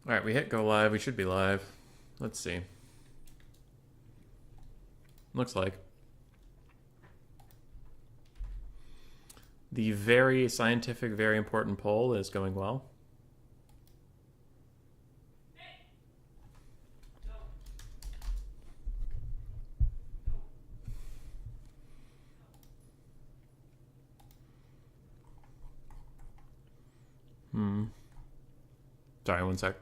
All right, we hit go live. We should be live. Let's see. Looks like. The very scientific, very important poll is going well. Sorry, one sec.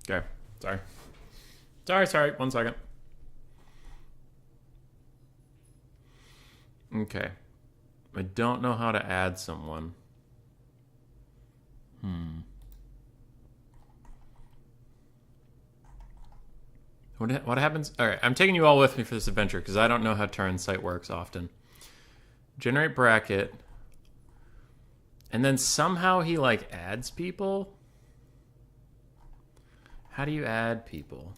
Okay, sorry, 1 second. Okay. I don't know how to add someone. What happens? All right, I'm taking you all with me for this adventure because I don't know how turn site works often. Generate bracket. And then somehow he like adds people? How do you add people?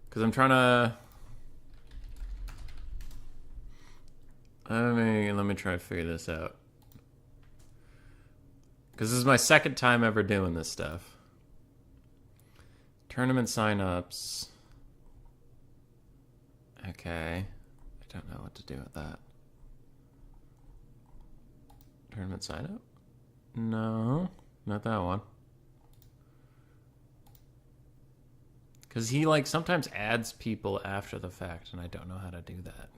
Because I'm trying to... Let me try to figure this out. Because this is my second time ever doing this stuff. Tournament signups. Okay. I don't know what to do with that. Tournament signup? No, not that one. Because he like sometimes adds people after the fact, and I don't know how to do that.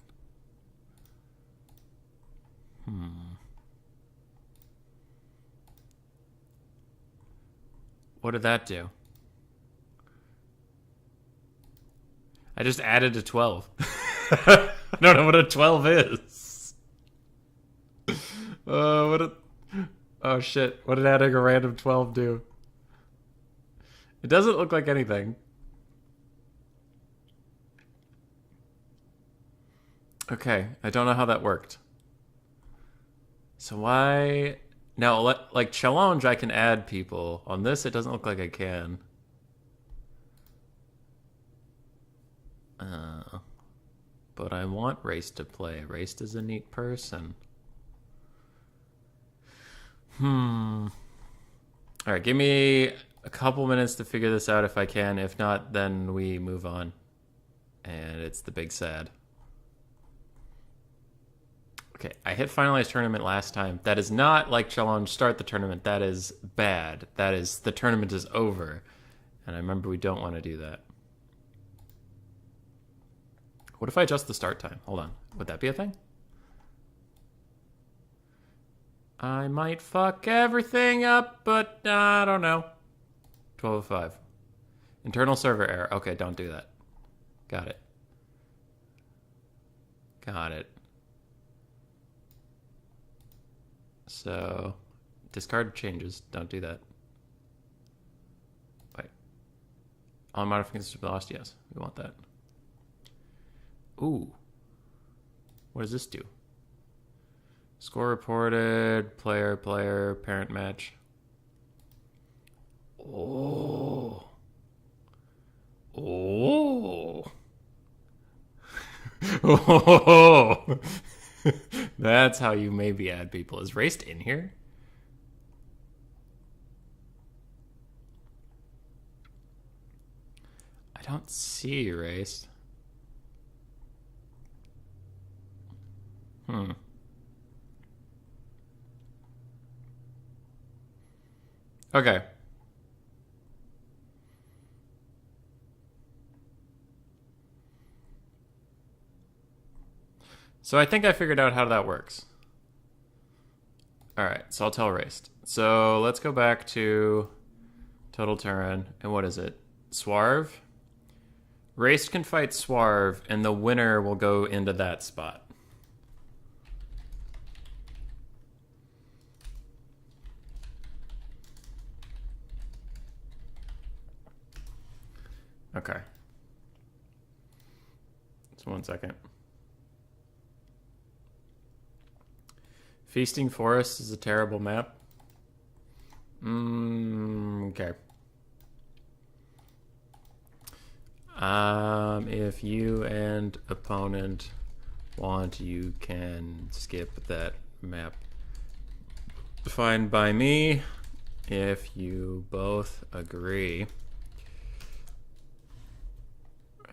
What did that do? I just added a 12. I don't know what a 12 is. Oh shit. What did adding a random 12 do? It doesn't look like anything. Okay, I don't know how that worked. So why... Now, like challenge, I can add people. On this, it doesn't look like I can. But I want Race to play. Race is a neat person. All right, give me a couple minutes to figure this out if I can. If not, then we move on. And it's the big sad. Okay, I hit finalize tournament last time. That is not like challenge start the tournament. That is bad. That is the tournament is over. And I remember we don't want to do that. What if I adjust the start time? Hold on. Would that be a thing? I might fuck everything up, but I don't know. 12:05. Internal server error. Okay, don't do that. Got it. Got it. So, discard changes. Don't do that. Wait. All modifications to be lost? Yes, we want that. Ooh. What does this do? Score reported, player, parent match. Oh. Oh. Oh. That's how you maybe add people. Is Raced in here? I don't see Raced. Okay. So I think I figured out how that works. Alright, so I'll tell Raced. So let's go back to total turn. And what is it? Swarve? Raced can fight Swarve, and the winner will go into that spot. Okay. Just 1 second. Feasting Forest is a terrible map. Okay. If you and opponent want, you can skip that map. Fine by me, if you both agree.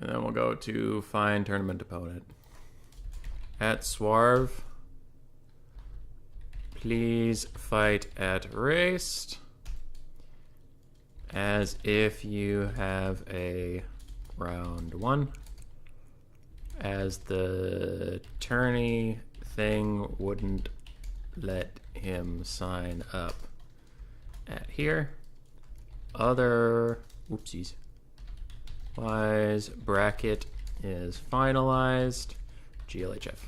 And then we'll go to find tournament opponent. At Swarv, please fight at raced as if you have a round 1. As the tourney thing wouldn't let him sign up at here. Other, whoopsies. Wise bracket is finalized. GLHF.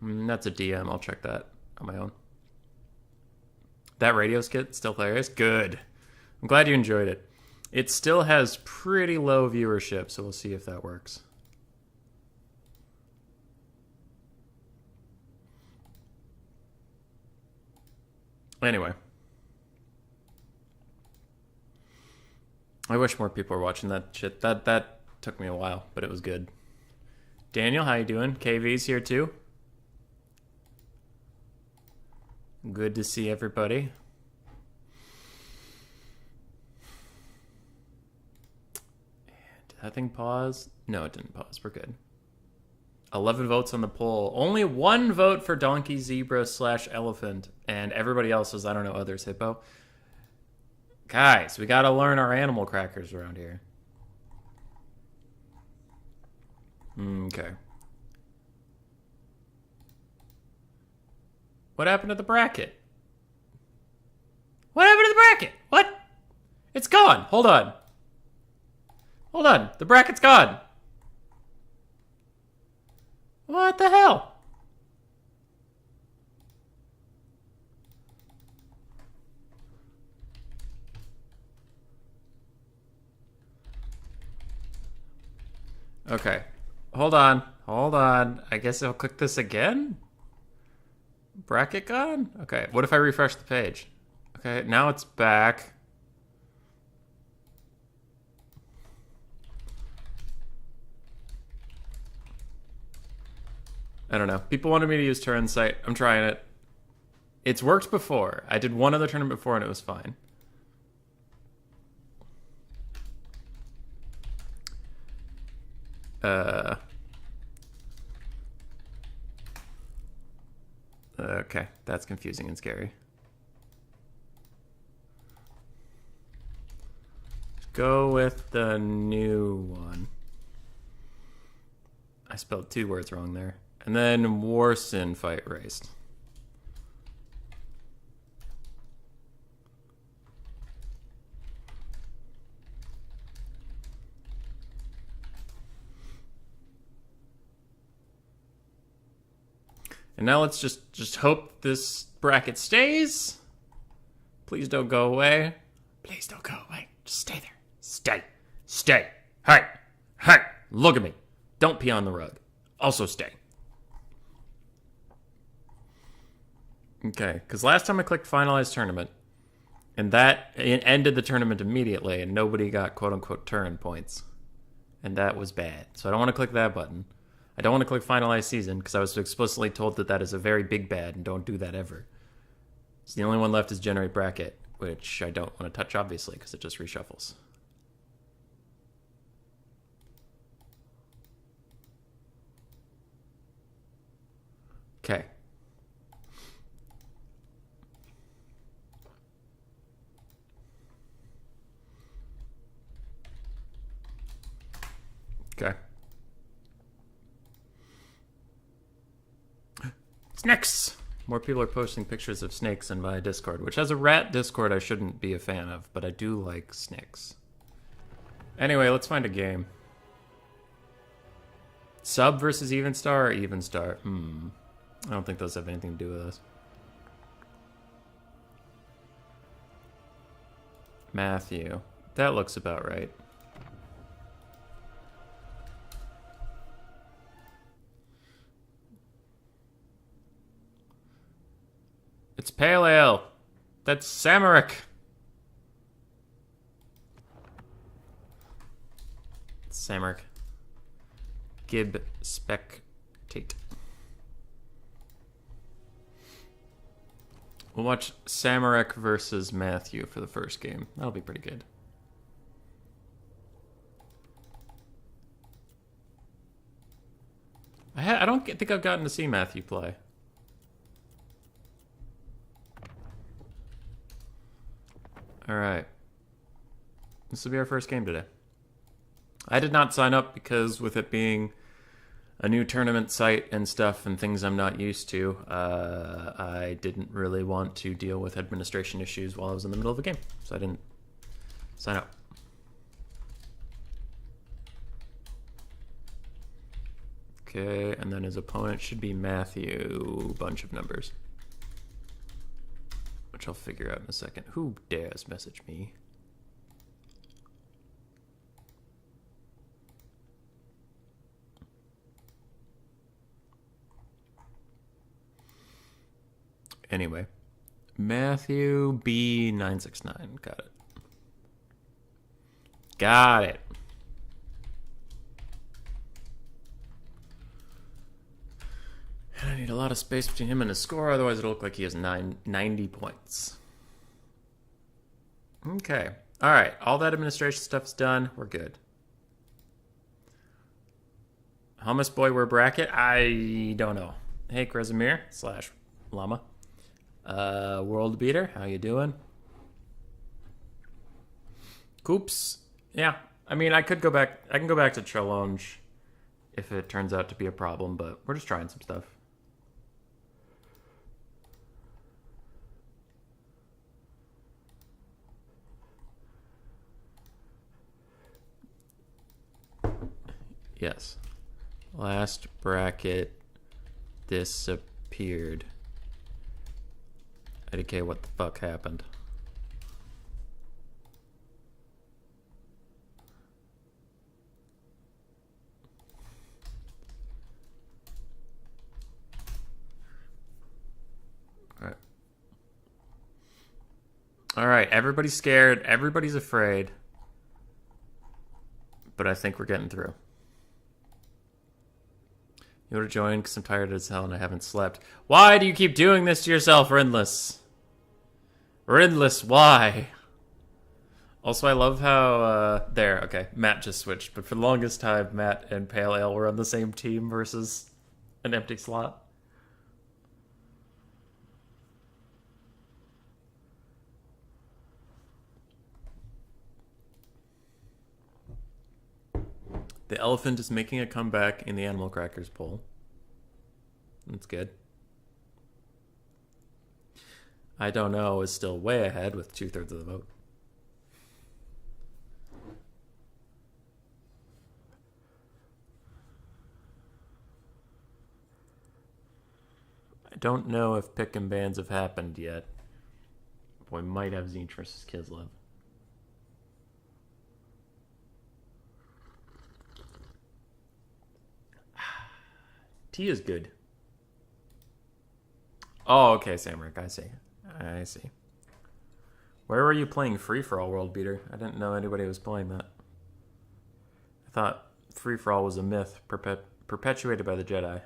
That's a DM. I'll check that on my own. That radio skit still hilarious? Good. I'm glad you enjoyed it. It still has pretty low viewership, so we'll see if that works. Anyway. I wish more people were watching that shit. That took me a while, but it was good. Daniel, how you doing? KV's here too. Good to see everybody. Did that thing pause? No, it didn't pause. We're good. 11 votes on the poll. Only 1 vote for donkey, zebra / elephant, and everybody else was, I don't know, others. Hippo. Guys, we gotta learn our animal crackers around here. Okay. What happened to the bracket? What happened to the bracket? What? It's gone. Hold on. Hold on. The bracket's gone. What the hell? Okay. Hold on. Hold on. I guess I'll click this again? Bracket gone? Okay. What if I refresh the page? Okay. Now it's back. I don't know. People wanted me to use turn sight. I'm trying it. It's worked before. I did one other tournament before and it was fine. Okay, that's confusing and scary. Go with the new one. I spelled 2 words wrong there. And then Warson fight raced. And now let's just hope this bracket stays. Please don't go away. Please don't go away. Just stay there. Stay. Stay. Hey. Hey. Look at me. Don't pee on the rug. Also stay. Okay, because last time I clicked finalize tournament, and it ended the tournament immediately, and nobody got quote-unquote turn points. And that was bad. So I don't want to click that button. I don't want to click finalize season, because I was explicitly told that that is a very big bad, and don't do that ever. So the only one left is generate bracket, which I don't want to touch, obviously, because it just reshuffles. Okay. Okay. Snakes! More people are posting pictures of snakes in my Discord, which has a rat Discord I shouldn't be a fan of, but I do like snakes. Anyway, let's find a game. Sub versus even star or even star? I don't think those have anything to do with us. Matthew. That looks about right. It's Pale Ale. That's Samaric. Samaric. Gib spectate. We'll watch Samaric versus Matthew for the first game. That'll be pretty good. I don't think I've gotten to see Matthew play. Alright. This will be our first game today. I did not sign up because with it being a new tournament site and stuff and things I'm not used to, I didn't really want to deal with administration issues while I was in the middle of a game. So I didn't sign up. Okay, and then his opponent should be Matthew, bunch of numbers. Which I'll figure out in a second. Who dares message me? Anyway, Matthew B969. Got it. Got it. And I need a lot of space between him and his score, otherwise it'll look like he has 90 points. Okay. All right. All that administration stuff's done. We're good. Hummus Boy, we're bracket? I don't know. Hey, Kresimir / Llama. World Beater, how you doing? Coops. Yeah. I mean, I can go back to challenge if it turns out to be a problem, but we're just trying some stuff. Yes. Last bracket disappeared. IDK, what the fuck happened? Alright. Alright, everybody's scared. Everybody's afraid. But I think we're getting through. You want to join because I'm tired as hell and I haven't slept. Why do you keep doing this to yourself, Rindless? Rindless, why? Also, I love how, okay, Matt just switched, but for the longest time, Matt and Pale Ale were on the same team versus an empty slot. The elephant is making a comeback in the Animal Crackers poll. That's good. I don't know is still way ahead with 2/3 of the vote. I don't know if pick and bans have happened yet. We might have Zinch versus Kislev. Tea is good. Oh, okay, Samric, I see. I see. Where were you playing Free-For-All, World Beater? I didn't know anybody was playing that. I thought Free-For-All was a myth perpetuated by the Jedi.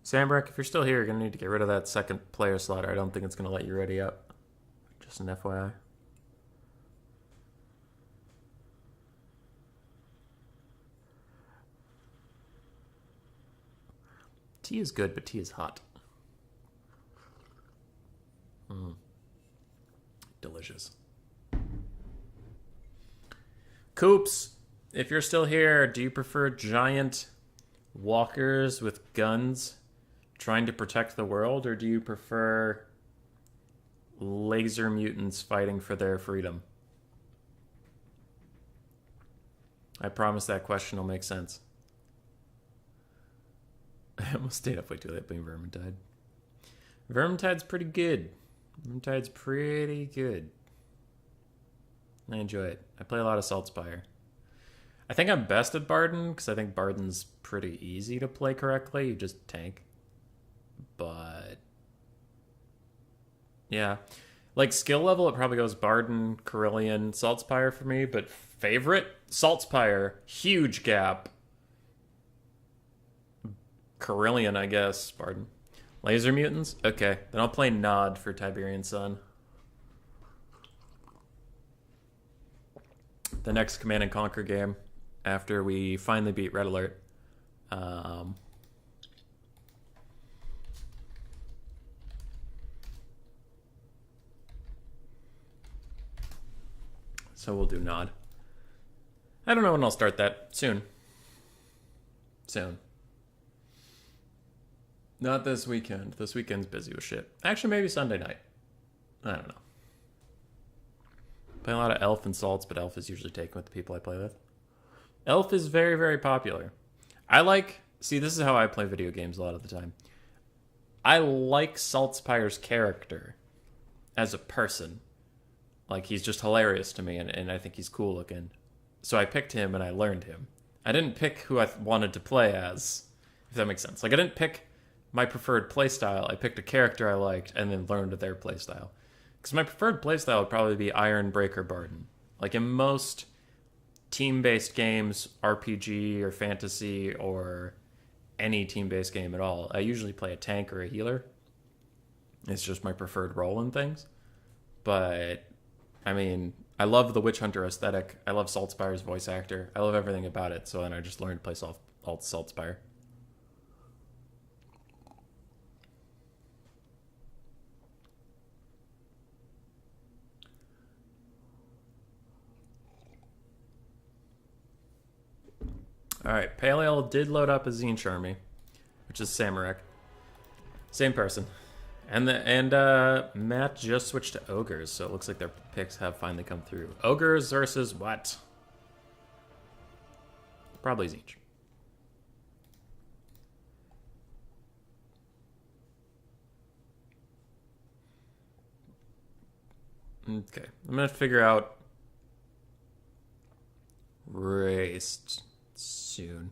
Samric, if you're still here, you're going to need to get rid of that second player slot. I don't think it's going to let you ready up. Just an FYI. Tea is good, but tea is hot. Delicious. Coops, if you're still here, do you prefer giant walkers with guns trying to protect the world, or do you prefer laser mutants fighting for their freedom? I promise that question will make sense. I almost stayed up way too late playing Vermintide. Vermintide's pretty good. Vermintide's pretty good. I enjoy it. I play a lot of Saltspire. I think I'm best at Barden because I think Barden's pretty easy to play correctly. You just tank. But yeah, like skill level, it probably goes Barden, Carillion, Saltspire for me. But favorite Saltspire, huge gap. Carillion, I guess. Barden. Laser Mutants? Okay, then I'll play Nod for Tiberian Sun. The next Command and Conquer game after we finally beat Red Alert. So we'll do Nod. I don't know when I'll start that. Soon. Not this weekend. This weekend's busy with shit. Actually, maybe Sunday night. I don't know. Play a lot of Elf and Salts, but Elf is usually taken with the people I play with. Elf is very, very popular. See, this is how I play video games a lot of the time. I like Saltspire's character as a person. Like, he's just hilarious to me, and I think he's cool looking. So I picked him, and I learned him. I didn't pick who I wanted to play as, if that makes sense. Like, I didn't pick my preferred playstyle. I picked a character I liked, and then learned their playstyle. Because my preferred playstyle would probably be Iron Breaker Barden. Like, in most team-based games, RPG or fantasy or any team-based game at all, I usually play a tank or a healer. It's just my preferred role in things. But, I mean, I love the Witch Hunter aesthetic. I love Saltspire's voice actor. I love everything about it. So then I just learned to play Saltspire. Alright, Pale Ale did load up a Zine Charmy, which is Samarek. Same person. And Matt just switched to Ogres, so it looks like their picks have finally come through. Ogres versus what? Probably Zinch. Okay, I'm going to figure out Raced soon.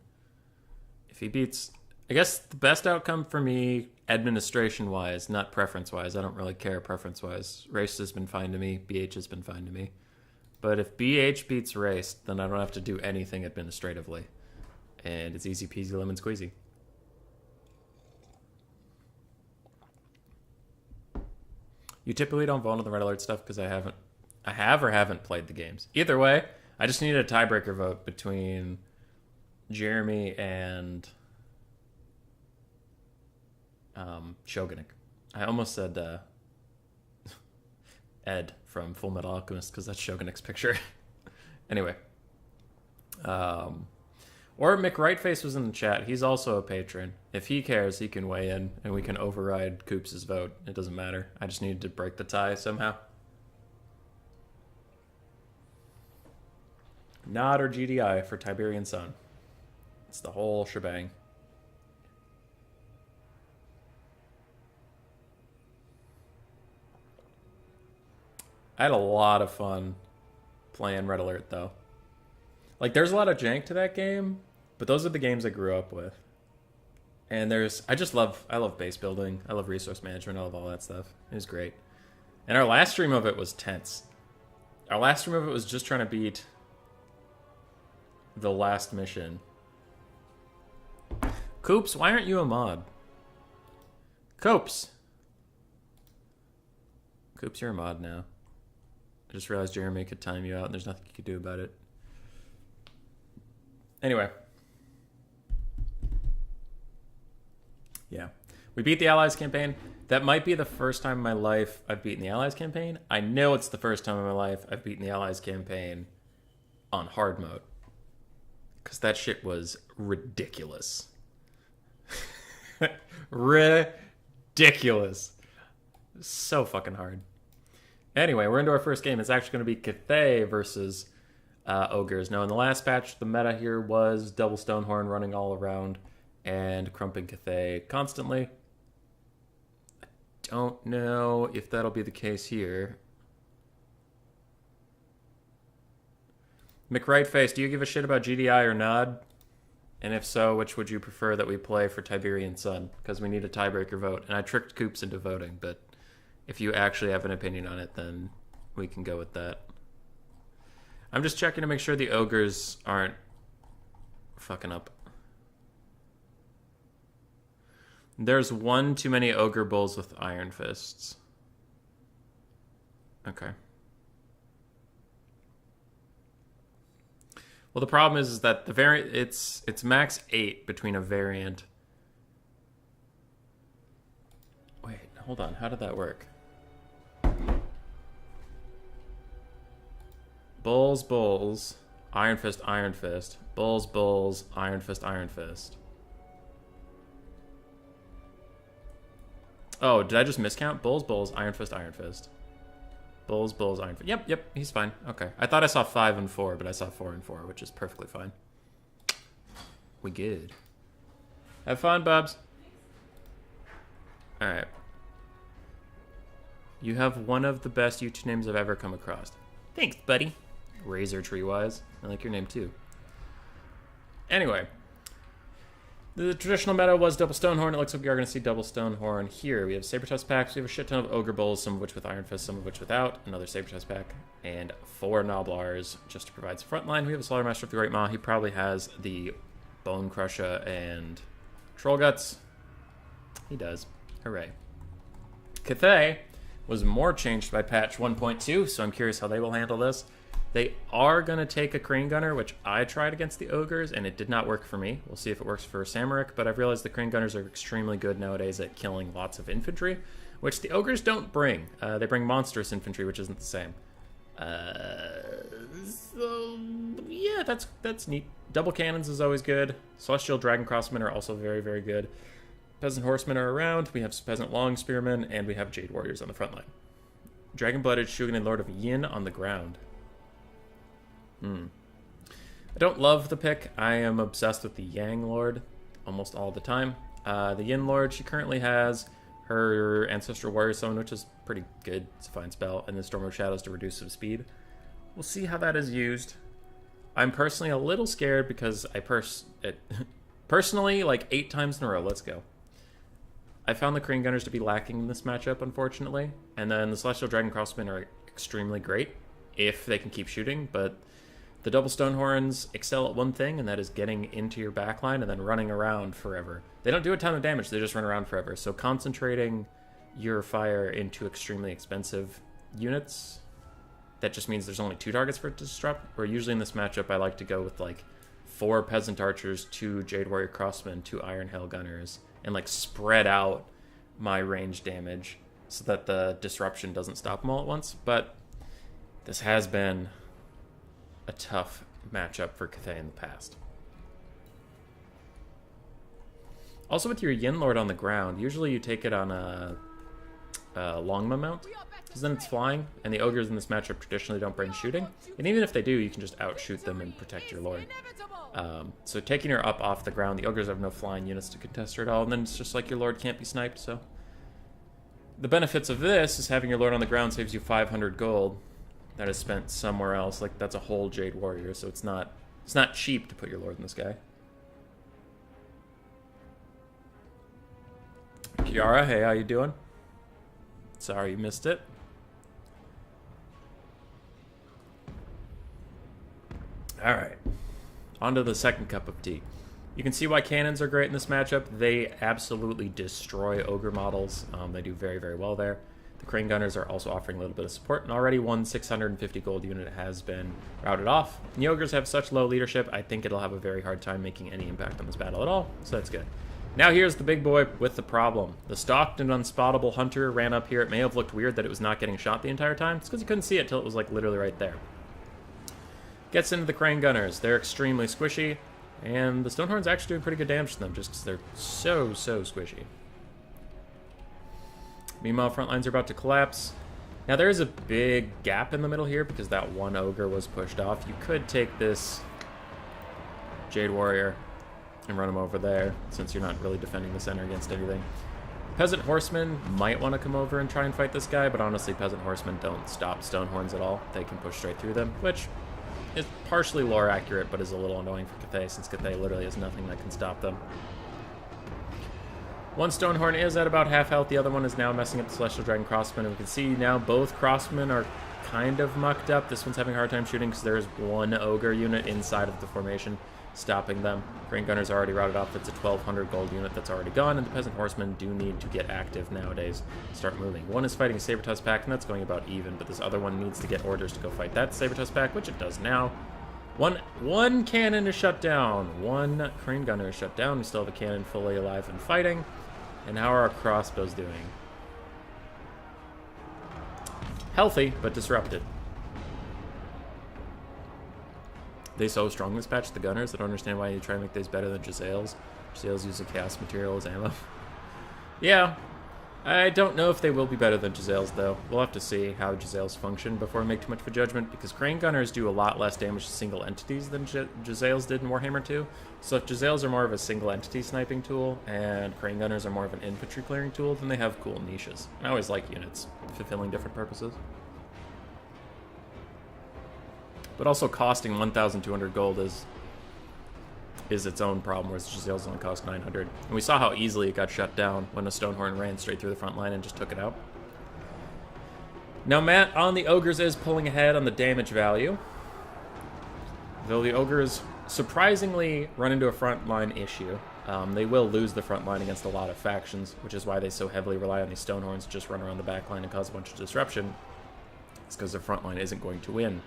If he beats... I guess the best outcome for me, administration-wise, not preference-wise. I don't really care preference-wise. Raced has been fine to me. BH has been fine to me. But if BH beats Raced, then I don't have to do anything administratively. And it's easy peasy lemon squeezy. You typically don't vote on the Red Alert stuff because I have or haven't played the games. Either way, I just need a tiebreaker vote between Jeremy and Shogunik. I almost said Ed from Full Metal Alchemist because that's Shogunik's picture. Anyway. Or McRightface was in the chat. He's also a patron. If he cares, he can weigh in and we can override Coops' vote. It doesn't matter. I just needed to break the tie somehow. Nod or GDI for Tiberian Sun. It's the whole shebang. I had a lot of fun playing Red Alert, though. Like, there's a lot of jank to that game, but those are the games I grew up with. And I love base building. I love resource management. I love all that stuff. It was great. And our last stream of it was tense. Our last stream of it was just trying to beat the last mission. Coops, why aren't you a mod? Coops, you're a mod now. I just realized Jeremy could time you out and there's nothing you could do about it. Anyway. Yeah. We beat the Allies campaign. That might be the first time in my life I've beaten the Allies campaign. I know it's the first time in my life I've beaten the Allies campaign on hard mode. Because that shit was ridiculous. Ridiculous. So fucking hard. Anyway, we're into our first game. It's actually going to be Cathay versus Ogres. Now, in the last patch, the meta here was double Stonehorn running all around and crumping Cathay constantly. I don't know if that'll be the case here. McRightface, do you give a shit about GDI or Nod? And if so, which would you prefer that we play for Tiberian Sun? Because we need a tiebreaker vote. And I tricked Coops into voting, but if you actually have an opinion on it, then we can go with that. I'm just checking to make sure the ogres aren't fucking up. There's one too many ogre bulls with iron fists. Okay. Well, the problem is that the variant it's max 8 between a variant. Wait, hold on. How did that work? Bulls, bulls, iron fist, bulls, bulls, iron fist. Oh, did I just miscount? Bulls, bulls, iron fist. Bulls, bulls, iron fist. Yep, he's fine. Okay. I thought I saw 5 and 4, but I saw 4 and 4, which is perfectly fine. We good. Have fun, Bubs. Alright. You have one of the best YouTube names I've ever come across. Thanks, buddy. Razor Tree Wise. I like your name too. Anyway. The traditional meta was double Stonehorn. It looks like we are going to see double Stonehorn here. We have Saber-Tusk packs. We have a shit ton of Ogre Bulls, some of which with Iron Fist, some of which without. Another Saber-Tusk pack. And 4 Noblars just to provide some front line. We have a Slaughter Master of the Great Maw. He probably has the Bone Crusher and Troll Guts. He does. Hooray. Cathay was more changed by patch 1.2, so I'm curious how they will handle this. They are going to take a Crane Gunner, which I tried against the Ogres, and it did not work for me. We'll see if it works for Samaric, but I've realized the Crane Gunners are extremely good nowadays at killing lots of infantry, which the Ogres don't bring. They bring monstrous infantry, which isn't the same. So, yeah, that's neat. Double Cannons is always good. Celestial Dragon Crossmen are also very, very good. Peasant Horsemen are around. We have Peasant Long Spearmen, and we have Jade Warriors on the front line. Dragon-Blooded Shugen and Lord of Yin on the ground. I don't love the pick. I am obsessed with the Yang Lord almost all the time. The Yin Lord, she currently has her Ancestral Warrior Summon, which is pretty good. It's a fine spell. And then Storm of Shadows to reduce some speed. We'll see how that is used. I'm personally a little scared because I personally, like 8 times in a row, let's go. I found the Crane Gunners to be lacking in this matchup, unfortunately. And then the Celestial Dragon Crossmen are extremely great if they can keep shooting, but the double Stonehorns excel at one thing, and that is getting into your backline and then running around forever. They don't do a ton of damage, they just run around forever. So concentrating your fire into extremely expensive units, that just means there's only 2 targets for it to disrupt. Where usually in this matchup I like to go with like 4 Peasant Archers, 2 Jade Warrior Crossmen, 2 Iron Hail Gunners, and like spread out my range damage so that the disruption doesn't stop them all at once. But this has been a tough matchup for Cathay in the past. Also with your Yin Lord on the ground, usually you take it on a Longma mount, because then it's flying, and the Ogres in this matchup traditionally don't bring shooting, and even if they do, you can just outshoot them and protect your Lord. So taking her up off the ground, the Ogres have no flying units to contest her at all, and then it's just like your Lord can't be sniped, so. The benefits of this is having your Lord on the ground saves you 500 gold that is spent somewhere else. Like, that's a whole Jade Warrior, so it's not cheap to put your Lord in this guy. Kiara, hey, how you doing? Sorry you missed it. Alright. On to the second cup of tea. You can see why cannons are great in this matchup. They absolutely destroy Ogre models. They do very, very well there. The Crane Gunners are also offering a little bit of support, and already one 650 gold unit has been routed off. And the Ogres have such low leadership, I think it'll have a very hard time making any impact on this battle at all, so that's good. Now here's the big boy with the problem. The stalked and unspottable Hunter ran up here. It may have looked weird that it was not getting shot the entire time. It's because you couldn't see it until it was like literally right there. Gets into the Crane Gunners. They're extremely squishy, and the Stonehorn's actually doing pretty good damage to them just because they're so squishy. Meanwhile, front lines are about to collapse. Now there is a big gap in the middle here because that one Ogre was pushed off. You could take this Jade Warrior and run him over there since you're not really defending the center against anything. Peasant Horsemen might want to come over and try and fight this guy, but honestly Peasant Horsemen don't stop Stonehorns at all. They can push straight through them, which is partially lore accurate, but is a little annoying for Cathay, since Cathay literally has nothing that can stop them. One Stonehorn is at about half health, the other one is now messing up the Celestial Dragon Crossman, and we can see now both Crossmen are kind of mucked up. This one's having a hard time shooting because there's one Ogre unit inside of the formation stopping them. Crane Gunner's already routed off. It's a 1,200 gold unit that's already gone, and the Peasant Horsemen do need to get active nowadays, start moving. One is fighting a Saber-Tusk pack, and that's going about even, but this other one needs to get orders to go fight that Saber-Tusk pack, which it does now. One cannon is shut down. One Crane Gunner is shut down. We still have a cannon fully alive and fighting. And how are our crossbows doing? Healthy, but disrupted. They so strong this patch, the Gunners. I don't understand why you try to make these better than Giselles. Giselles use a Chaos Material as ammo. Yeah, I don't know if they will be better than Giselles, though. We'll have to see how Giselles function before we make too much of a judgment, because Crane Gunners do a lot less damage to single entities than Giselles did in Warhammer 2. So if Giselles are more of a single entity sniping tool, and Crane Gunners are more of an infantry clearing tool, then they have cool niches. I always like units fulfilling different purposes. But also costing 1,200 gold is its own problem, whereas Giselles only cost 900. And we saw how easily it got shut down when a Stonehorn ran straight through the front line and just took it out. Now Matt on the Ogres is pulling ahead on the damage value, though the Ogres surprisingly run into a front line issue. They will lose the front line against a lot of factions, which is why they so heavily rely on these Stonehorns to just run around the back line and cause a bunch of disruption. It's because their front line isn't going to win.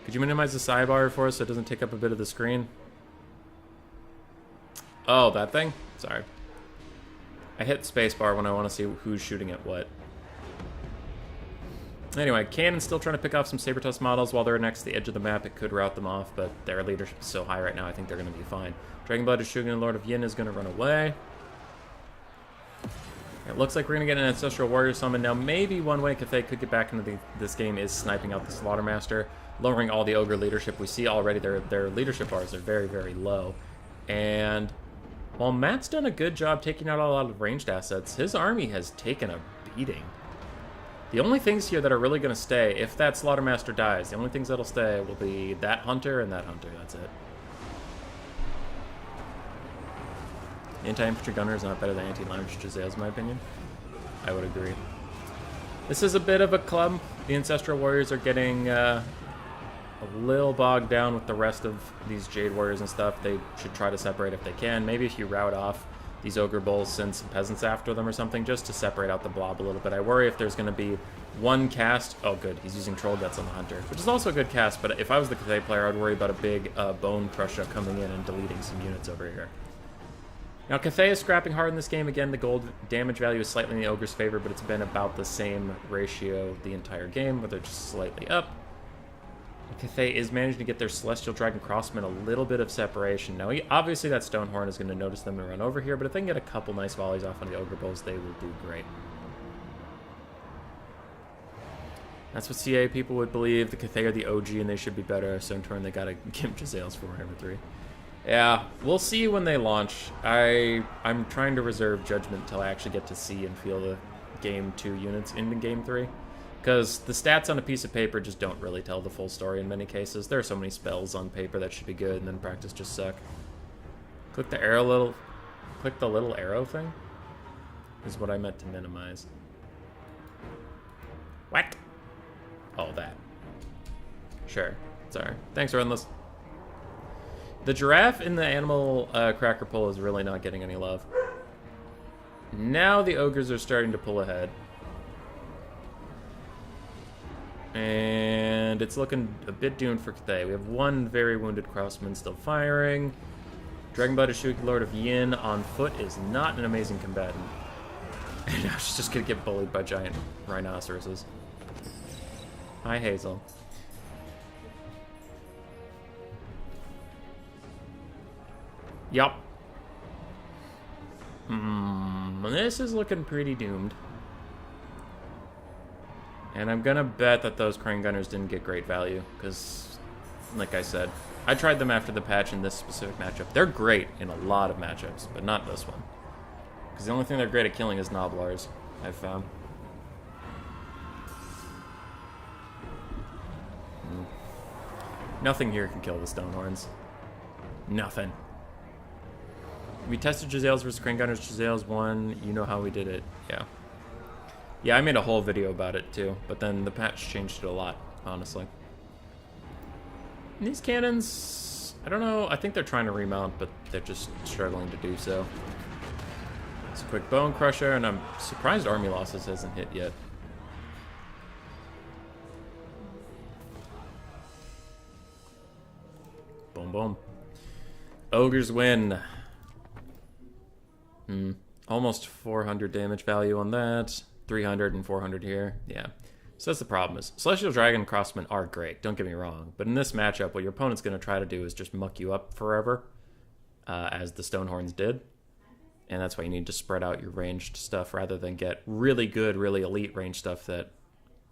Could you minimize the sidebar for us so it doesn't take up a bit of the screen? Oh, that thing? Sorry. I hit spacebar when I want to see who's shooting at what. Anyway, Cannon's still trying to pick off some Saber-Tusk models while they're next to the edge of the map. It could rout them off, but their leadership is so high right now, I think they're going to be fine. Dragonblood is shooting, and Lord of Yin is going to run away. It looks like we're going to get an Ancestral Warrior summon. Now, maybe one way Cathay could get back into this game is sniping out the Slaughtermaster, lowering all the Ogre leadership. We see already their leadership bars are very, very low. And while Matt's done a good job taking out a lot of ranged assets, his army has taken a beating. The only things here that are really going to stay, if that Slaughtermaster dies, the only things that'll stay will be that Hunter and that Hunter. That's it. Anti-infantry gunner is not better than anti-lounge Giselles, in my opinion. I would agree. This is a bit of a club. The Ancestral Warriors are getting a little bogged down with the rest of these Jade Warriors and stuff. They should try to separate if they can. Maybe if you route off these Ogre Bulls, send some peasants after them or something, just to separate out the blob a little bit. I worry if there's going to be one cast. Oh, good. He's using Troll Guts on the Hunter, which is also a good cast, but if I was the Cathay player, I'd worry about a big Bone Crusher coming in and deleting some units over here. Now, Cathay is scrapping hard in this game. Again, the gold damage value is slightly in the Ogre's favor, but it's been about the same ratio the entire game, where they're just slightly up. Cathay is managing to get their Celestial Dragon Crossmen a little bit of separation. Now, obviously that Stonehorn is going to notice them and run over here, but if they can get a couple nice volleys off on the Ogre Bulls, they will do great. That's what CA people would believe. The Cathay are the OG and they should be better, so in turn they got to give Giselles for Warhammer 3. Yeah, we'll see when they launch. I'm trying to reserve judgment until I actually get to see and feel the Game 2 units in Game 3. Because the stats on a piece of paper just don't really tell the full story in many cases. There are so many spells on paper that should be good, and then practice just suck. Click the little arrow thing is what I meant to minimize. What? Oh, that. Sure. Sorry. Thanks, Runless. The giraffe in the animal cracker pull is really not getting any love. Now the ogres are starting to pull ahead. And it's looking a bit doomed for Cathay. We have one very wounded crossman still firing. Dragonblood is shooting Lord of Yin on foot is not an amazing combatant. And now she's just going to get bullied by giant rhinoceroses. Hi, Hazel. Yup. This is looking pretty doomed. And I'm gonna bet that those Crane Gunners didn't get great value, because, like I said, I tried them after the patch in this specific matchup. They're great in a lot of matchups, but not this one. Because the only thing they're great at killing is Noblars, I've found. Nothing here can kill the Stonehorns. Nothing. We tested Giselles versus Crane Gunners. Giselles won. You know how we did it. Yeah. Yeah, I made a whole video about it too, but then the patch changed it a lot, honestly. And these cannons, I don't know. I think they're trying to remount, but they're just struggling to do so. It's a quick Bone Crusher, and I'm surprised Army Losses hasn't hit yet. Boom, boom. Ogres win. Almost 400 damage value on that. 300 and 400 here. Yeah. So that's the problem. Is Celestial Dragon Crossmen are great, don't get me wrong. But in this matchup, what your opponent's going to try to do is just muck you up forever, as the Stonehorns did. And that's why you need to spread out your ranged stuff rather than get really good, really elite ranged stuff that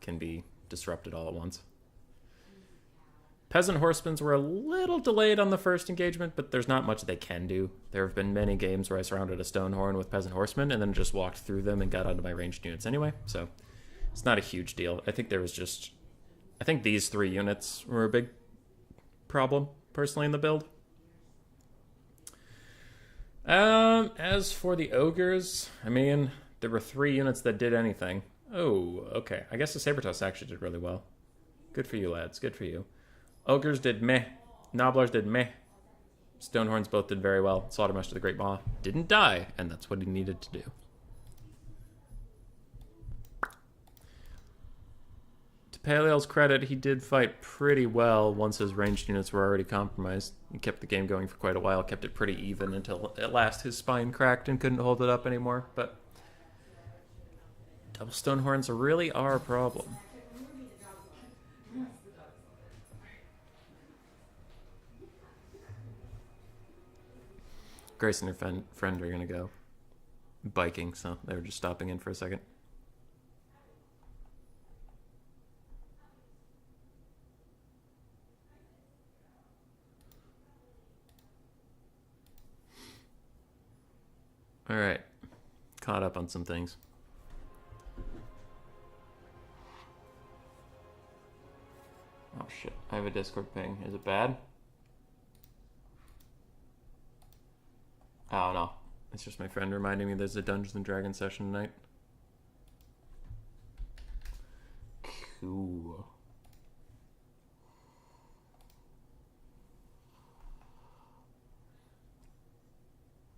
can be disrupted all at once. Peasant Horsemen were a little delayed on the first engagement, but there's not much they can do. There have been many games where I surrounded a Stonehorn with Peasant Horsemen and then just walked through them and got onto my ranged units anyway, so it's not a huge deal. I think I think these 3 units were a big problem, personally, in the build. As for the Ogres, I mean, there were 3 units that did anything. Oh, okay. I guess the Sabertusk actually did really well. Good for you, lads. Good for you. Ogres did meh. Nobblers did meh. Stonehorns both did very well. Slaughtermaster of the Great Maw didn't die, and that's what he needed to do. To Paleol's credit, he did fight pretty well once his ranged units were already compromised. He kept the game going for quite a while, kept it pretty even until at last his spine cracked and couldn't hold it up anymore. But double Stonehorns really are a problem. Grace and her friend are going to go biking, so they were just stopping in for a second. All right. Caught up on some things. Oh, shit. I have a Discord ping. Is it bad? Oh, no. It's just my friend reminding me there's a Dungeons and Dragons session tonight. Cool.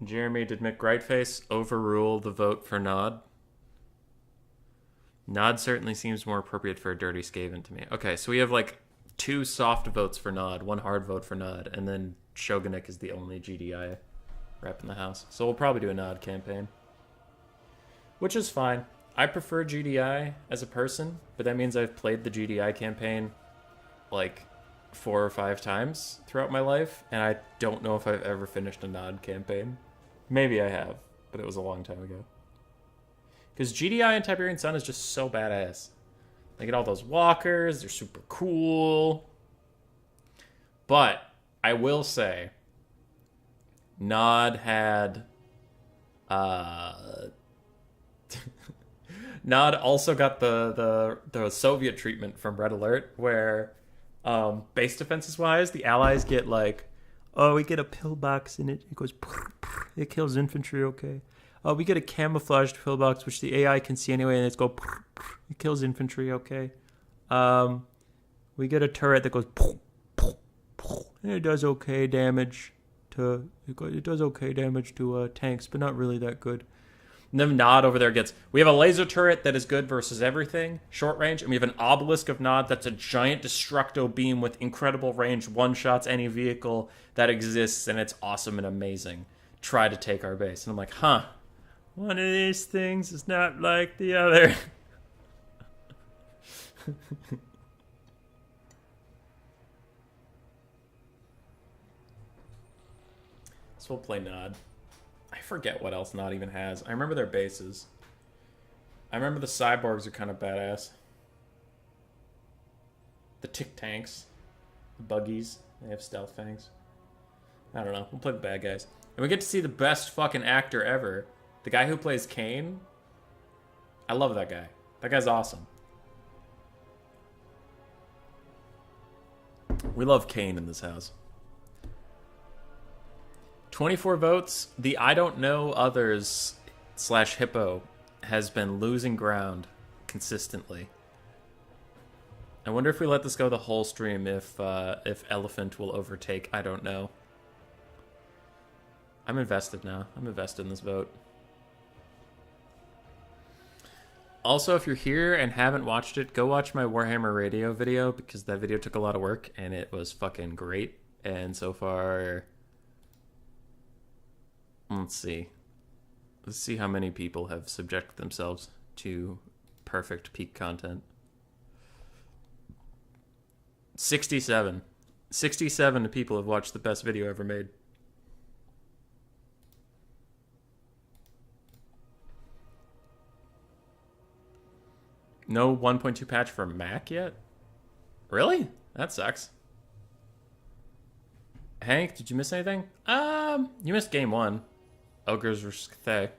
Jeremy, did McGrightface overrule the vote for Nod? Nod certainly seems more appropriate for a Dirty Skaven to me. Okay, so we have like 2 soft votes for Nod, 1 hard vote for Nod, and then Shogunik is the only GDI rep in the house. So we'll probably do a Nod campaign, which is fine. I prefer GDI as a person, but that means I've played the GDI campaign like 4 or 5 times throughout my life, and I don't know if I've ever finished a Nod campaign. Maybe I have, but it was a long time ago. Because GDI and Tiberian Sun is just so badass. They get all those walkers, they're super cool. But I will say, Nod had Nod also got the Soviet treatment from Red Alert, where base defenses wise, the allies get like, oh, we get a pillbox in it. It goes, it kills infantry, okay. Oh, we get a camouflaged pillbox, which the AI can see anyway, and it's go, it kills infantry, okay. We get a turret that goes, and it does okay damage to, it does okay damage to tanks, but not really that good. And then Nod over there gets, we have a laser turret that is good versus everything, short range, and we have an obelisk of Nod that's a giant destructo beam with incredible range, one-shots any vehicle that exists, and it's awesome and amazing. Try to take our base. And I'm like, huh, one of these things is not like the other. So we'll play Nod. I forget what else Nod even has. I remember their bases. I remember the cyborgs are kind of badass. The tick tanks. The buggies. They have stealth fangs. I don't know. We'll play the bad guys. And we get to see the best fucking actor ever. The guy who plays Kane. I love that guy. That guy's awesome. We love Kane in this house. 24 votes. The I don't know others / hippo has been losing ground consistently. I wonder if we let this go the whole stream, if elephant will overtake I don't know. I'm invested now. I'm invested in this vote. Also, if you're here and haven't watched it, go watch my Warhammer Radio video, because that video took a lot of work and it was fucking great. And so far, let's see. Let's see how many people have subjected themselves to perfect peak content. 67. 67 people have watched the best video ever made. No 1.2 patch for Mac yet? Really? That sucks. Hank, did you miss anything? You missed game 1. Ogres versus Cathay.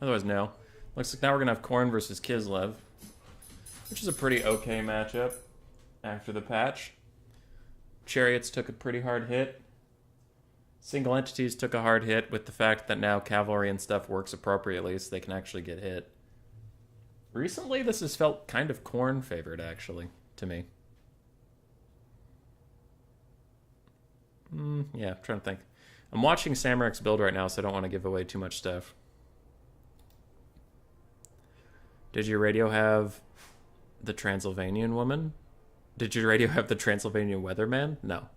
Otherwise, no. Looks like now we're gonna have Khorne versus Kislev, which is a pretty okay matchup after the patch. Chariots took a pretty hard hit. Single entities took a hard hit with the fact that now cavalry and stuff works appropriately, so they can actually get hit. Recently, this has felt kind of Khorne favored, actually, to me. Yeah, I'm trying to think. I'm watching Samrak's build right now, so I don't want to give away too much stuff. Did your radio have the Transylvanian woman? Did your radio have the Transylvanian weatherman? No.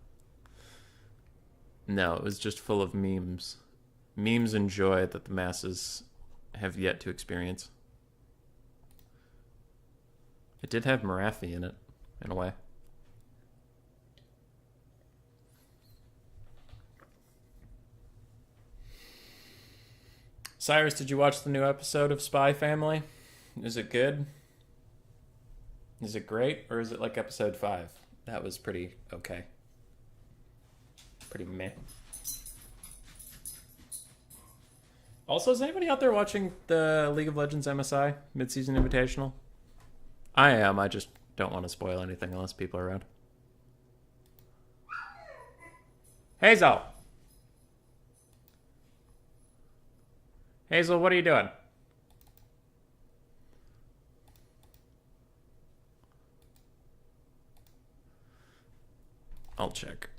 No, it was just full of memes. Memes and joy that the masses have yet to experience. It did have Marathi in it, in a way. Cyrus, did you watch the new episode of Spy Family? Is it good? Is it great? Or is it like episode 5? That was pretty okay. Pretty meh. Also, is anybody out there watching the League of Legends MSI Mid-Season Invitational? I am. I just don't want to spoil anything unless people are around. Hazel! Hazel, what are you doing? I'll check.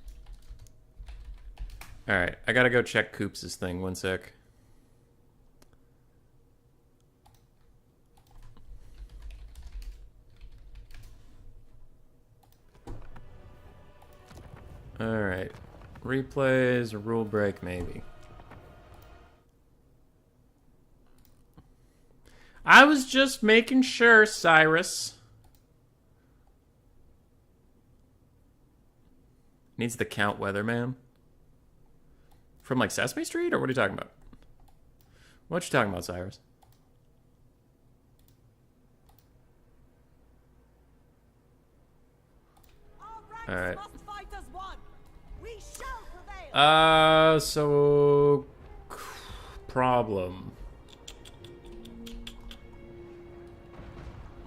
Alright, I gotta go check Coops' thing. One sec. Alright. Replays, rule break, maybe. I was just making sure, Cyrus. Needs the Count Weatherman. From like Sesame Street, or what are you talking about? What you talking about, Cyrus? Alright. So problem.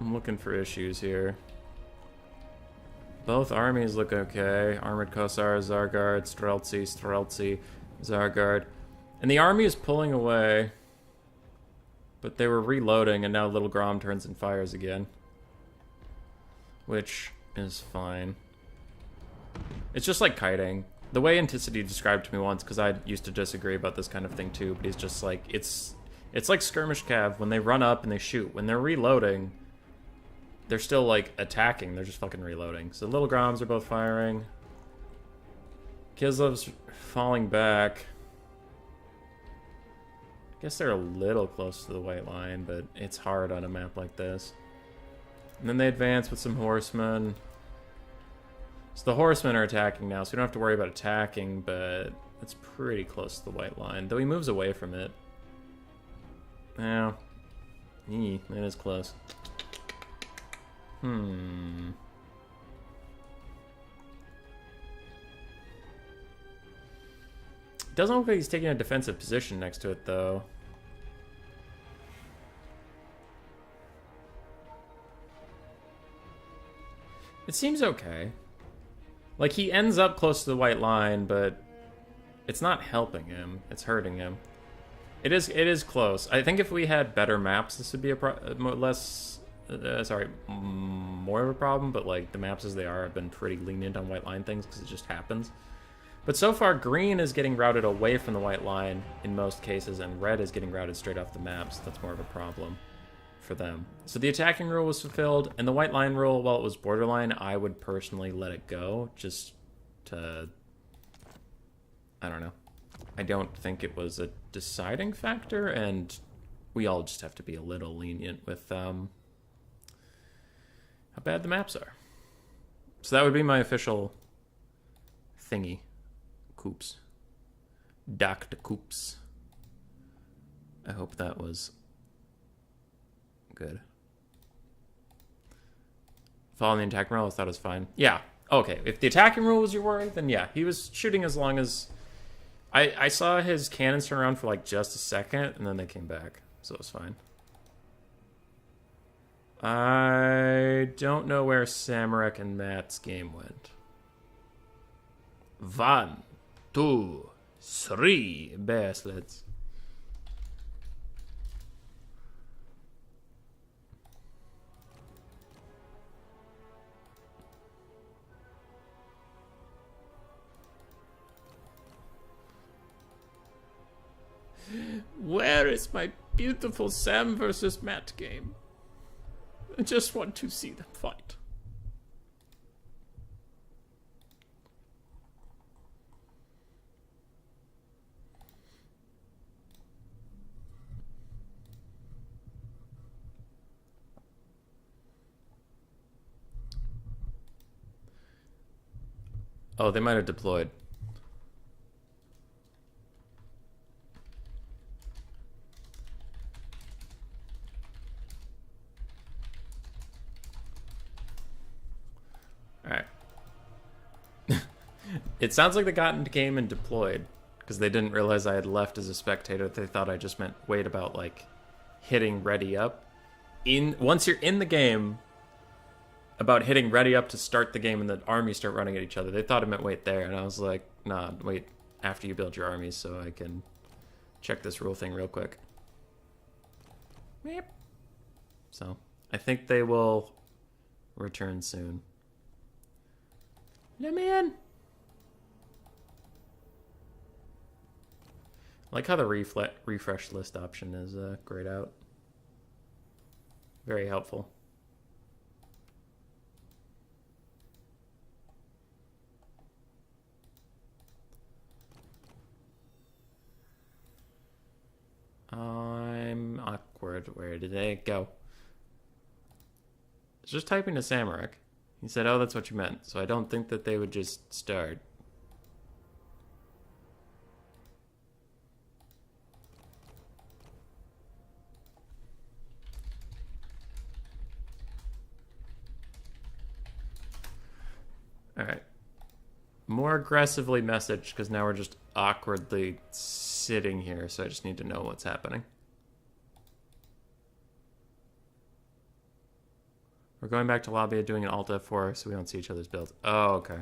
I'm looking for issues here. Both armies look okay. Armored Kossar, Zargard, Streltsy, Zargard. And the army is pulling away. But they were reloading, and now Little Grom turns and fires again. Which is fine. It's just like kiting. The way Anticity described to me once, because I used to disagree about this kind of thing too, but he's just like, it's like skirmish cav. When they run up and they shoot. When they're reloading, they're still like attacking. They're just fucking reloading. So Little Groms are both firing. Kislev's falling back. I guess they're a little close to the white line, but it's hard on a map like this. And then they advance with some horsemen. So the horsemen are attacking now, so we don't have to worry about attacking, but it's pretty close to the white line. Though he moves away from it. Yeah. It is close. Doesn't look like he's taking a defensive position next to it, though. It seems okay. Like, he ends up close to the white line, but it's not helping him. It's hurting him. It is close. I think if we had better maps, this would be more of a problem, but like the maps as they are have been pretty lenient on white line things because it just happens. But so far, green is getting routed away from the white line in most cases, and red is getting routed straight off the maps. So that's more of a problem for them. So the attacking rule was fulfilled, and the white line rule, while it was borderline, I would personally let it go just to, I don't know. I don't think it was a deciding factor, and we all just have to be a little lenient with how bad the maps are. So that would be my official thingy. Coops. Dr. Coops. I hope that was good. Following the attacking rule, I thought it was fine. Yeah, okay. If the attacking rule was your worry, then yeah, he was shooting as long as... I saw his cannons turn around for like just a second, and then they came back, so it was fine. I don't know where Samurek and Matt's game went. 1, 2, 3 bracelets. Where is my beautiful Sam versus Matt game? I just want to see them fight. Oh, they might have deployed. Alright. It sounds like they got into game and deployed, because they didn't realize I had left as a spectator. They thought I just meant wait about, like, hitting ready up. Once you're in the game, about hitting ready up to start the game and the armies start running at each other. They thought it meant wait there, and I was like, nah, wait after you build your armies so I can check this rule thing real quick. Meep. So, I think they will return soon. Let me in! I like how the refresh list option is grayed out. Very helpful. I'm awkward. Where did they go? I was just typing to Samurek. He said, oh, that's what you meant. So I don't think that they would just start. Alright. More aggressively messaged, because now we're just awkwardly sitting here, so I just need to know what's happening. We're going back to lobby, doing an Alt F4 so we don't see each other's builds. Oh, okay.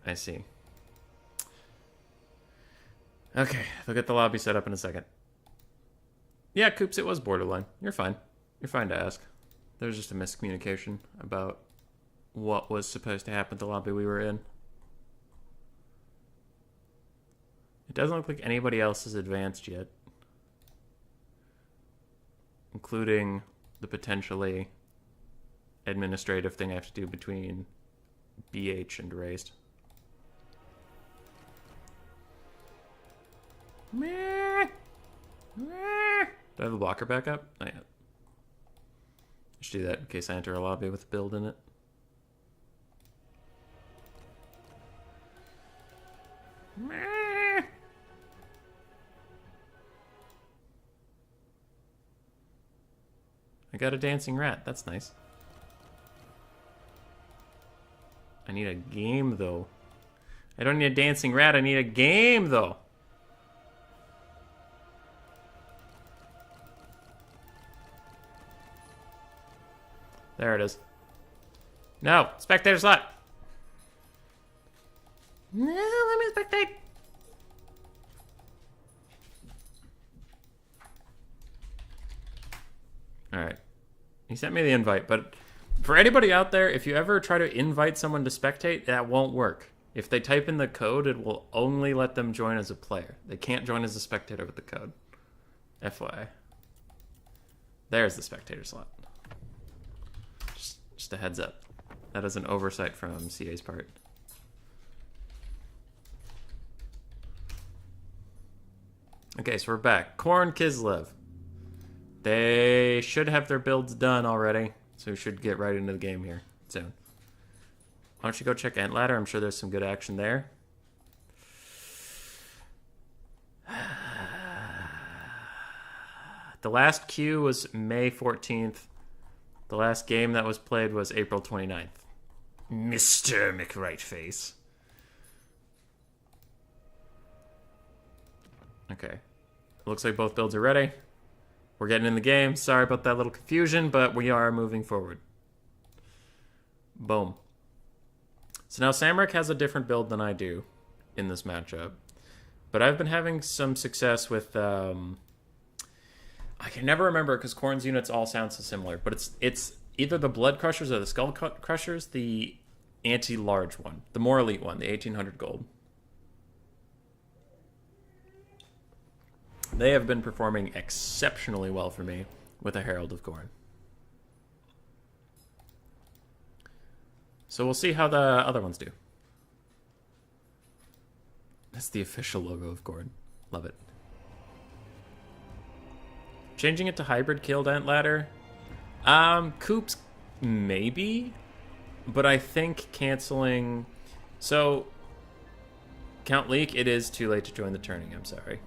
I see. Okay, they'll get the lobby set up in a second. Yeah, Coops, it was borderline. You're fine. You're fine to ask. There was just a miscommunication about what was supposed to happen at the lobby we were in. It doesn't look like anybody else is advanced yet. Including the potentially administrative thing I have to do between BH and Raised. Meh. Meh. Do I have a blocker back up? Not yet. I should do that in case I enter a lobby with a build in it. Meh. I got a dancing rat. That's nice. I need a game, though. I don't need a dancing rat. I need a game, though. There it is. No, spectator slot. No, let me spectate. Alright. He sent me the invite, but for anybody out there, if you ever try to invite someone to spectate, that won't work. If they type in the code, it will only let them join as a player. They can't join as a spectator with the code. FYI. There's the spectator slot. Just a heads up. That is an oversight from CA's part. Okay, so we're back. Korn, Kislev. They should have their builds done already, so we should get right into the game here soon. Why don't you go check Ant Ladder? I'm sure there's some good action there. The last queue was May 14th. The last game that was played was April 29th. Mr. McRightface. Okay. Looks like both builds are ready. We're getting in the game. Sorry about that little confusion, but we are moving forward. Boom. So now Samric has a different build than I do in this matchup. But I've been having some success with... I can never remember because Korn's units all sound so similar. But it's either the Blood Crushers or the Skull Crushers, the anti-large one. The more elite one, the 1800 gold. They have been performing exceptionally well for me with a Herald of Khorne. So we'll see how the other ones do. That's the official logo of Khorne. Love it. Changing it to hybrid killed Ant Ladder. Coops, maybe. But I think canceling... So, Count Leak, it is too late to join the tourney. I'm sorry.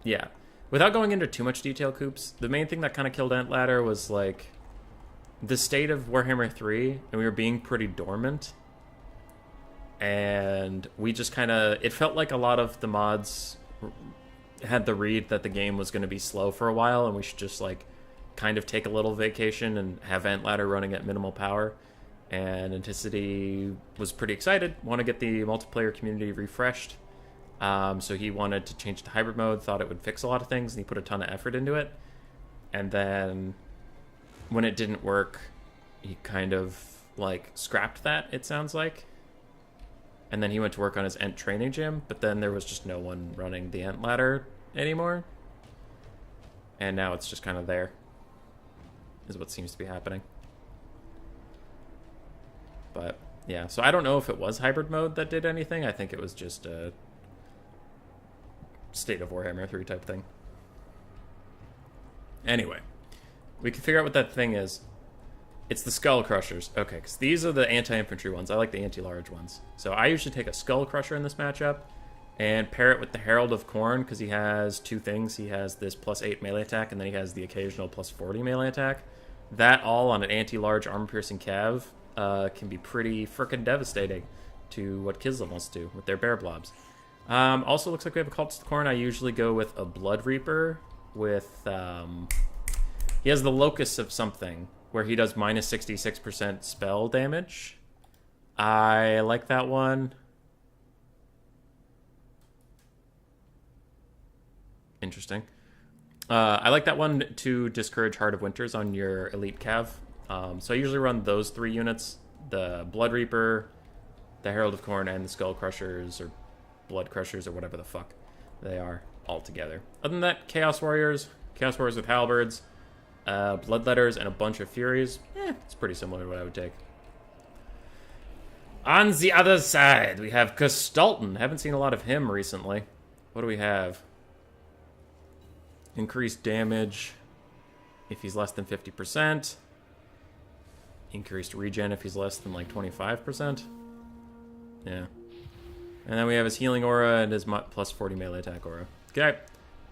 Yeah. Without going into too much detail, Coops, the main thing that kind of killed Ant Ladder was, like, the state of Warhammer 3, and we were being pretty dormant. And we just kind of... It felt like a lot of the mods had the read that the game was going to be slow for a while, and we should just, like, kind of take a little vacation and have Ant Ladder running at minimal power. And Anticity was pretty excited, want to get the multiplayer community refreshed. So he wanted to change to hybrid mode, thought it would fix a lot of things, and he put a ton of effort into it. And then when it didn't work, he kind of, like, scrapped that, it sounds like. And then he went to work on his Ent training gym, but then there was just no one running the Ent ladder anymore. And now it's just kind of there, is what seems to be happening. But, yeah, so I don't know if it was hybrid mode that did anything. I think it was just a State of Warhammer 3 type thing. Anyway, we can figure out what that thing is. It's the Skull Crushers. Okay, because these are the anti-infantry ones. I like the anti-large ones. So I usually take a Skull Crusher in this matchup and pair it with the Herald of Khorne, because he has two things. He has this +8 melee attack, and then he has the occasional +40 melee attack. That all on an anti-large armor-piercing cav can be pretty frickin' devastating to what Kislev wants to do with their bear blobs. Also looks like we have a Cultist of Khorne. I usually go with a Blood Reaper with... he has the Locus of something, where he does minus 66% spell damage. I like that one. Interesting. I like that one to discourage Heart of Winters on your Elite Cav. So I usually run those three units. The Blood Reaper, the Herald of Khorne, and the Skull Crushers, or Blood Crushers, or whatever the fuck they are, all together. Other than that, Chaos Warriors with Halberds, Bloodletters, and a bunch of Furies. It's pretty similar to what I would take. On the other side, we have Castalton. Haven't seen a lot of him recently. What do we have? Increased damage if he's less than 50%. Increased regen if he's less than like 25%. Yeah. And then we have his healing aura and his plus 40 melee attack aura. Okay.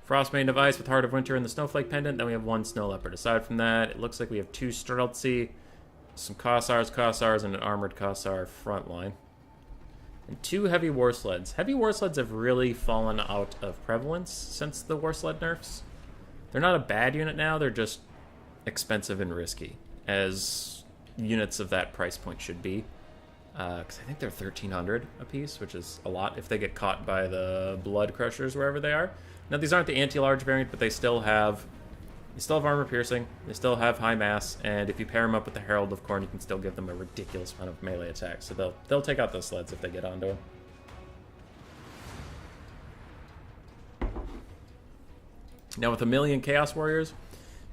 Frostmaiden of Ice with Heart of Winter and the Snowflake Pendant. Then we have one Snow Leopard. Aside from that, it looks like we have two Streltsy, some Kossars, and an Armored Kossar front line. And two Heavy War Sleds. Heavy War Sleds have really fallen out of prevalence since the War Sled nerfs. They're not a bad unit now, they're just expensive and risky. As units of that price point should be. Because I think they're 1,300 a piece, which is a lot if they get caught by the Blood Crushers wherever they are. Now, these aren't the anti-large variant, but they still have armor piercing, they still have high mass, and if you pair them up with the Herald of Khorne, you can still give them a ridiculous amount of melee attacks. So they'll take out those sleds if they get onto them. Now, with 1,000,000 Chaos Warriors,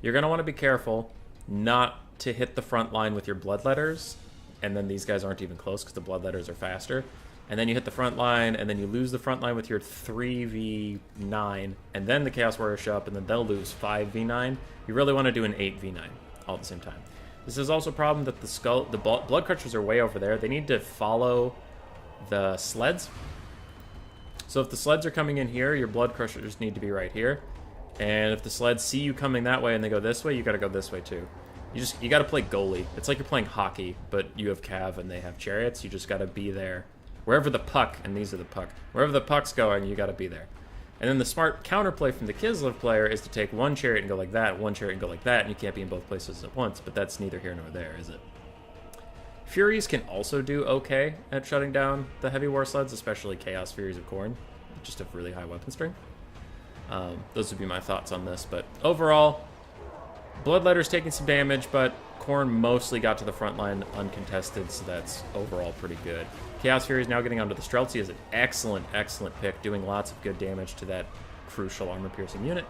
you're going to want to be careful not to hit the front line with your Bloodletters, and then these guys aren't even close because the Bloodletters are faster. And then you hit the front line, and then you lose the front line with your 3v9, and then the Chaos Warriors show up, and then they'll lose 5v9. You really want to do an 8v9 all at the same time. This is also a problem that the Blood Crushers are way over there. They need to follow the sleds. So if the sleds are coming in here, your Blood Crushers need to be right here. And if the sleds see you coming that way and they go this way, you got to go this way too. You got to play goalie. It's like you're playing hockey, but you have cav and they have chariots. You just got to be there. Wherever the puck, and these are the puck, wherever the puck's going, you got to be there. And then the smart counterplay from the Kislev player is to take one chariot and go like that, one chariot and go like that, and you can't be in both places at once, but that's neither here nor there, is it? Furies can also do okay at shutting down the heavy war sleds, especially Chaos Furies of Khorne, just have really high weapon strength. Those would be my thoughts on this, but overall, Bloodletter's taking some damage, but Khorne mostly got to the front line uncontested, so that's overall pretty good. Chaos Fury is now getting onto the Streltsy is an excellent, excellent pick, doing lots of good damage to that crucial armor-piercing unit.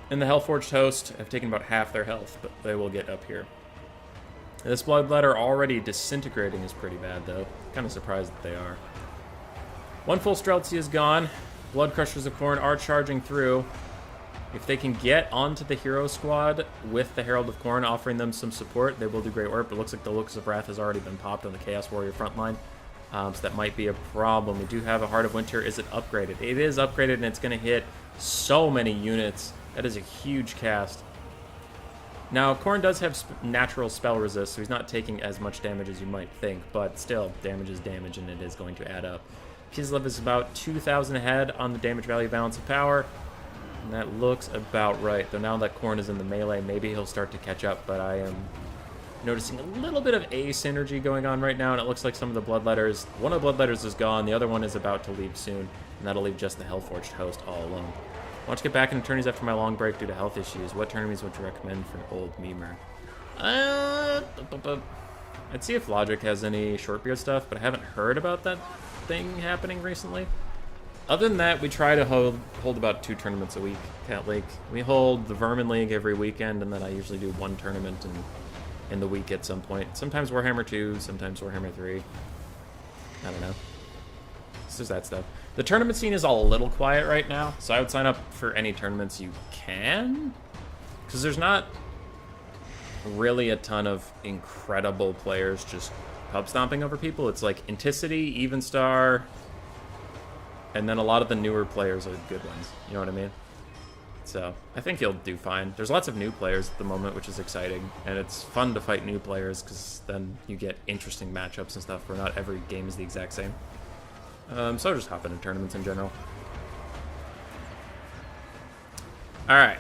And the Hellforged Host have taken about half their health, but they will get up here. This Bloodletter already disintegrating is pretty bad, though. Kind of surprised that they are. One full Streltsy is gone. Blood Crushers of Khorne are charging through. If they can get onto the hero squad with the Herald of Khorne offering them some support, they will do great work. But it looks like the Locus of Wrath has already been popped on the Chaos Warrior front line. So that might be a problem. We do have a Heart of Winter. Is it upgraded? It is upgraded, and it's going to hit so many units. That is a huge cast. Now, Khorne does have natural spell resist, so he's not taking as much damage as you might think. But still, damage is damage, and it is going to add up. Kislev is about 2,000 ahead on the damage value balance of power. And that looks about right. Though now that Khorne is in the melee, maybe he'll start to catch up, but I am noticing a little bit of asymmetry going on right now, and it looks like some of the Bloodletters, one of the Bloodletters is gone, the other one is about to leave soon, and that'll leave just the Hellforged Host all alone. I want to get back into tourneys after my long break due to health issues. What tourneys would you recommend for an old memer? I'd see if Logic has any Shortbeard stuff, but I haven't heard about that thing happening recently. Other than that, we try to hold about 2 tournaments a week, Cat Lake. We hold the Vermin League every weekend, and then I usually do 1 tournament in the week at some point. Sometimes Warhammer 2, sometimes Warhammer 3. I don't know. It's just that stuff. The tournament scene is all a little quiet right now, so I would sign up for any tournaments you can. Because there's not really a ton of incredible players just pub stomping over people. It's like Inticity, Evenstar, and then a lot of the newer players are good ones. You know what I mean? So I think you'll do fine. There's lots of new players at the moment, which is exciting. And it's fun to fight new players because then you get interesting matchups and stuff where not every game is the exact same. So just hop into tournaments in general. Alright.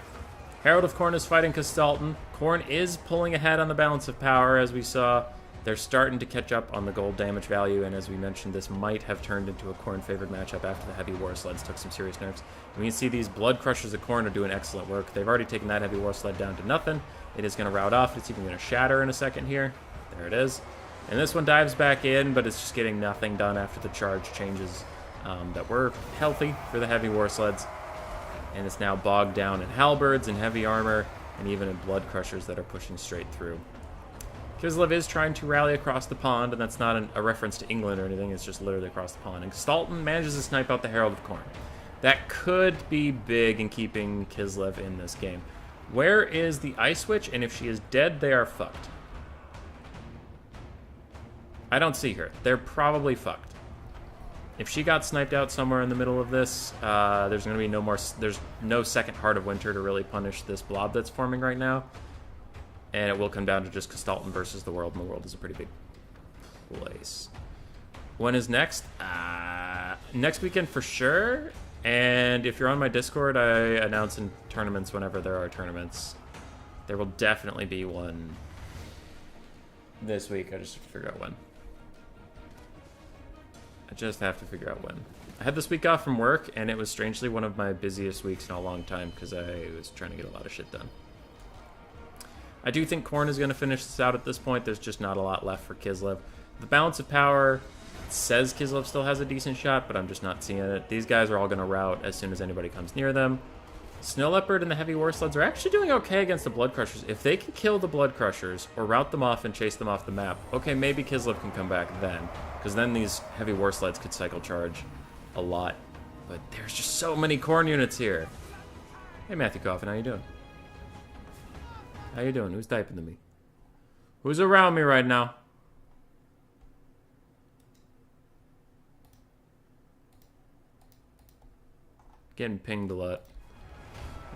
Herald of Khorne is fighting Kastalton. Khorne is pulling ahead on the balance of power, as we saw. They're starting to catch up on the gold damage value, and as we mentioned, this might have turned into a Khorne-favored matchup after the heavy war sleds took some serious nerfs. And we can see these Blood Crushers of Khorne are doing excellent work. They've already taken that heavy war sled down to nothing. It is going to rout off. It's even going to shatter in a second here. There it is. And this one dives back in, but it's just getting nothing done after the charge changes that were healthy for the heavy war sleds. And it's now bogged down in halberds and heavy armor, and even in Blood Crushers that are pushing straight through. Kislev is trying to rally across the pond, and that's not a reference to England or anything, it's just literally across the pond. And Kastalton manages to snipe out the Herald of Khorne. That could be big in keeping Kislev in this game. Where is the Ice Witch? And if she is dead, they are fucked. I don't see her. They're probably fucked. If she got sniped out somewhere in the middle of this, there's going to be no more. There's no second Heart of Winter to really punish this blob that's forming right now. And it will come down to just Kastalton versus the world, and the world is a pretty big place. When is next? Next weekend for sure. And if you're on my Discord, I announce in tournaments whenever there are tournaments. There will definitely be one this week. I just have to figure out when. I just have to figure out when. I had this week off from work, and it was strangely one of my busiest weeks in a long time because I was trying to get a lot of shit done. I do think Korn is going to finish this out at this point. There's just not a lot left for Kislev. The balance of power says Kislev still has a decent shot, but I'm just not seeing it. These guys are all going to rout as soon as anybody comes near them. Snow Leopard and the Heavy War Sleds are actually doing okay against the Blood Crushers. If they can kill the Blood Crushers or rout them off and chase them off the map, okay, maybe Kislev can come back then. Because then these Heavy War Sleds could cycle charge a lot. But there's just so many Korn units here. Hey, Matthew Coffin, how you doing? How you doing? Who's typing to me? Who's around me right now? Getting pinged a lot.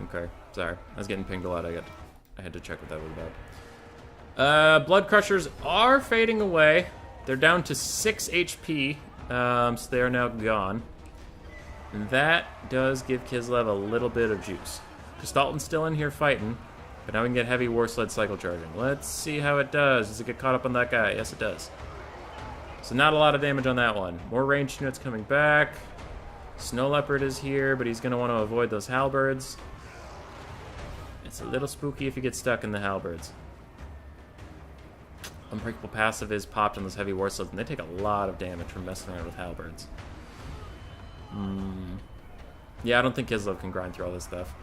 Okay, sorry. I was getting pinged a lot. I had to check what that was about. Blood Crushers are fading away. They're down to 6 HP, so they are now gone. And that does give Kislev a little bit of juice. Gestalten's still in here fighting, but now we can get Heavy War Sled cycle charging. Let's see how it does. Does it get caught up on that guy? Yes, it does. So not a lot of damage on that one. More ranged units coming back. Snow Leopard is here, but he's going to want to avoid those halberds. It's a little spooky if you get stuck in the halberds. Unbreakable passive is popped on those Heavy War Sleds, and they take a lot of damage from messing around with halberds. Yeah, I don't think Kislev can grind through all this stuff.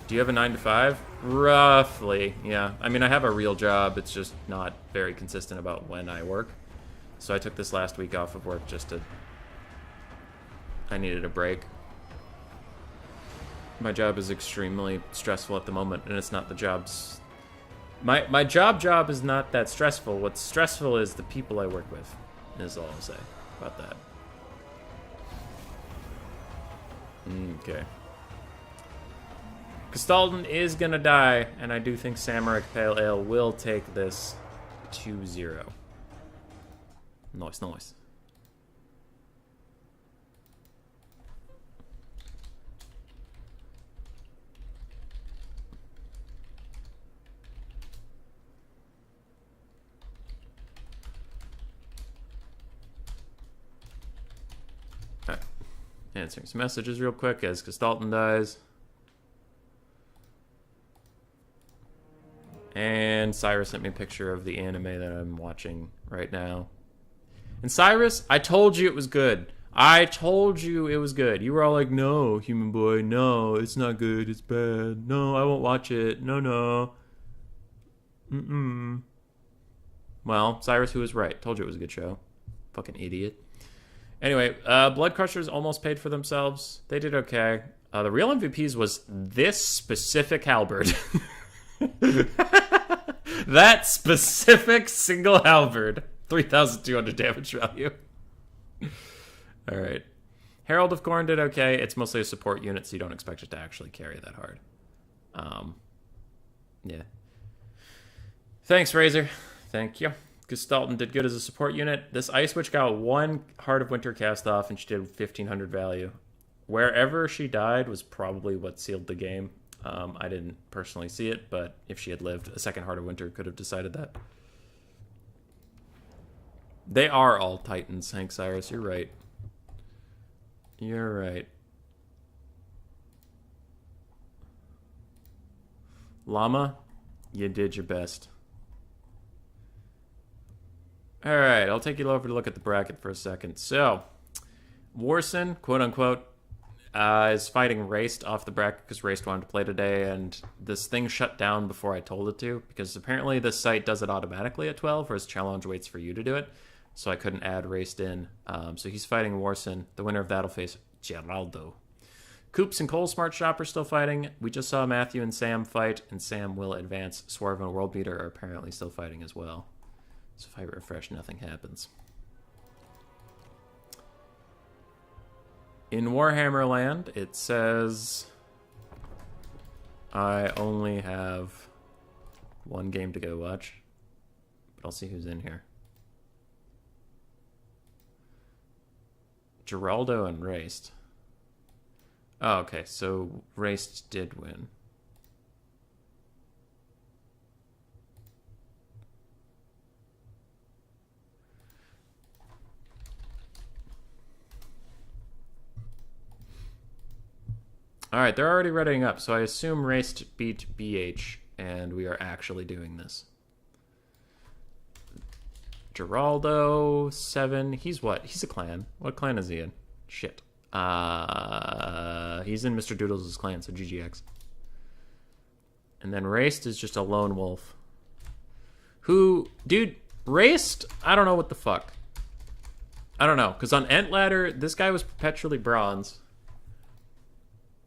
Do you have a 9 to 5? Roughly, yeah. I mean, I have a real job. It's just not very consistent about when I work. So I took this last week off of work just to... I needed a break. My job is extremely stressful at the moment, and it's not the job's... My job is not that stressful. What's stressful is the people I work with, is all I'll say about that. Okay. Gestalten is gonna die, and I do think Samurai Pale Ale will take this 2-0. Nice, nice. Alright. Answering some messages real quick as Gestalten dies. And Cyrus sent me a picture of the anime that I'm watching right now. And Cyrus, I told you it was good. I told you it was good. You were all like, no, human boy, no, it's not good, it's bad. No, I won't watch it. No. Well, Cyrus, who was right. Told you it was a good show. Fucking idiot. Anyway, Blood Crushers almost paid for themselves. They did okay. The real MVPs was this specific halberd. That specific single halberd. 3,200 damage value. Alright. Herald of Khorne did okay. It's mostly a support unit, so you don't expect it to actually carry that hard. Yeah. Thanks, Razor. Thank you. Gestalten did good as a support unit. This Ice Witch got 1 Heart of Winter cast off, and she did 1,500 value. Wherever she died was probably what sealed the game. I didn't personally see it, but if she had lived, a second Heart of Winter could have decided that. They are all Titans, Hank Cyrus. You're right. You're right. Llama, you did your best. Alright, I'll take you over to look at the bracket for a second. So, Warson, quote-unquote, is fighting Raced off the bracket because Raced wanted to play today, and this thing shut down before I told it to, because apparently this site does it automatically at 12, whereas Challenge waits for you to do it, so I couldn't add Raced in. So he's fighting Warson. The winner of that will face Geraldo. Coops and Cole Smart Shop are still fighting. We just saw Matthew and Sam fight, and Sam will advance. Swerve and World Beater are apparently still fighting as well. So if I refresh, nothing happens. In Warhammer Land, it says I only have 1 game to go watch, but I'll see who's in here. Geraldo and Raced. Oh, okay, so Raced did win. All right, they're already readying up, so I assume Raced beat BH, and we are actually doing this. Geraldo, 7. He's what? He's a clan. What clan is he in? Shit. He's in Mr. Doodles' clan, so GGX. And then Raced is just a lone wolf. Who, dude, Raced, I don't know what the fuck. I don't know, because on Ent Ladder, this guy was perpetually bronze.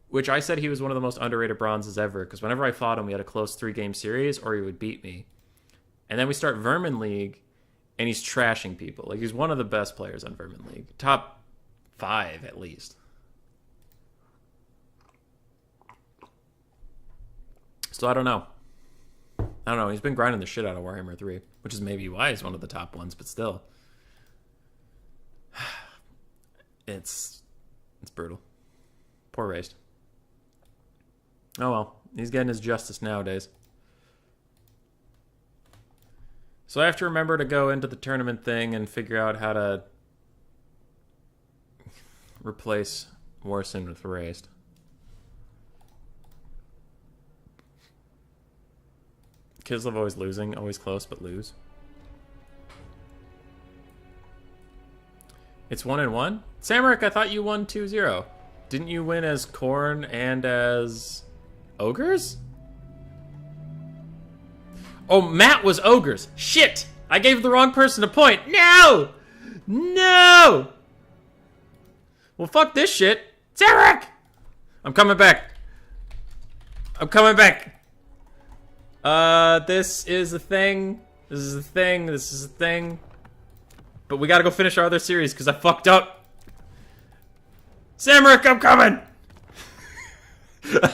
Which I said he was one of the most underrated bronzes ever, because whenever I fought him, we had a close 3-game series, or he would beat me. And then we start Vermin League, and he's trashing people. Like, he's one of the best players on Vermin League. Top 5, at least. So I don't know. He's been grinding the shit out of Warhammer 3, which is maybe why he's one of the top ones, but still. It's brutal. Poor Raced. Oh well, he's getting his justice nowadays. So I have to remember to go into the tournament thing and figure out how to replace Warson with Raced. Kislev always losing, always close, but lose. It's 1-1? Samaric, I thought you won 2-0. Didn't you win as Khorne and as Ogres? Oh, Matt was Ogres. Shit! I gave the wrong person a point. No! No! Well, fuck this shit. Samaric! I'm coming back. I'm coming back. This is a thing. This is a thing. This is a thing. But we gotta go finish our other series because I fucked up. Samaric, I'm coming!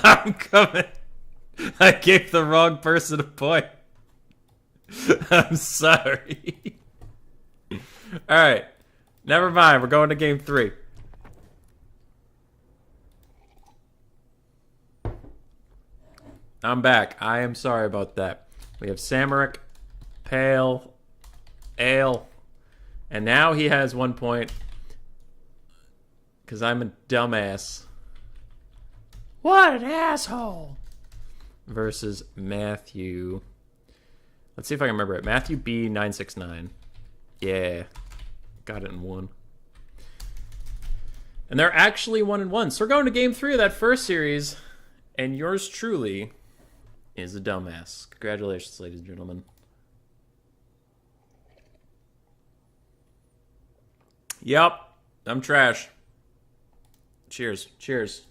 I'm coming. I gave the wrong person a point. I'm sorry. Alright. Never mind. We're going to game 3. I'm back. I am sorry about that. We have Samaric, Pale, Ale, and now he has 1 point. Because I'm a dumbass. What an asshole! Versus Matthew. Let's see if I can remember it. Matthew B969. Yeah. Got it in 1. And they're actually 1-1. So we're going to game 3 of that first series. And yours truly is a dumbass. Congratulations, ladies and gentlemen. Yep. I'm trash. Cheers. Cheers.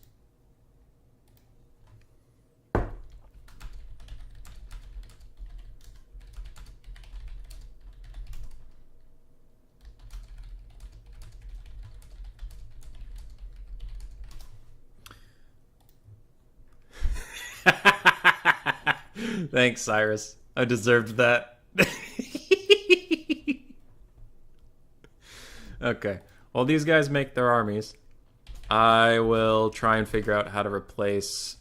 Thanks, Cyrus. I deserved that. Okay. While these guys make their armies, I will try and figure out how to replace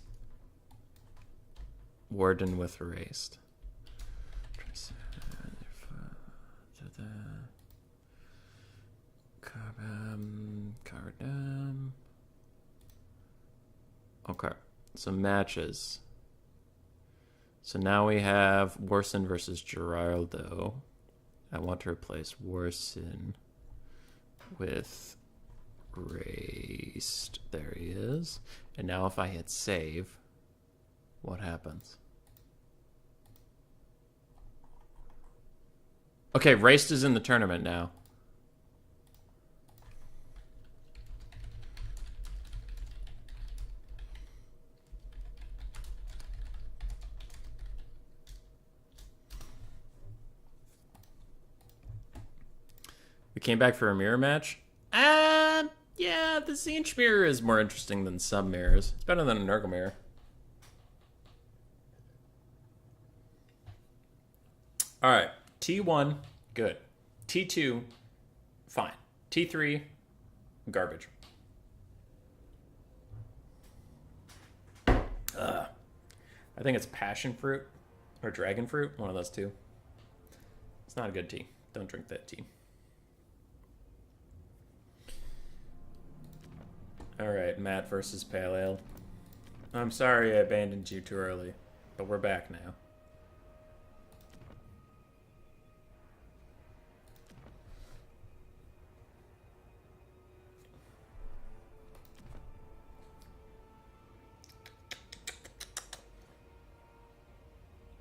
Warden with Erased. Okay, so matches. So now we have Warson versus Geraldo. I want to replace Warson with Raced. There he is. And now if I hit save, what happens? Okay, Raced is in the tournament now. We came back for a mirror match. Yeah, the Zinch mirror is more interesting than some mirrors. It's better than a Nurgle mirror. Alright, T1, good. T2, fine. T3, garbage. I think it's passion fruit or dragon fruit, one of those two. It's not a good tea. Don't drink that tea. Alright, Matt versus Pale Ale. I'm sorry I abandoned you too early, but we're back now.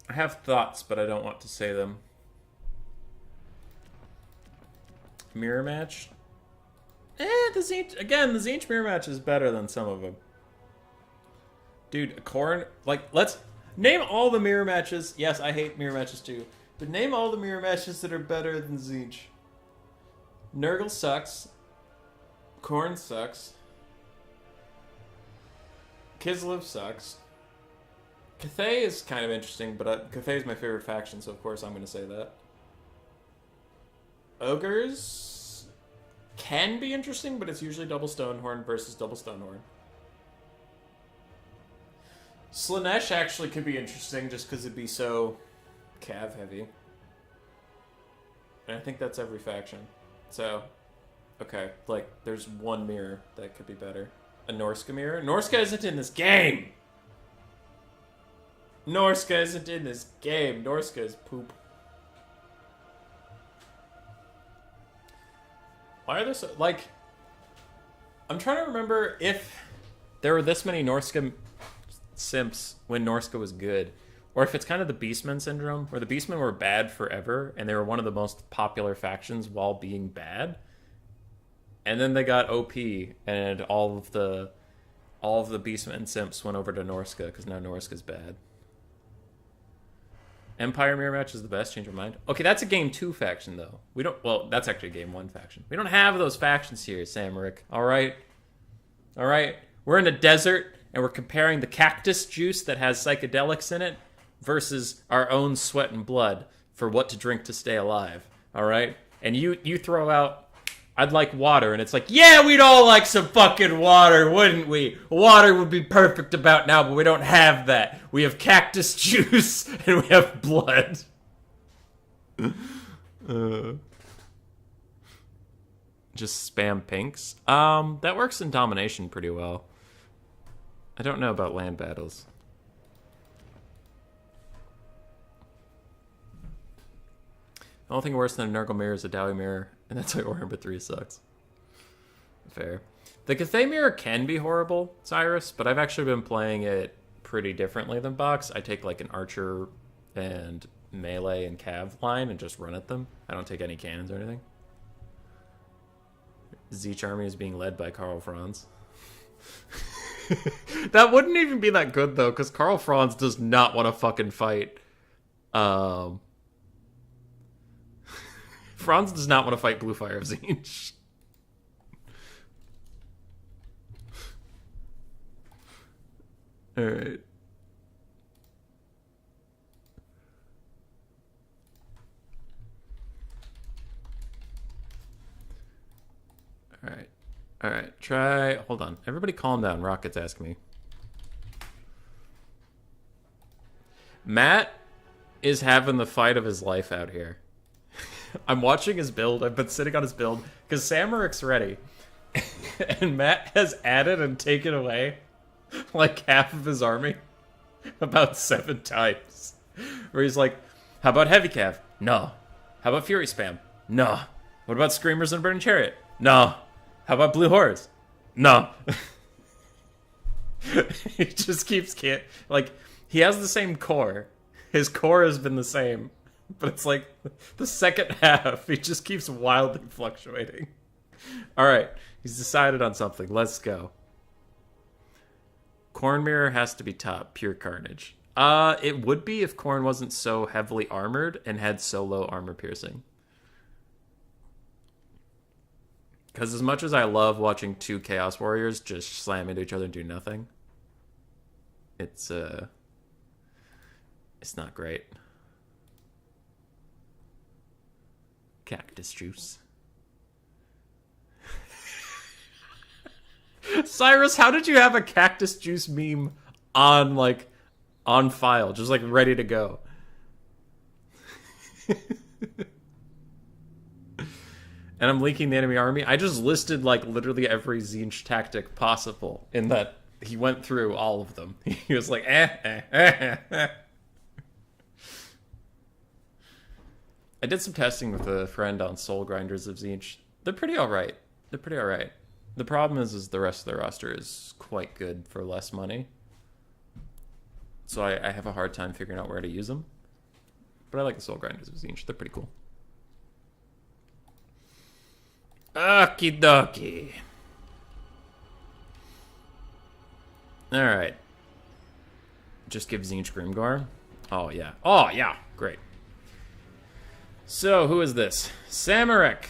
I have thoughts, but I don't want to say them. Mirror match? The Zinch... Again, the Zinch mirror match is better than some of them. Dude, Corn... Like, let's... Name all the mirror matches. Yes, I hate mirror matches too. But name all the mirror matches that are better than Zinch. Nurgle sucks. Corn sucks. Kislev sucks. Cathay is kind of interesting, but Cathay is my favorite faction, so of course I'm going to say that. Ogres can be interesting, but it's usually double Stonehorn versus double Stonehorn. Slaanesh actually could be interesting just because it'd be so cav heavy. And I think that's every faction. So, okay, like, there's one mirror that could be better. A Norska mirror? Norska isn't in this game! Norska isn't in this game. Norska is poop. Why are there so... Like... I'm trying to remember if there were this many Norska simps when Norska was good. Or if it's kind of the Beastmen syndrome, where the Beastmen were bad forever, and they were one of the most popular factions while being bad. And then they got OP, and all of the Beastmen simps went over to Norska, because now Norska's bad. Empire mirror match is the best. Change your mind. Okay, that's a game 2 faction though. We don't. Well, that's actually a game 1 faction. We don't have those factions here, Samaric. All right. We're in a desert and we're comparing the cactus juice that has psychedelics in it versus our own sweat and blood for what to drink to stay alive. All right. And you throw out, I'd like water, and it's like, yeah, we'd all like some fucking water, wouldn't we? Water would be perfect about now, but we don't have that. We have cactus juice, and we have blood. Just spam pinks? That works in domination pretty well. I don't know about land battles. The only thing worse than a Nurgle mirror is a Dowie mirror, and that's why Warhammer 3 sucks. Fair. The Cathay mirror can be horrible, Cyrus, but I've actually been playing it pretty differently than Box. I take like an archer and melee and cav line and just run at them. I don't take any cannons or anything. Zeech army is being led by Karl Franz. That wouldn't even be that good though, because Karl Franz does not want to fucking fight. Franz does not want to fight Blue Fire of Zinch. Alright. Alright, try... Hold on. Everybody calm down. Rocket's asking me. Matt is having the fight of his life out here. I'm watching his build. I've been sitting on his build because Samaric's ready. And Matt has added and taken away like half of his army about 7 times. Where he's like, how about Heavy Cav? No. How about Fury Spam? No. What about Screamers and Burning Chariot? No. How about Blue Hordes? No. He just keeps like, he has the same core. His core has been the same. But it's like the second half, he just keeps wildly fluctuating. Alright, he's decided on something. Let's go. Corn Mirror has to be top. Pure carnage. It would be if Corn wasn't so heavily armored and had so low armor piercing. Because as much as I love watching 2 Chaos Warriors just slam into each other and do nothing, it's not great. Cactus juice. Cyrus, how did you have a cactus juice meme on file, just like ready to go? And I'm leaking the enemy army. I just listed like literally every Zinch tactic possible in that he went through all of them. He was like, eh. I did some testing with a friend on Soul Grinders of Tzeentch. They're pretty alright. The problem is the rest of their roster is quite good for less money. So I have a hard time figuring out where to use them. But I like the Soul Grinders of Tzeentch. They're pretty cool. Okie dokie. Alright. Just give Tzeentch Grimgor. Oh, yeah. Great. So, who is this? Samarek.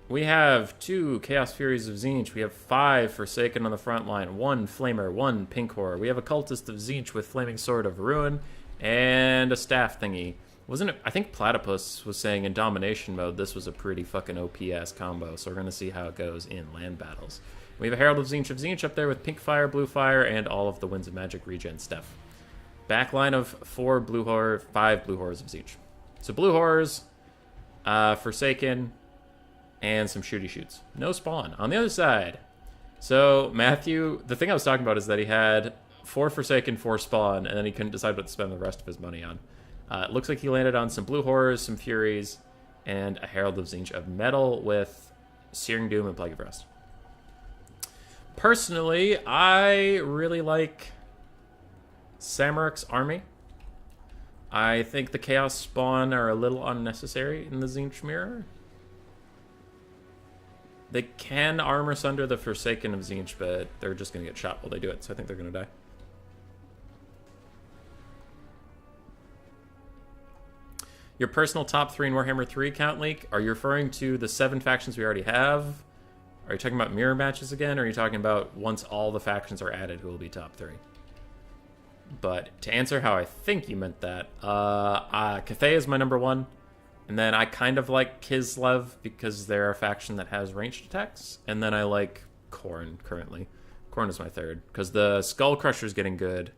We have 2 Chaos Furies of Tzeentch. We have 5 Forsaken on the front line. 1 Flamer, 1 Pink Horror. We have a Cultist of Tzeentch with Flaming Sword of Ruin and a staff thingy. Wasn't it? I think Platypus was saying in Domination mode this was a pretty fucking OP-ass combo, so we're going to see how it goes in land battles. We have a Herald of Tzeentch up there with Pink Fire, Blue Fire, and all of the Winds of Magic regen stuff. Backline of 4 Blue Horror, 5 Blue Horrors of Tzeentch. So Blue Horrors, Forsaken, and some shooty shoots. No spawn. On the other side, so Matthew, the thing I was talking about is that he had 4 Forsaken, 4 spawn, and then he couldn't decide what to spend the rest of his money on. It looks like he landed on some Blue Horrors, some Furies, and a Herald of Tzeentch of Metal with Searing Doom and Plague of Rust. Personally, I really like Samarek's army. I think the Chaos spawn are a little unnecessary in the Tzeentch mirror. They can armor sunder the Forsaken of Tzeentch, but they're just going to get shot while they do it, so I think they're going to die. Your personal top 3 in Warhammer 3 count leak, are you referring to the 7 factions we already have? Are you talking about mirror matches again, or are you talking about once all the factions are added, who will be top 3? But to answer how I think you meant that, Cathay is my number 1. And then I kind of like Kislev because they're a faction that has ranged attacks. And then I like Khorne currently. Khorne is my 3rd. Because the Skull Crushers getting good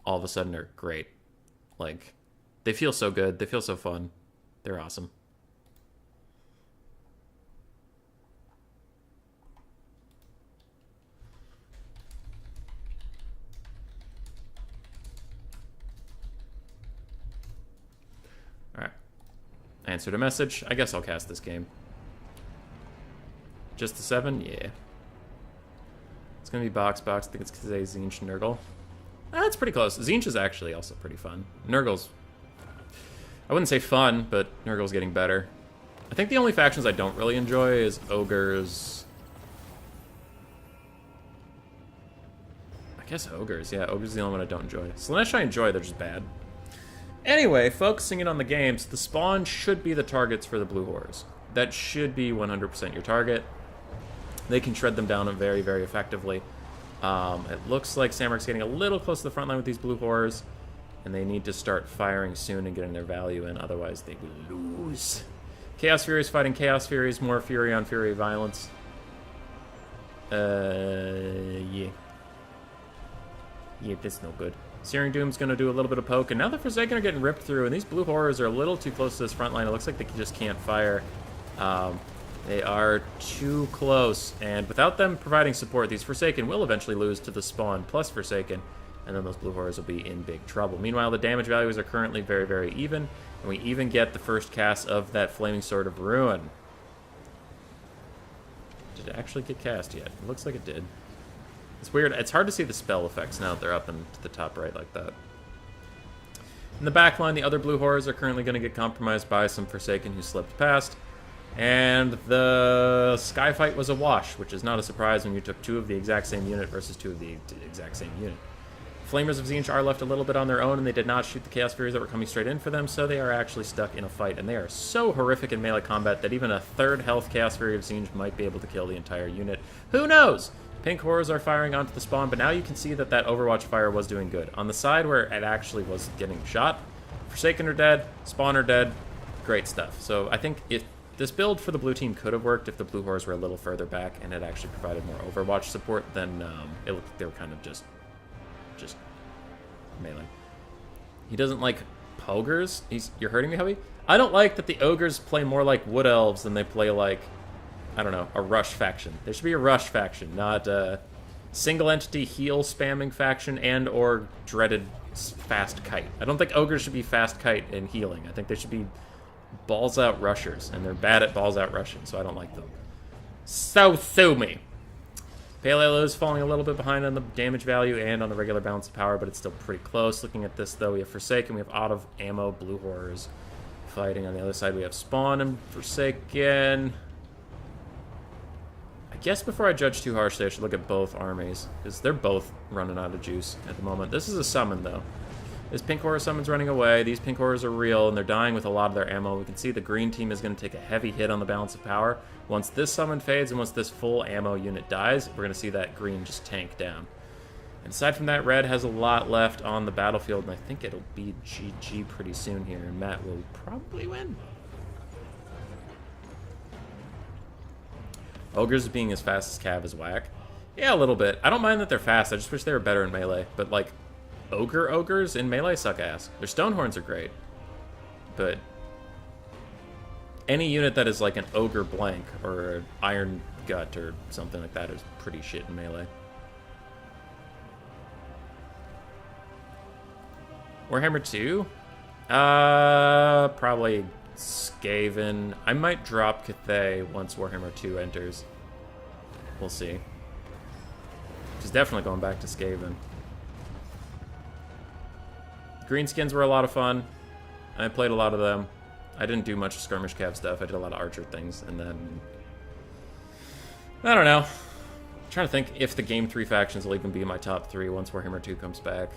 all of a sudden are great. Like, they feel so good. They feel so fun. They're awesome. Alright. Answered a message. I guess I'll cast this game. Just the 7? Yeah. It's gonna be box. I think it's Kazay, Tzeentch, Nurgle. That's pretty close. Tzeentch is actually also pretty fun. Nurgle's, I wouldn't say fun, but Nurgle's getting better. I think the only factions I don't really enjoy is Ogres. I guess Ogres, yeah. Ogres is the only one I don't enjoy. Slanesh I enjoy, they're just bad. Anyway, focusing in on the games, the spawn should be the targets for the Blue Horrors. That should be 100% your target. They can shred them down very, very effectively. It looks like Samarek's getting a little close to the front line with these Blue Horrors, and they need to start firing soon and getting their value in, otherwise they will lose. Chaos Furies fighting Chaos Furies, more Fury on Fury violence. Yeah. Yeah, that's no good. Searing Doom's going to do a little bit of poke, and now the Forsaken are getting ripped through, and these Blue Horrors are a little too close to this front line. It looks like they just can't fire. They are too close, and without them providing support, these Forsaken will eventually lose to the spawn plus Forsaken, and then those Blue Horrors will be in big trouble. Meanwhile, the damage values are currently very, very even, and we even get the first cast of that Flaming Sword of Ruin. Did it actually get cast yet? It looks like it did. It's weird. It's hard to see the spell effects now that they're up into the top right like that. In the back line, the other Blue Horrors are currently going to get compromised by some Forsaken who slipped past. And the Sky Fight was a wash, which is not a surprise when you took 2 of the exact same unit versus 2 of the exact same unit. Flamers of Tzeentch are left a little bit on their own, and they did not shoot the Chaos Furies that were coming straight in for them, so they are actually stuck in a fight. And they are so horrific in melee combat that even a 3rd health Chaos Fury of Tzeentch might be able to kill the entire unit. Who knows? Pink Horrors are firing onto the spawn, but now you can see that that Overwatch fire was doing good. On the side where it actually was getting shot, Forsaken are dead, Spawn are dead, great stuff. So I think if this build for the blue team could have worked if the Blue Horrors were a little further back and had actually provided more Overwatch support, then it looked like they were kind of just melee. He doesn't like Ogres. You're hurting me, Hubby? I don't like that the Ogres play more like Wood Elves than they play like, I don't know, a Rush faction. There should be a Rush faction, not single entity heal spamming faction and or dreaded fast kite. I don't think ogres should be fast kite and healing. I think they should be balls out rushers, and they're bad at balls out rushing, so I don't like them. So sue me. Paleo is falling a little bit behind on the damage value and on the regular balance of power, but it's still pretty close. Looking at this, though, we have Forsaken, we have out of ammo Blue Horrors fighting. On the other side, we have Spawn and Forsaken. I guess before I judge too harshly, I should look at both armies, because they're both running out of juice at the moment. This is a summon, though. This pink horror summon's running away. These pink horrors are real, and they're dying with a lot of their ammo. We can see the green team is going to take a heavy hit on the balance of power. Once this summon fades and once this full ammo unit dies, we're going to see that green just tank down. And aside from that, red has a lot left on the battlefield, and I think it'll be GG pretty soon here, and Matt will probably win. Ogres being as fast as Cav is whack. Yeah, a little bit. I don't mind that they're fast. I just wish they were better in melee. But, like, ogres in melee suck ass. Their Stonehorns are great. But any unit that is like an ogre blank or an iron gut or something like that is pretty shit in melee. Warhammer 2? Probably Skaven. I might drop Cathay once Warhammer 2 enters. We'll see. Just definitely going back to Skaven. Greenskins were a lot of fun. I played a lot of them. I didn't do much skirmish cav stuff. I did a lot of archer things, and then I don't know. I'm trying to think if the game 3 factions will even be in my top 3 once Warhammer 2 comes back.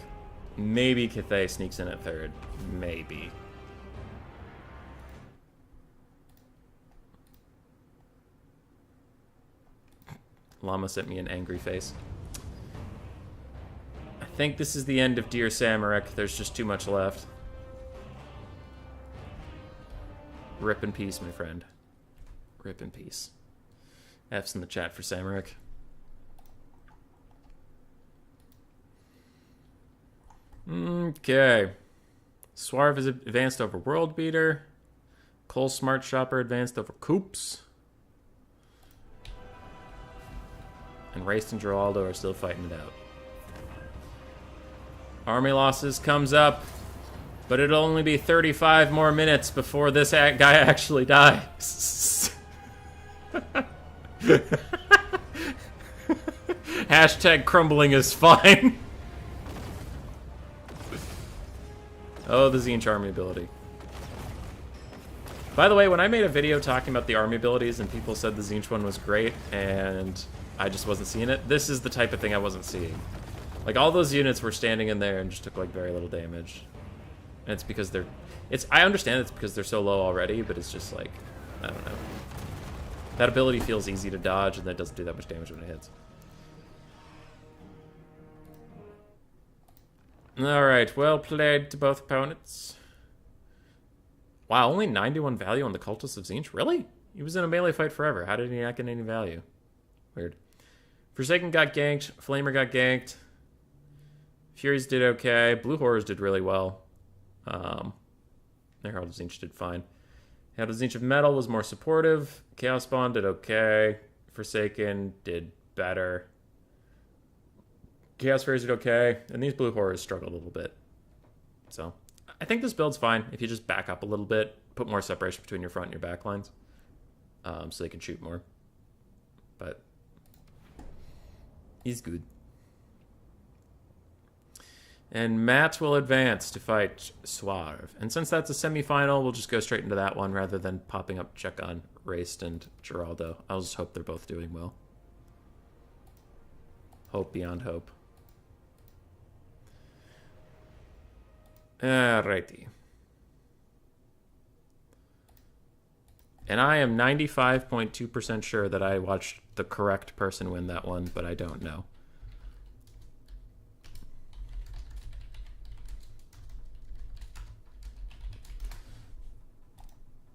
Maybe Cathay sneaks in at 3rd. Maybe. Llama sent me an angry face. I think this is the end of Dear Samaric. There's just too much left. Rip in peace, my friend. Rip in peace. F's in the chat for Samaric. Okay. Swarv is advanced over World Beater. Cole Smart Shopper advanced over Coops. And Raced and Geraldo are still fighting it out. Army losses comes up, but it'll only be 35 more minutes before this guy actually dies. Hashtag crumbling is fine. Oh, the Tzeentch army ability. By the way, when I made a video talking about the army abilities and people said the Tzeentch one was great and I just wasn't seeing it, this is the type of thing I wasn't seeing. Like, all those units were standing in there and just took, like, very little damage. And it's because they're... I understand it's because they're so low already, but it's just, like, I don't know. That ability feels easy to dodge, and that doesn't do that much damage when it hits. Alright, well played to both opponents. Wow, only 91 value on the Cultist of Tzeentch? Really? He was in a melee fight forever. How did he not get any value? Weird. Forsaken got ganked. Flamer got ganked. Furies did okay. Blue Horrors did really well. Herald of Tzeentch did fine. Herald of Tzeentch of Metal was more supportive. Chaos Spawn did okay. Forsaken did better. Chaos Fairies did okay. And these Blue Horrors struggled a little bit. So, I think this build's fine if you just back up a little bit, put more separation between your front and your back lines, so they can shoot more. But he's good. And Matt will advance to fight Swarv. And since that's a semi-final, we'll just go straight into that one rather than popping up check on Raced and Geraldo. I'll just hope they're both doing well. Hope beyond hope. Alrighty. And I am 95.2% sure that I watched the correct person win that one, but I don't know.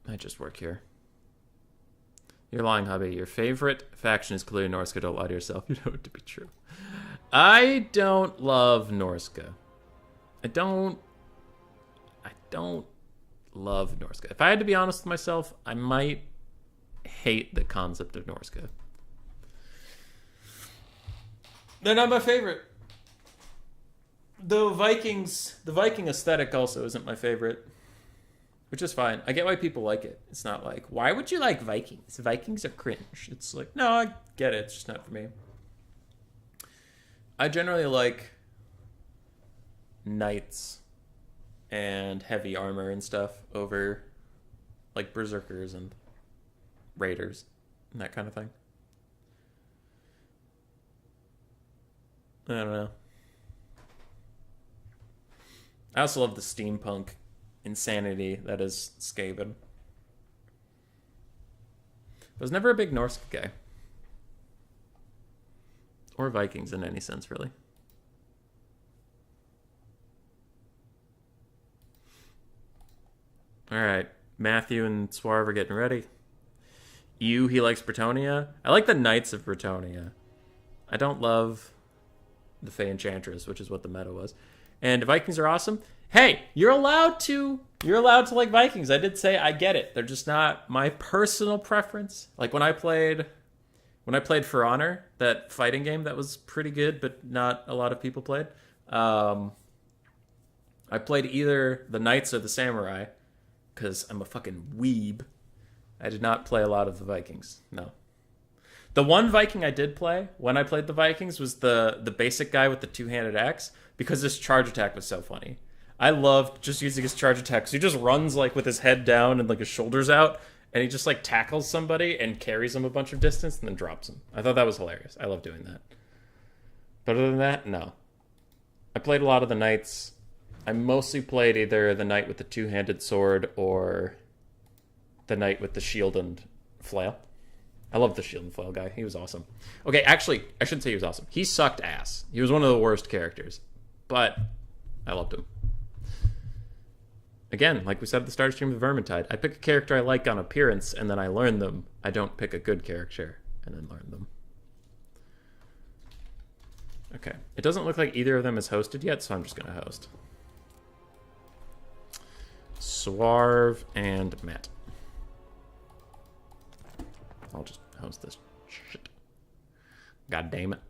I just work here. You're lying, hubby. Your favorite faction is clearly Norska. Don't lie to yourself. You know it to be true. I don't love Norska. I don't love Norska. If I had to be honest with myself, I might hate the concept of Norska. They're not my favorite. The Viking aesthetic also isn't my favorite, which is fine. I get why people like it. It's not like, why would you like Vikings? Vikings are cringe. It's like, no, I get it. It's just not for me. I generally like knights and heavy armor and stuff over like berserkers and raiders and that kind of thing. I don't know. I also love the steampunk insanity that is Skaven. I was never a big Norse guy. Or Vikings in any sense, really. Alright, Matthew and Swarv are getting ready. He likes Bretonnia. I like the Knights of Bretonnia. I don't love the Fey Enchantress, which is what the meta was. And Vikings are awesome. Hey, you're allowed to like Vikings. I did say I get it. They're just not my personal preference. Like when I played For Honor, that fighting game that was pretty good, but not a lot of people played. I played either the Knights or the Samurai because I'm a fucking weeb. I did not play a lot of the Vikings. No. The one Viking I did play when I played the Vikings was the basic guy with the two-handed axe, because his charge attack was so funny. I loved just using his charge attack. So he just runs like with his head down and like his shoulders out, and he just like tackles somebody and carries them a bunch of distance and then drops them. I thought that was hilarious. I love doing that. But other than that, no. I played a lot of the Knights. I mostly played either the Knight with the two-handed sword or the Knight with the shield and flail. I love the shield and flail guy. He was awesome. Okay, actually, I shouldn't say he was awesome. He sucked ass. He was one of the worst characters. But I loved him. Again, like we said at the start of stream of Vermintide, I pick a character I like on appearance, and then I learn them. I don't pick a good character and then learn them. Okay. It doesn't look like either of them is hosted yet, so I'm just going to host. Swarv and Matt. I'll just host this shit. God damn it.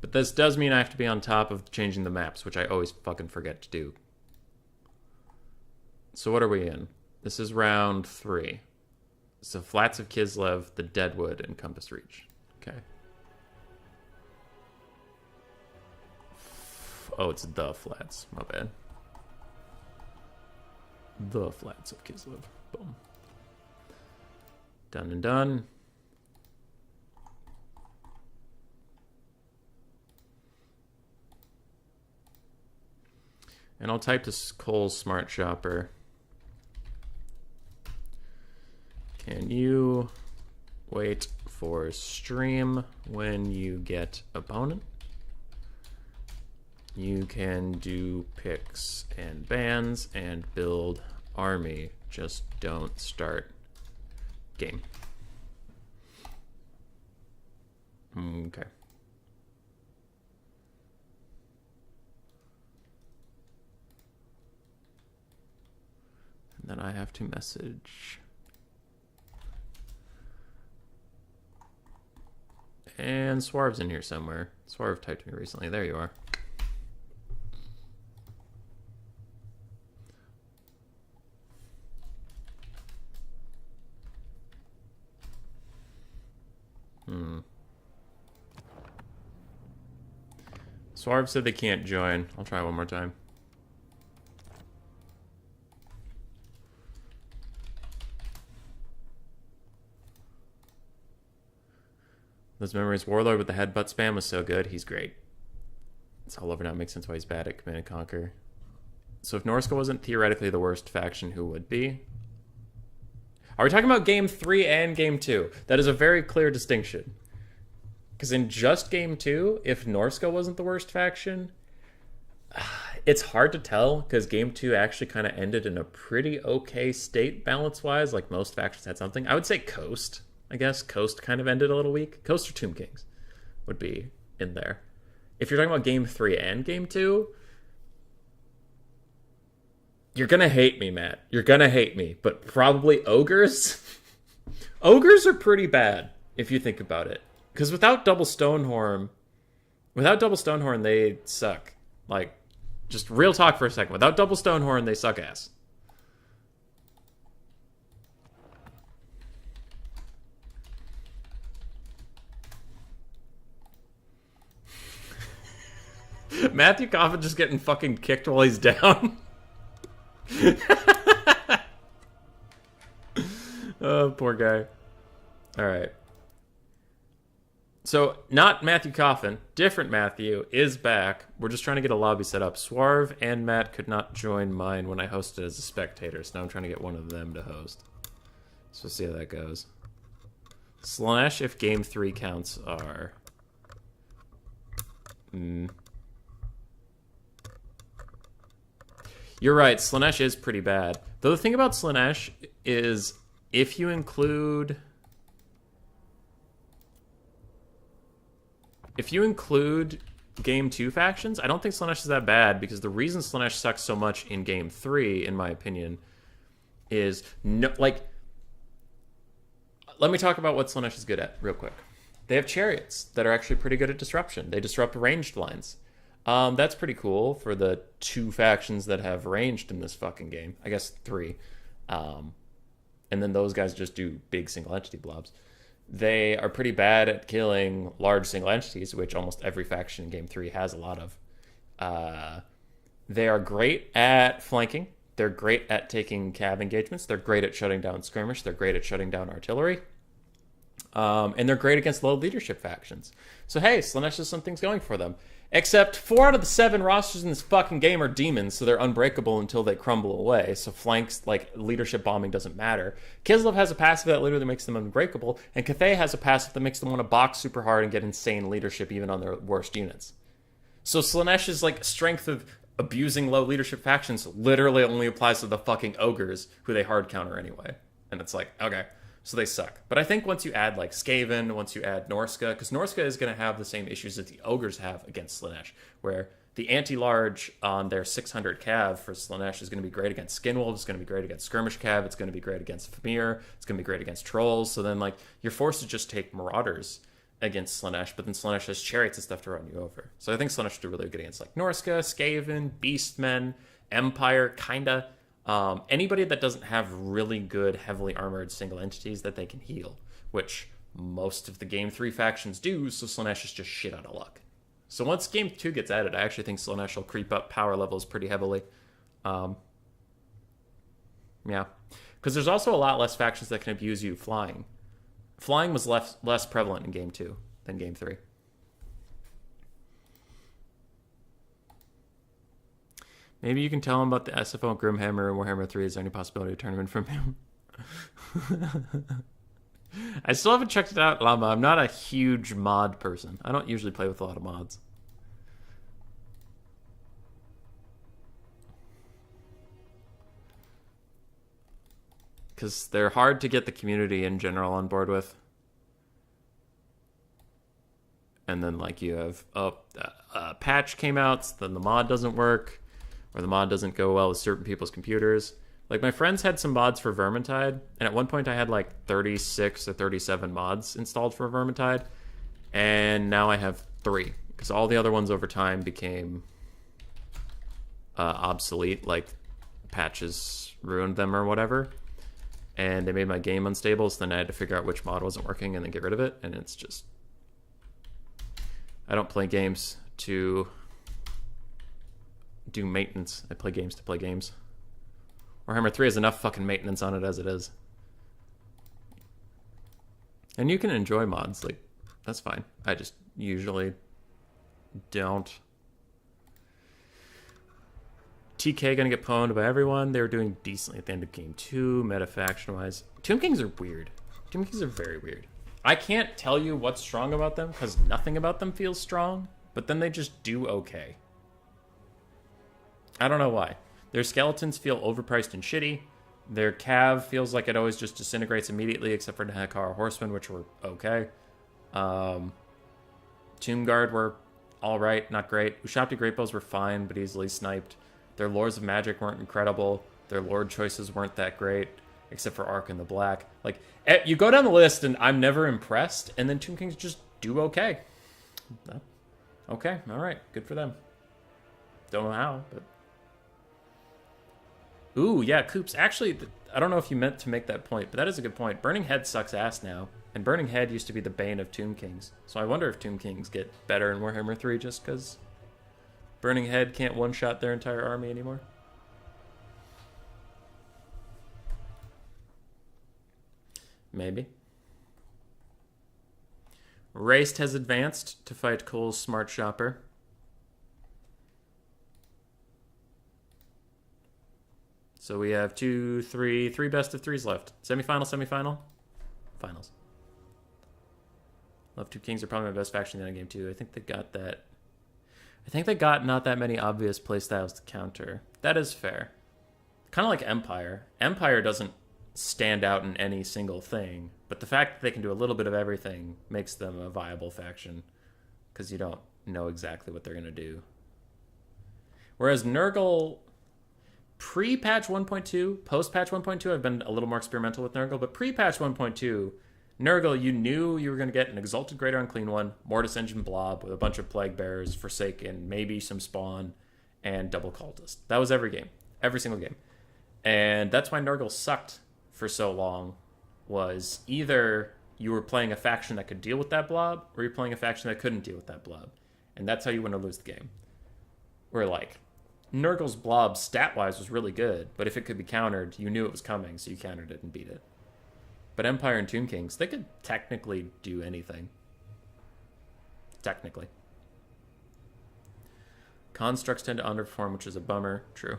But this does mean I have to be on top of changing the maps, which I always fucking forget to do. So what are we in? This is round 3. So Flats of Kislev, the Deadwood, and Compass Reach. Okay. Oh, it's the Flats. My bad. The Flats of Kislev. Boom. Done and done. And I'll type to Cole's Smart Shopper. Can you wait for stream when you get opponent? You can do picks and bans and build army. Just don't start game. Okay. And then I have to message. And Swarv's in here somewhere. Swarv typed me recently. There you are. Swarv said they can't join. I'll try one more time. Those memories. Warlord with the headbutt spam was so good. He's great. It's all over now. It makes sense why he's bad at Command and Conquer. So if Norska wasn't theoretically the worst faction, who would be? Are we talking about Game 3 and Game 2? That is a very clear distinction. Because in just Game 2, if Norska wasn't the worst faction, it's hard to tell, because Game 2 actually kind of ended in a pretty okay state balance-wise. Like, most factions had something. I would say Coast, I guess. Coast kind of ended a little weak. Coast or Tomb Kings would be in there. If you're talking about Game 3 and Game 2, You're gonna hate me, Matt. You're gonna hate me, but probably ogres. Ogres are pretty bad if you think about it, because without double Stonehorn, they suck. Like, just real talk for a second. Without double Stonehorn, they suck ass. Matthew Coffin just getting fucking kicked while he's down. Oh, poor guy. All right. So, not Matthew Coffin, different Matthew is back. We're just trying to get a lobby set up. Swarv and Matt could not join mine when I hosted as a spectator, so now I'm trying to get one of them to host. So we'll see how that goes. Slash if game 3 counts are... You're right, Slanesh is pretty bad. Though the thing about Slanesh is if you include game 2 factions, I don't think Slanesh is that bad, because the reason Slanesh sucks so much in game 3, in my opinion, is no, like, let me talk about what Slanesh is good at real quick. They have chariots that are actually pretty good at disruption. They disrupt ranged lines. That's pretty cool for the 2 factions that have ranged in this fucking game. I guess 3. And then those guys just do big single entity blobs. They are pretty bad at killing large single entities, which almost every faction in game 3 has a lot of. They are great at flanking. They're great at taking cav engagements. They're great at shutting down skirmish. They're great at shutting down artillery. And they're great against low leadership factions. So hey, Slanesh has some things going for them. Except 4 out of the 7 rosters in this fucking game are demons, so they're unbreakable until they crumble away. So flanks, like, leadership bombing doesn't matter. Kislev has a passive that literally makes them unbreakable, and Cathay has a passive that makes them want to box super hard and get insane leadership even on their worst units. So Slanesh's, like, strength of abusing low leadership factions literally only applies to the fucking ogres, who they hard counter anyway. And it's like, okay. So they suck. But I think once you add like Skaven, once you add Norska, because Norska is going to have the same issues that the ogres have against Slanesh, where the anti-large on their 600 cav for Slanesh is going to be great against Skinwolves, it's going to be great against skirmish cav, it's going to be great against Famir, it's going to be great against trolls. So then like you're forced to just take marauders against Slanesh, but then Slanesh has chariots and stuff to run you over. So I think Slanesh would do really good against like Norska, Skaven, Beastmen, Empire, kinda. Anybody that doesn't have really good, heavily armored single entities that they can heal, which most of the Game 3 factions do, so Slanesh is just shit out of luck. So once Game 2 gets added, I actually think Slanesh will creep up power levels pretty heavily. Yeah. Because there's also a lot less factions that can abuse you flying. Flying was less prevalent in Game 2 than Game 3. Maybe you can tell him about the SFO and Grimhammer and Warhammer 3. Is there any possibility of tournament from him? I still haven't checked it out, Llama. I'm not a huge mod person. I don't usually play with a lot of mods. Because they're hard to get the community in general on board with. And then, like, you have, a patch came out, so then the mod doesn't work. Or the mod doesn't go well with certain people's computers. Like, my friends had some mods for Vermintide, and at one point I had like 36 or 37 mods installed for Vermintide, and now I have 3, because all the other ones over time became obsolete, like patches ruined them or whatever, and they made my game unstable, so then I had to figure out which mod wasn't working and then get rid of it, and it's just... I don't play games to do maintenance. I play games to play games. Warhammer 3 has enough fucking maintenance on it as it is. And you can enjoy mods, like, that's fine. I just usually don't. TK gonna get pwned by everyone. They were doing decently at the end of game 2, meta faction wise. Tomb Kings are weird. Tomb Kings are very weird. I can't tell you what's strong about them, because nothing about them feels strong, but then they just do okay. I don't know why. Their skeletons feel overpriced and shitty. Their cav feels like it always just disintegrates immediately, except for Nahakara Horsemen, which were okay. Tomb Guard were alright, not great. Ushabti Great Bows were fine, but easily sniped. Their Lords of Magic weren't incredible. Their Lord choices weren't that great, except for Ark and the Black. Like, you go down the list, and I'm never impressed, and then Tomb Kings just do okay. Okay, all right, good for them. Don't know how, but... Ooh, yeah, Coops. Actually, I don't know if you meant to make that point, but that is a good point. Burning Head sucks ass now, and Burning Head used to be the bane of Tomb Kings. So I wonder if Tomb Kings get better in Warhammer 3 just because Burning Head can't one-shot their entire army anymore. Maybe. Raced has advanced to fight Cole's Smart Shopper. So we have three best of threes left. Semifinal, semifinal, finals. Love Two Kings are probably my best faction in the game too. I think they got that. I think they got not that many obvious playstyles to counter. That is fair. Kind of like Empire. Empire doesn't stand out in any single thing, but the fact that they can do a little bit of everything makes them a viable faction because you don't know exactly what they're going to do. Whereas Nurgle... Pre-patch 1.2, post-patch 1.2, I've been a little more experimental with Nurgle, but pre-patch 1.2, Nurgle, you knew you were going to get an Exalted Greater Unclean One, Mortis Engine Blob with a bunch of Plague Bearers, Forsaken, maybe some Spawn, and Double Cultist. That was every game. Every single game. And that's why Nurgle sucked for so long, was either you were playing a faction that could deal with that blob, or you're playing a faction that couldn't deal with that blob. And that's how you win or lose the game. Where, like... Nurgle's blob stat-wise was really good, but if it could be countered, you knew it was coming, so you countered it and beat it. But Empire and Tomb Kings, they could technically do anything. Technically. Constructs tend to underperform, which is a bummer. True.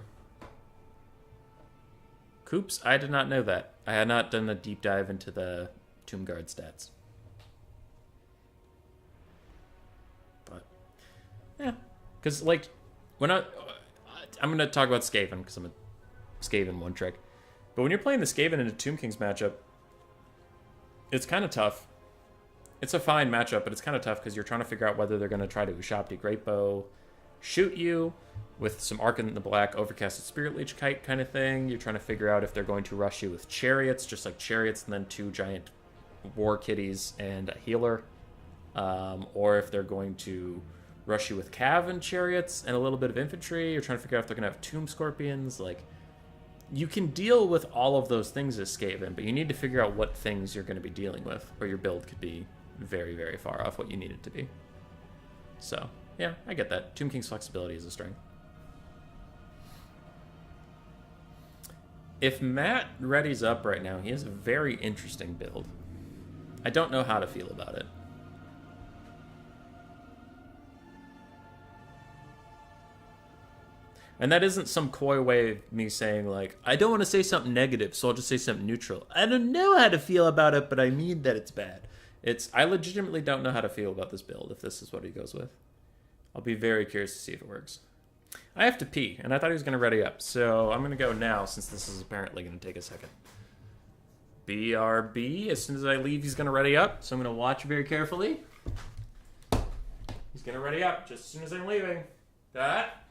Coops, I did not know that. I had not done a deep dive into the Tomb Guard stats. But, yeah. Because, like, when I'm going to talk about Skaven, because I'm a Skaven one trick. But when you're playing the Skaven in a Tomb Kings matchup, it's kind of tough. It's a fine matchup, but it's kind of tough because you're trying to figure out whether they're going to try to Ushapti Greatbow, shoot you with some Ark in the Black, Overcasted Spirit Leech Kite kind of thing. You're trying to figure out if they're going to rush you with Chariots, just like Chariots and then 2 giant War Kitties and a Healer. Or if they're going to... rush you with Cav and Chariots and a little bit of infantry. You're trying to figure out if they're going to have Tomb Scorpions. Like, you can deal with all of those things as Skaven, but you need to figure out what things you're going to be dealing with, or your build could be very, very far off what you need it to be. So, yeah, I get that. Tomb King's flexibility is a strength. If Matt readies up right now, he has a very interesting build. I don't know how to feel about it. And that isn't some coy way of me saying, like, I don't want to say something negative, so I'll just say something neutral. I don't know how to feel about it, but I mean that it's bad. I legitimately don't know how to feel about this build, if this is what he goes with. I'll be very curious to see if it works. I have to pee, and I thought he was going to ready up, so I'm going to go now, since this is apparently going to take a second. BRB, as soon as I leave, he's going to ready up, so I'm going to watch very carefully. He's going to ready up just as soon as I'm leaving. That.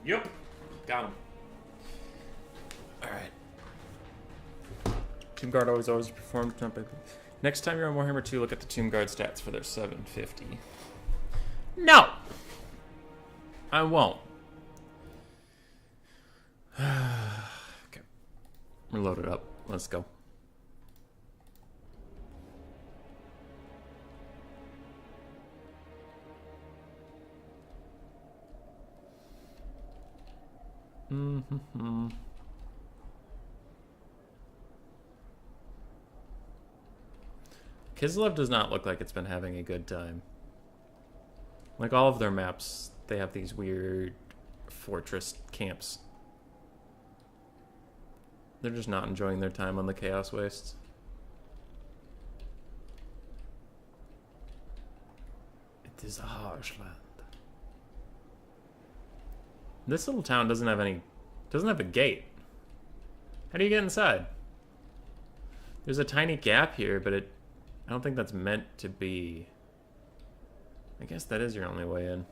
Yep. Got him. Alright. Tomb Guard always performed. Next time you're on Warhammer 2, look at the Tomb Guard stats for their 750. No! I won't. Okay. We're loaded up. Let's go. Mm-hmm. Kislev does not look like it's been having a good time. Like all of their maps, they have these weird fortress camps. They're just not enjoying their time on the Chaos Wastes. It is a harsh land. This little town doesn't have a gate. How do you get inside? There's a tiny gap here, but I don't think that's meant to be. I guess that is your only way in.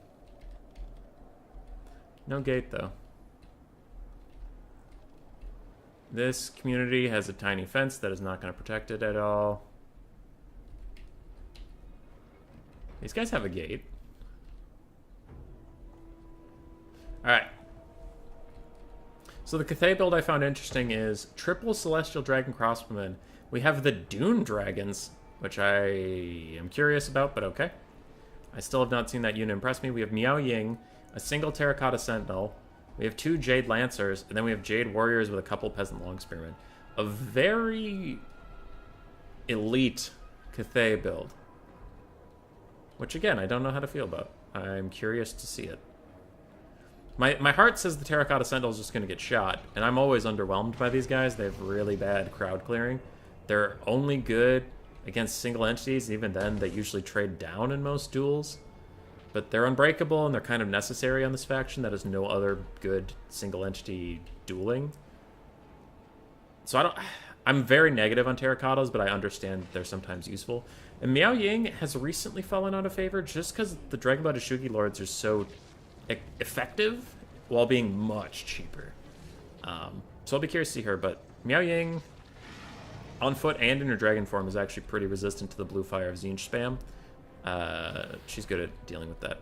No gate, though. This community has a tiny fence that is not going to protect it at all. These guys have a gate. Alright. So the Cathay build I found interesting is triple Celestial Dragon Crossbowmen. We have the Dune Dragons, which I am curious about, but okay. I still have not seen that unit impress me. We have Miao Ying, a single Terracotta Sentinel. We have 2 Jade Lancers, and then we have Jade Warriors with a couple Peasant Long Spearmen. A very elite Cathay build. Which, again, I don't know how to feel about. I'm curious to see it. My heart says the Terracotta Sentinel is just going to get shot, and I'm always underwhelmed by these guys. They have really bad crowd clearing. They're only good against single entities. Even then, they usually trade down in most duels. But they're unbreakable, and they're kind of necessary on this faction that has no other good single entity dueling. So I'm very negative on Terracottas, but I understand they're sometimes useful. And Miao Ying has recently fallen out of favor just because the Dragonblood Shugi Lords are so effective while being much cheaper. So I'll be curious to see her, but Miao Ying on foot and in her dragon form is actually pretty resistant to the blue fire of Tzeentch spam. She's good at dealing with that.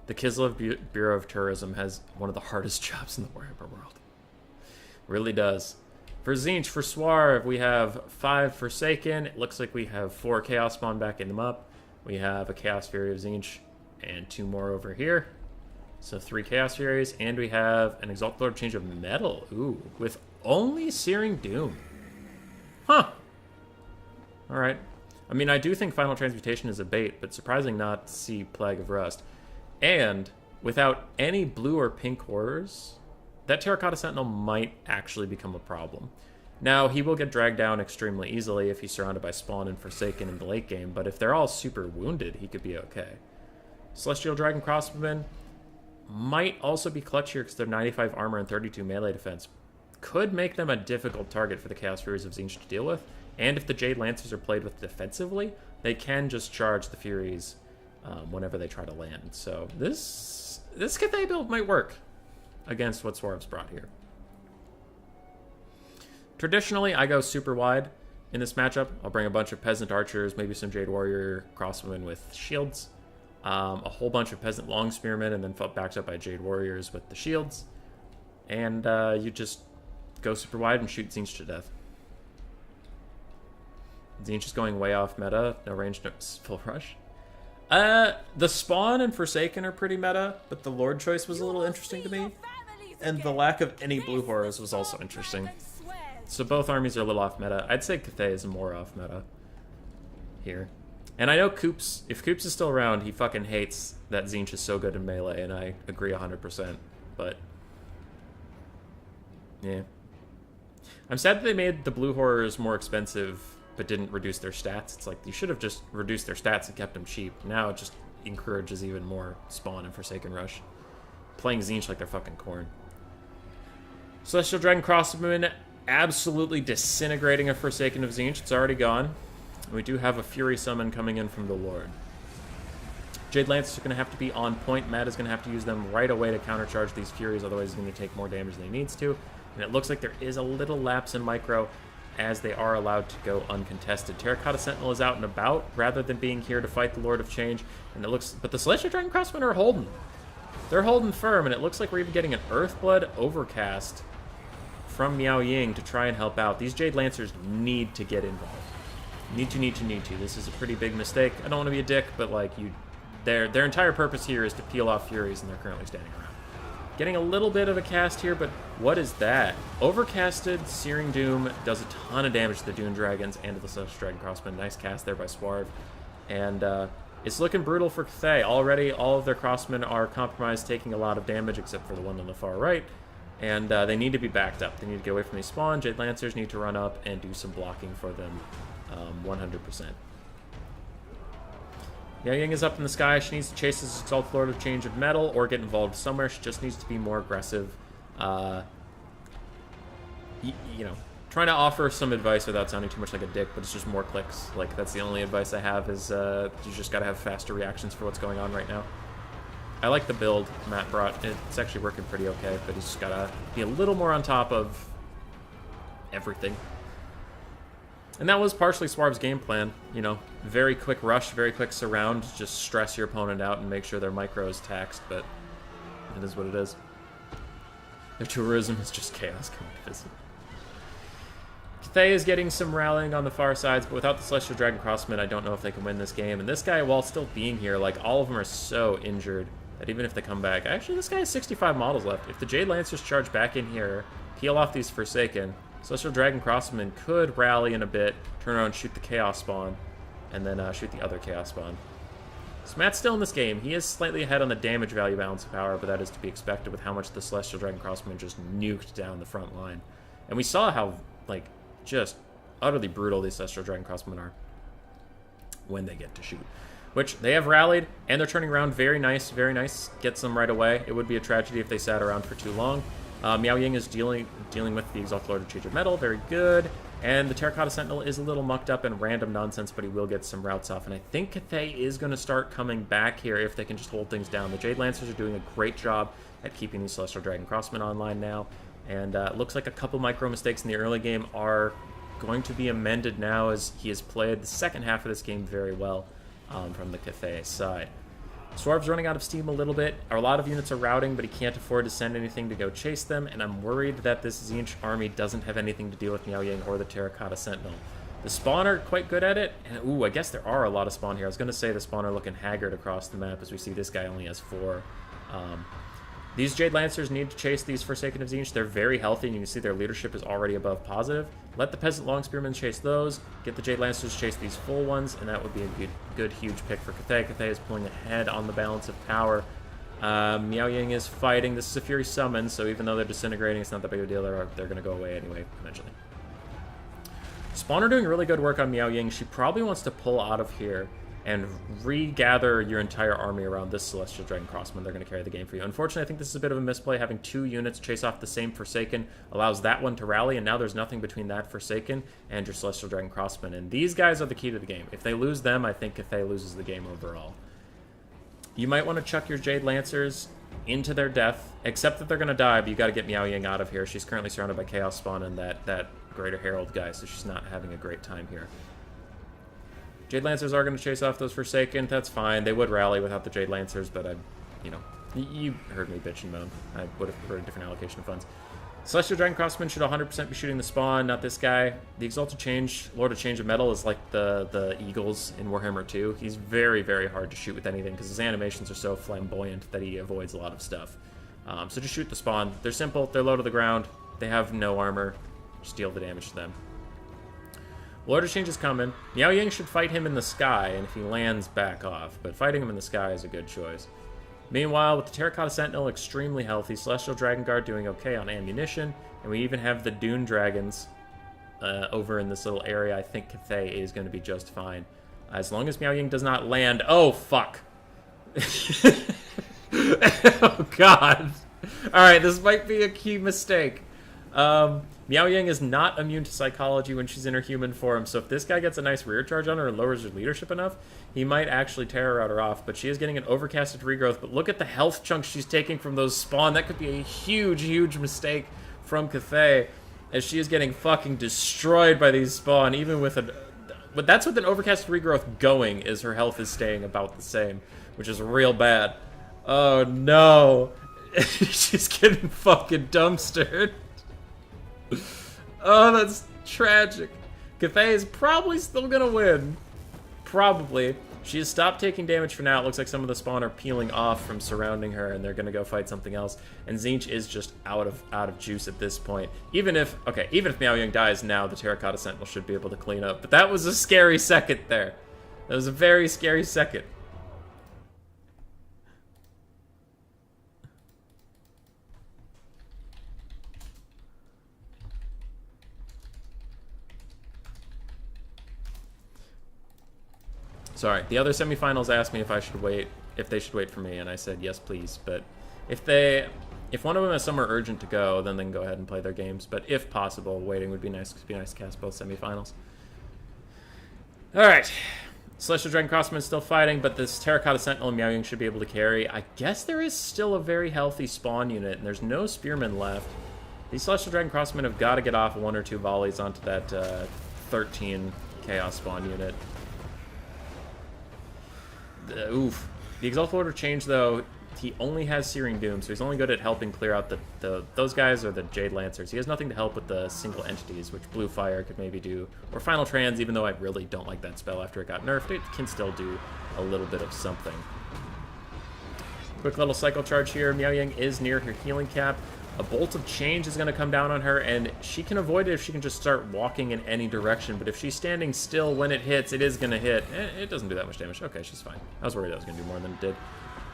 The Kislev Bureau of Tourism has one of the hardest jobs in the Warhammer world. Really does. For Tzeentch, for Swarv, we have 5 Forsaken. It looks like we have 4 Chaos Spawn backing them up. We have a Chaos Fury of Tzeentch and 2 more over here. So 3 Chaos Furies, and we have an Exalted Lord Change of Metal. Ooh, with only Searing Doom. Huh. Alright. I mean, I do think Final Transmutation is a bait, but surprising not to see Plague of Rust. And without any blue or pink horrors, that Terracotta Sentinel might actually become a problem. Now, he will get dragged down extremely easily if he's surrounded by Spawn and Forsaken in the late game, but if they're all super wounded, he could be okay. Celestial Dragon Crossbowmen might also be clutch here because they're 95 armor and 32 melee defense. Could make them a difficult target for the Chaos Furies of Tzeentch to deal with. And if the Jade Lancers are played with defensively, they can just charge the Furies whenever they try to land. So this Cathay build might work against what Swarv's brought here. Traditionally, I go super wide in this matchup. I'll bring a bunch of Peasant Archers, maybe some Jade Warrior Crossbowmen with shields, a whole bunch of Peasant Long Spearmen, and then backed up by Jade Warriors with the shields. And you just go super wide and shoot Tzeentch to death. Tzeentch is going way off meta. No range, no full rush. The Spawn and Forsaken are pretty meta, but the Lord choice was a little interesting to me. And the lack of any blue horrors was also interesting. So both armies are a little off meta. I'd say Cathay is more off meta here. And I know Koops, if Koops is still around, he fucking hates that Tzeentch is so good in melee, and I agree 100%. But yeah. I'm sad that they made the blue horrors more expensive but didn't reduce their stats. It's like, you should have just reduced their stats and kept them cheap. Now it just encourages even more Spawn and Forsaken Rush. Playing Tzeentch like they're fucking corn. Celestial Dragon Crossbowmen absolutely disintegrating a Forsaken of Tzeentch. It's already gone. We do have a Fury Summon coming in from the Lord. Jade Lancers are going to have to be on point. Matt is going to have to use them right away to countercharge these Furies, otherwise he's going to take more damage than he needs to. And it looks like there is a little lapse in micro, as they are allowed to go uncontested. Terracotta Sentinel is out and about, rather than being here to fight the Lord of Change. And it looks, but the Celestial Dragon Crossbowmen are holding. They're holding firm, and it looks like we're even getting an Earthblood Overcast from Miao Ying to try and help out. These Jade Lancers need to get involved. Need to. This is a pretty big mistake. I don't want to be a dick, but like their entire purpose here is to peel off Furies, and they're currently standing around. Getting a little bit of a cast here, but what is that? Overcasted Searing Doom does a ton of damage to the Dune Dragons and to the Celestial Dragon Crossman. Nice cast there by Swarv. And it's looking brutal for Cathay. Already, all of their Crossmen are compromised, taking a lot of damage, except for the one on the far right. And they need to be backed up. They need to get away from these spawn. Jade Lancers need to run up and do some blocking for them 100%. Miao Ying is up in the sky. She needs to chase this Exalted Lord of Change of Metal or get involved somewhere. She just needs to be more aggressive. You know, trying to offer some advice without sounding too much like a dick, but it's just more clicks. Like, that's the only advice I have is you just got to have faster reactions for what's going on right now. I like the build Matt brought. It's actually working pretty okay, but he's just got to be a little more on top of everything. And that was partially Swarv's game plan. You know, very quick rush, very quick surround, just stress your opponent out and make sure their micro is taxed, but it is what it is. Their tourism is just chaos collectivism. Cathay is getting some rallying on the far sides, but without the Celestial Dragon Crossman, I don't know if they can win this game. And this guy, while still being here, like, all of them are so injured that even if they come back... Actually, this guy has 65 models left. If the Jade Lancers charge back in here, peel off these Forsaken, Celestial Dragon Crossman could rally in a bit, turn around, shoot the Chaos Spawn, and then shoot the other Chaos Spawn. So Matt's still in this game. He is slightly ahead on the damage value balance of power, but that is to be expected with how much the Celestial Dragon Crossman just nuked down the front line. And we saw how, like, just utterly brutal these Celestial Dragon Crossmen are when they get to shoot. Which, they have rallied, and they're turning around. Very nice, very nice. Gets them right away. It would be a tragedy if they sat around for too long. Miao Ying is dealing with the Exalted Lord of Change of Metal. Very good. And the Terracotta Sentinel is a little mucked up and random nonsense, but he will get some routes off. And I think Cathay is going to start coming back here if they can just hold things down. The Jade Lancers are doing a great job at keeping these Celestial Dragon Crossmen online now. And it looks like a couple micro mistakes in the early game are going to be amended now as he has played the second half of this game very well from the Cathay side. Swarv's running out of steam a little bit. A lot of units are routing, but he can't afford to send anything to go chase them, and I'm worried that this Tzeentch army doesn't have anything to deal with Miao Ying or the Terracotta Sentinel. The spawn are quite good at it, and ooh, I guess there are a lot of spawn here. I was going to say the spawn are looking haggard across the map as we see this guy only has 4. These Jade Lancers need to chase these Forsaken of Tzeentch. They're very healthy, and you can see their leadership is already above positive. Let the Peasant Long Spearmen chase those. Get the Jade Lancers to chase these full ones, and that would be a good huge pick for Cathay. Cathay is pulling ahead on the balance of power. Miao Ying is fighting. This is a Fury Summon, so even though they're disintegrating, it's not that big of a deal. They're going to go away anyway, eventually. Spawn are doing really good work on Miao Ying. She probably wants to pull out of here and regather your entire army around this Celestial Dragon Crossman. They're going to carry the game for you. Unfortunately, I think this is a bit of a misplay. Having 2 units chase off the same Forsaken allows that one to rally, and now there's nothing between that Forsaken and your Celestial Dragon Crossman. And these guys are the key to the game. If they lose them, I think Cathay loses the game overall. You might want to chuck your Jade Lancers into their death, except that they're going to die, but you got to get Miao Ying out of here. She's currently surrounded by Chaos Spawn and that Greater Herald guy, so she's not having a great time here. Jade Lancers are going to chase off those Forsaken. That's fine. They would rally without the Jade Lancers, but you heard me bitch and moan. I would have preferred a different allocation of funds. Celestial Dragon Crossman should 100% be shooting the spawn, not this guy. The Exalted Change, Lord of Change of Metal, is like the Eagles in Warhammer 2. He's very, very hard to shoot with anything because his animations are so flamboyant that he avoids a lot of stuff. So just shoot the spawn. They're simple. They're low to the ground. They have no armor. Just deal the damage to them. Lord of Change is coming. Miao Ying should fight him in the sky, and if he lands, back off. But fighting him in the sky is a good choice. Meanwhile, with the Terracotta Sentinel extremely healthy, Celestial Dragon Guard doing okay on ammunition, and we even have the Dune Dragons over in this little area. I think Cathay is going to be just fine. As long as Miao Ying does not land... Oh, fuck. Oh, God. Alright, this might be a key mistake. Miao Ying is not immune to psychology when she's in her human form, so if this guy gets a nice rear charge on her and lowers her leadership enough, he might actually tear her off, but she is getting an overcasted regrowth. But look at the health chunks she's taking from those spawn. That could be a huge, huge mistake from Cathay, as she is getting fucking destroyed by these spawn, even with a... But that's with an overcasted regrowth going, is her health is staying about the same, which is real bad. Oh, no. She's getting fucking dumpstered. Oh, that's tragic. Cathay is probably still gonna win. Probably. She has stopped taking damage for now. It looks like some of the spawn are peeling off from surrounding her, and they're going to go fight something else. And Tzeentch is just out of juice at this point. Even if Miaoying dies now, the Terracotta Sentinel should be able to clean up. But that was a scary second there. That was a very scary second. Sorry, the other semifinals asked me if they should wait for me, and I said yes, please. But if one of them is somewhere urgent to go, then they can go ahead and play their games. But if possible, waiting would be nice. It'd be nice to cast both semifinals. All right, Celestial Dragon Crossman is still fighting, but this Terracotta Sentinel and Miaoying should be able to carry. I guess there is still a very healthy spawn unit, and there's no Spearmen left. These Celestial Dragon Crossmen have got to get off 1 or 2 volleys onto that 13 Chaos spawn unit. Oof. The Exalted Order change, though, he only has Searing Doom, so he's only good at helping clear out those guys or the Jade Lancers. He has nothing to help with the single entities, which Blue Fire could maybe do. Or Final Trans, even though I really don't like that spell after it got nerfed, it can still do a little bit of something. Quick little Cycle Charge here. Miaoying is near her healing cap. A Bolt of Change is going to come down on her, and she can avoid it if she can just start walking in any direction. But if she's standing still when it hits, it is going to hit. It doesn't do that much damage. Okay, she's fine. I was worried that was going to do more than it did.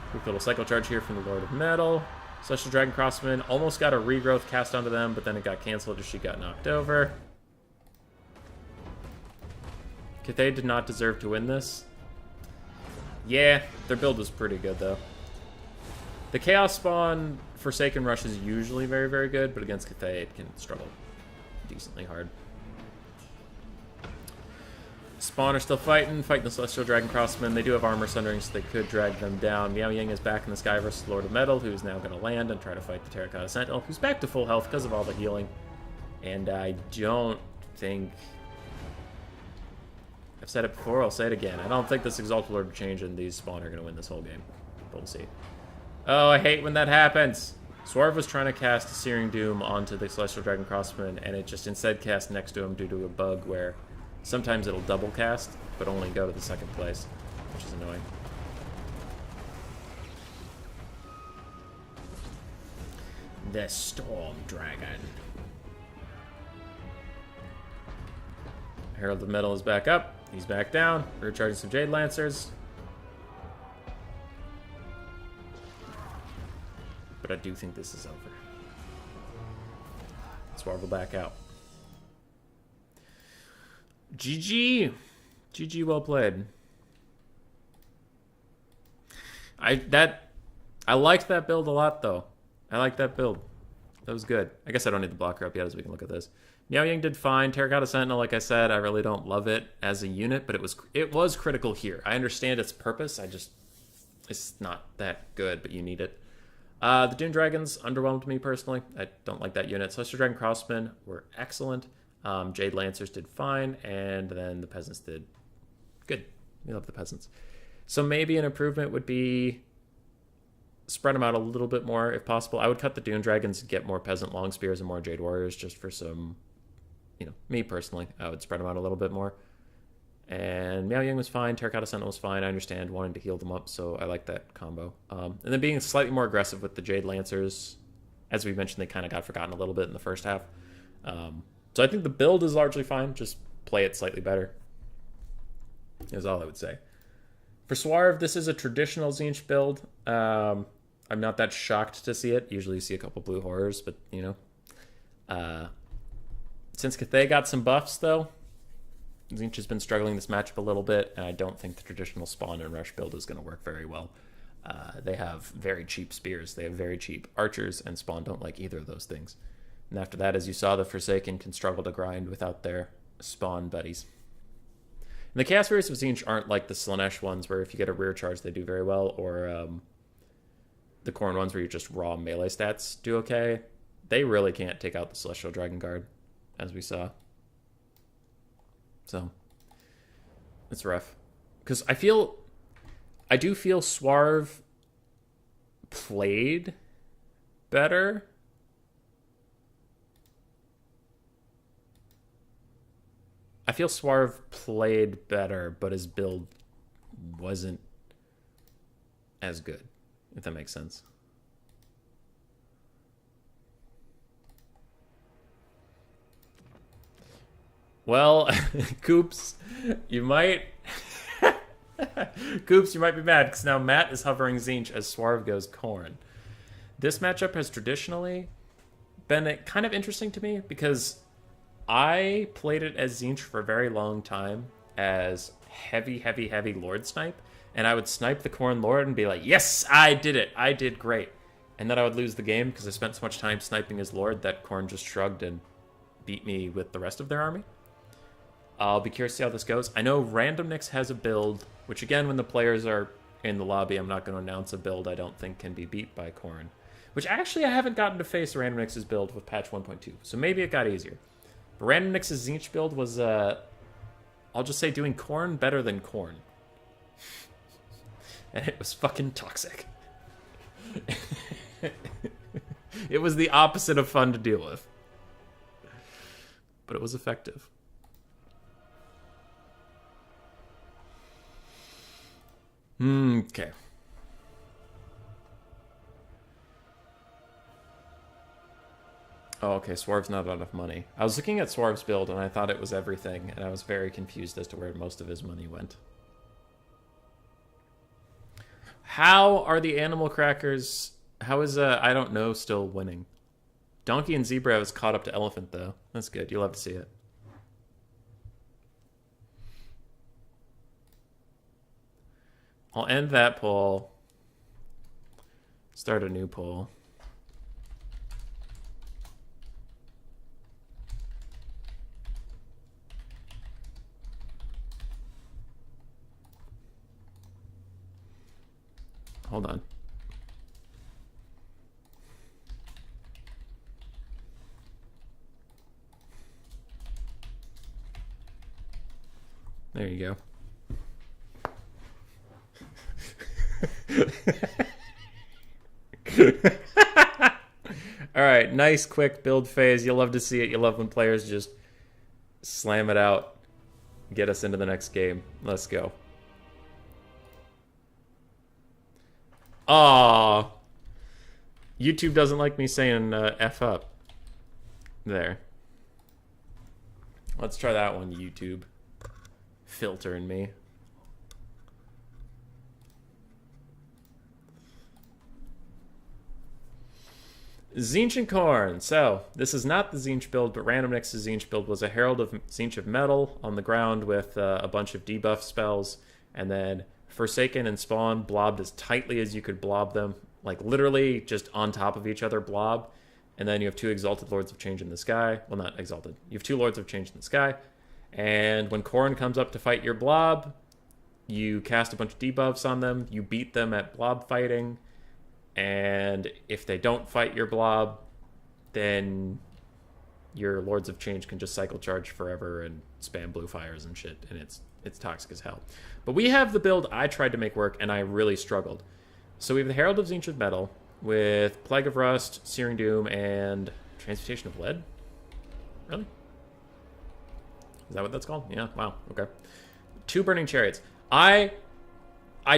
Quick little Cycle Charge here from the Lord of Metal. Celestial Dragon Crossman almost got a regrowth cast onto them, but then it got canceled as she got knocked over. Cathay did not deserve to win this. Yeah, their build was pretty good, though. The Chaos spawn Forsaken Rush is usually very, very good, but against Cathay it can struggle decently hard. Spawn are still fighting the Celestial Dragon Crossmen. They do have armor sundering, so they could drag them down. Miaoying is back in the sky versus Lord of Metal, who's now going to land and try to fight the Terracotta Sentinel, who's back to full health because of all the healing. And I don't think... I've said it before, I'll say it again. I don't think this Exalted Order change and these Spawn are going to win this whole game. But we'll see. Oh, I hate when that happens. Swarv was trying to cast a Searing Doom onto the Celestial Dragon Crossman, and it just instead cast next to him due to a bug where sometimes it'll double cast, but only go to the second place, which is annoying. The Storm Dragon. Herald of Metal is back up. He's back down. We're recharging some Jade Lancers. But I do think this is over. Swarvel back out. GG. GG, well played. I liked that build a lot, though. I liked that build. That was good. I guess I don't need the blocker up yet, as we can look at this. Miaoying did fine. Terracotta Sentinel, like I said, I really don't love it as a unit, but it was critical here. I understand its purpose. It's not that good, but you need it. The Dune Dragons underwhelmed me personally. I don't like that unit. Celestial Dragon Crossmen were excellent. Jade Lancers did fine, and then the Peasants did good. We love the Peasants. So maybe an improvement would be spread them out a little bit more if possible. I would cut the Dune Dragons and get more Peasant Long Spears and more Jade Warriors just for some, me personally. I would spread them out a little bit more. And Miaoying was fine. Terracotta Sentinel was fine. I understand wanting to heal them up, so I like that combo. And then being slightly more aggressive with the Jade Lancers. As we mentioned, they kind of got forgotten a little bit in the first half. So I think the build is largely fine. Just play it slightly better is all I would say. For Swarv, this is a traditional Tzeentch build. I'm not that shocked to see it. Usually you see a couple blue horrors, but, since Cathay got some buffs, though, Tzeentch has been struggling this matchup a little bit, and I don't think the traditional spawn and rush build is going to work very well. They have very cheap spears. They have very cheap archers, and spawn don't like either of those things. And after that, as you saw, the Forsaken can struggle to grind without their spawn buddies. And the Chaos Warriors of Tzeentch aren't like the Slaanesh ones, where if you get a rear charge, they do very well, or the Khorne ones where you just raw melee stats do okay. They really can't take out the Celestial Dragon Guard, as we saw. So, it's rough. Because I do feel Swarv played better. I feel Swarv played better, but his build wasn't as good, if that makes sense. Well, Coops, you might... Coops, you might be mad, because now Matt is hovering Zinch as Swarv goes Corn. This matchup has traditionally been kind of interesting to me, because I played it as Zinch for a very long time as heavy Lord Snipe, and I would snipe the Corn Lord and be like, yes, I did it, I did great. And then I would lose the game because I spent so much time sniping his Lord that Corn just shrugged and beat me with the rest of their army. I'll be curious to see how this goes. I know Randomnix has a build, which again, when the players are in the lobby, I'm not going to announce a build I don't think can be beat by Corn. Which actually I haven't gotten to face Randomnix's build with patch 1.2, so maybe it got easier. But Randomnix's Zinch build was, I'll just say, doing Corn better than Corn. And it was fucking toxic. It was the opposite of fun to deal with. But it was effective. Okay. Oh, okay, Swarv's not enough money. I was looking at Swarv's build, and I thought it was everything, and I was very confused as to where most of his money went. How are the Animal Crackers... How is, I don't know, still winning? Donkey and Zebra has caught up to Elephant, though. That's good. You'll have to see it. I'll end that poll. Start a new poll. Hold on. There you go. All right, nice quick build phase. You'll love to see it. You love when players just slam it out, get us into the next game. Let's go. Aww. YouTube doesn't like me saying F up. There. Let's try that one, YouTube. Filtering me. Zinch and Corn. So, this is not the Zinch build, but Randomnix's Zinch build was a Herald of Zinch of Metal on the ground with a bunch of debuff spells, and then Forsaken and Spawn blobbed as tightly as you could blob them, like literally just on top of each other blob, and then you have two Exalted Lords of Change in the sky. Well, not Exalted. You have two Lords of Change in the sky, and when Corn comes up to fight your blob, you cast a bunch of debuffs on them, you beat them at blob fighting, and if they don't fight your blob, then your Lords of Change can just cycle charge forever and spam blue fires and shit, and it's toxic as hell. But we have the build I tried to make work, and I really struggled. So we have the Herald of Zinch of Metal with Plague of Rust, Searing Doom, and Transmutation of Lead? Really? Is that what that's called? Yeah, wow, okay. 2 Burning Chariots. I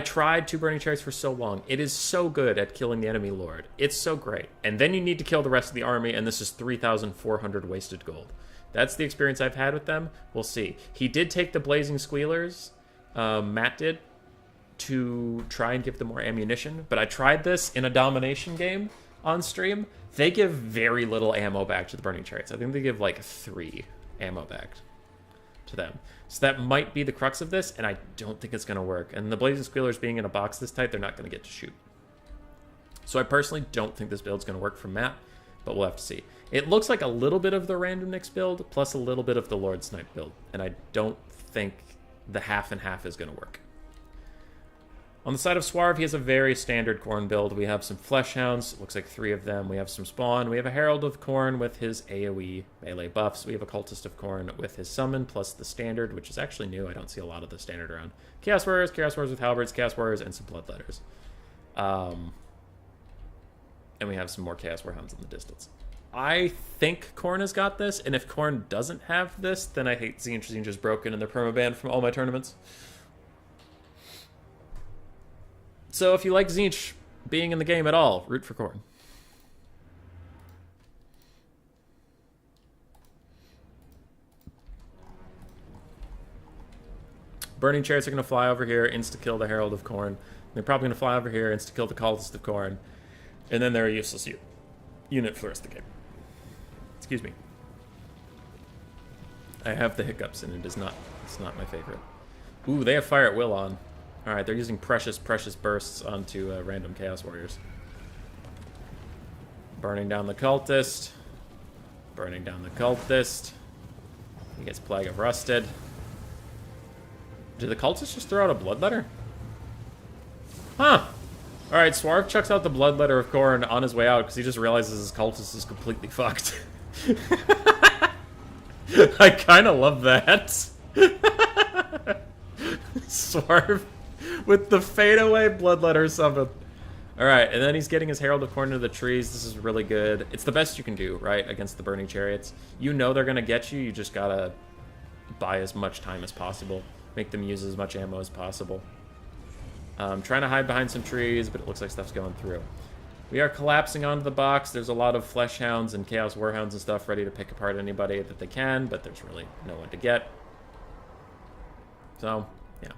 tried 2 Burning Chariots for so long. It is so good at killing the enemy lord. It's so great. And then you need to kill the rest of the army, and this is 3,400 wasted gold. That's the experience I've had with them. We'll see. He did take the Blazing Squealers, Matt did, to try and give them more ammunition. But I tried this in a domination game on stream. They give very little ammo back to the Burning Chariots. I think they give like 3 ammo back to them. So that might be the crux of this, and I don't think it's going to work. And the Blazing Squealers being in a box this tight, they're not going to get to shoot. So I personally don't think this build's going to work for Matt, but we'll have to see. It looks like a little bit of the Randomnix build, plus a little bit of the Lord Snipe build, and I don't think the half and half is going to work. On the side of Swarv, he has a very standard Corn build. We have some Fleshhounds, looks like 3 of them. We have some Spawn. We have a Herald of Corn with his AoE melee buffs. We have a Cultist of Corn with his Summon, plus the Standard, which is actually new. I don't see a lot of the Standard around. Chaos Warriors with Halberds, Chaos Warriors, and some Bloodletters. And we have some more Chaos Warhounds in the distance. I think Corn has got this, and if Corn doesn't have this, then I hate Zinch. Zinch is broken, and they're permabanned from all my tournaments. So if you like Tzeentch being in the game at all, root for Khorne. Burning Chariots are going to fly over here, insta-kill the Herald of Khorne. They're probably going to fly over here, insta-kill the Cultist of Khorne. And then they're a useless unit for the rest of the game. Excuse me. I have the hiccups, and it's not my favorite. Ooh, they have Fire at Will on. Alright, they're using precious bursts onto random Chaos Warriors. Burning down the Cultist. Burning down the Cultist. He gets Plague of Rusted. Did the Cultist just throw out a Bloodletter? Huh. Alright, Swarv chucks out the Bloodletter of Khorne on his way out because he just realizes his Cultist is completely fucked. I kind of love that. Swarv with the fadeaway Bloodletter summon. Alright, and then he's getting his Herald of Khorne into the trees. This is really good. It's the best you can do, right, against the Burning Chariots. You know they're going to get you. You just gotta buy as much time as possible. Make them use as much ammo as possible. Trying to hide behind some trees, but it looks like stuff's going through. We are collapsing onto the box. There's a lot of Flesh Hounds and Chaos Warhounds and stuff ready to pick apart anybody that they can, but there's really no one to get. So, yeah.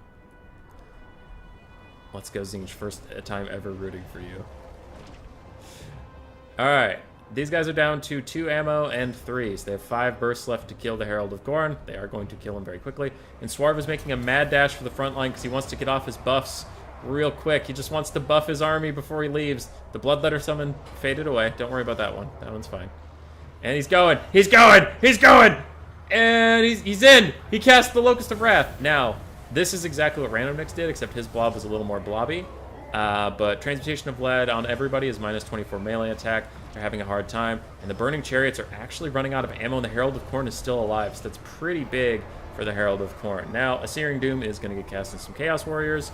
Let's go, Tzeentch. First time ever rooting for you. Alright. These guys are down to 2 ammo and 3, so they have 5 bursts left to kill the Herald of Khorne. They are going to kill him very quickly. And Swarv is making a mad dash for the front line because he wants to get off his buffs real quick. He just wants to buff his army before he leaves. The Bloodletter summon faded away. Don't worry about that one. That one's fine. And he's going! He's going! He's going! And he's in! He cast the Locust of Wrath. Now, this is exactly what Random Nix did, except his blob was a little more blobby. But Transmutation of Lead on everybody is minus 24 melee attack. They're having a hard time. And the Burning Chariots are actually running out of ammo, and the Herald of Khorne is still alive. So that's pretty big for the Herald of Khorne. Now, a Searing Doom is going to get cast in some Chaos Warriors.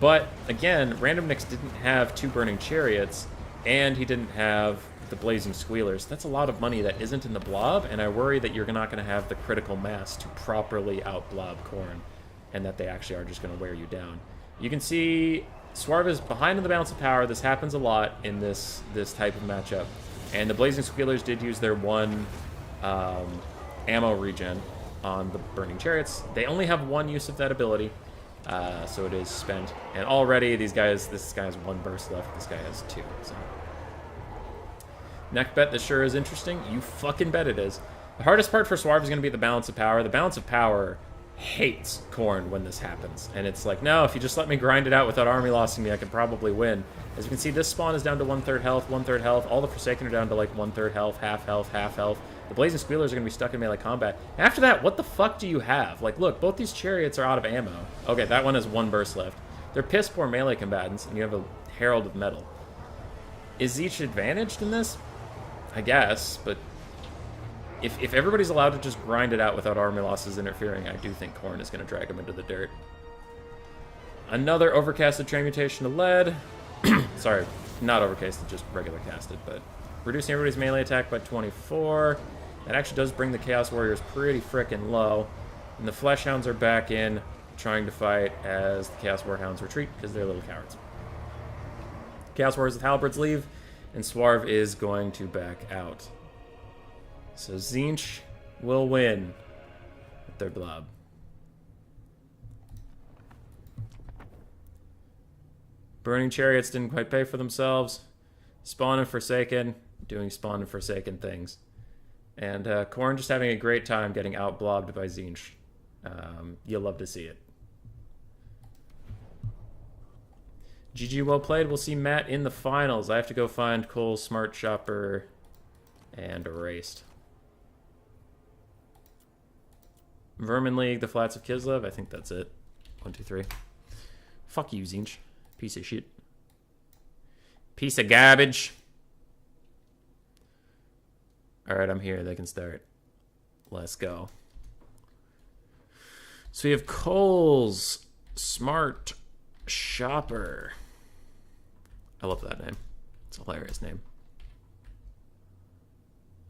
But, again, Random Nix didn't have 2 Burning Chariots, and he didn't have the Blazing Squealers. That's a lot of money that isn't in the blob, and I worry that you're not going to have the critical mass to properly out-blob Khorne, and that they actually are just going to wear you down. You can see Swarv is behind in the balance of power. This happens a lot in this type of matchup. And the Blazing Squealers did use their 1 ammo regen on the Burning Chariots. They only have 1 use of that ability, so it is spent. And already this guy has 1 burst left. This guy has 2. So neck bet, this sure is interesting. You fucking bet it is. The hardest part for Swarv is going to be the balance of power. The balance of power hates Khorne when this happens. And it's like, no, if you just let me grind it out without army lossing me, I can probably win. As you can see, this spawn is down to 1/3 health, 1/3 health. All the Forsaken are down to like 1/3 health, half health, half health. The Blazing Squealers are going to be stuck in melee combat. After that, what the fuck do you have? Like, look, both these Chariots are out of ammo. Okay, that one has 1 burst left. They're piss poor melee combatants, and you have a Herald of Metal. Is Tzeentch advantaged in this? I guess, but if everybody's allowed to just grind it out without army losses interfering, I do think Khorne is going to drag him into the dirt. Another overcasted Transmutation of Lead. Sorry, not overcasted, just regular casted, but reducing everybody's melee attack by 24. That actually does bring the Chaos Warriors pretty frickin' low. And the Flesh Hounds are back in, trying to fight as the Chaos Warhounds retreat, because they're little cowards. Chaos Warriors with Halberds leave, and Swarv is going to back out. So Tzeentch will win with their blob. Burning Chariots didn't quite pay for themselves. Spawn and Forsaken, doing Spawn and Forsaken things. And Khorne just having a great time getting out-blobbed by Tzeentch. You'll love to see it. GG, well played. We'll see Matt in the finals. I have to go find Cole, Smart Shopper, and Erased. Vermin League, the Flats of Kislev. I think that's it. 1, 2, 3. Fuck you, Tzeentch. Piece of shit. Piece of garbage. Alright, I'm here. They can start. Let's go. So we have Cole's Smart Shopper. I love that name. It's a hilarious name.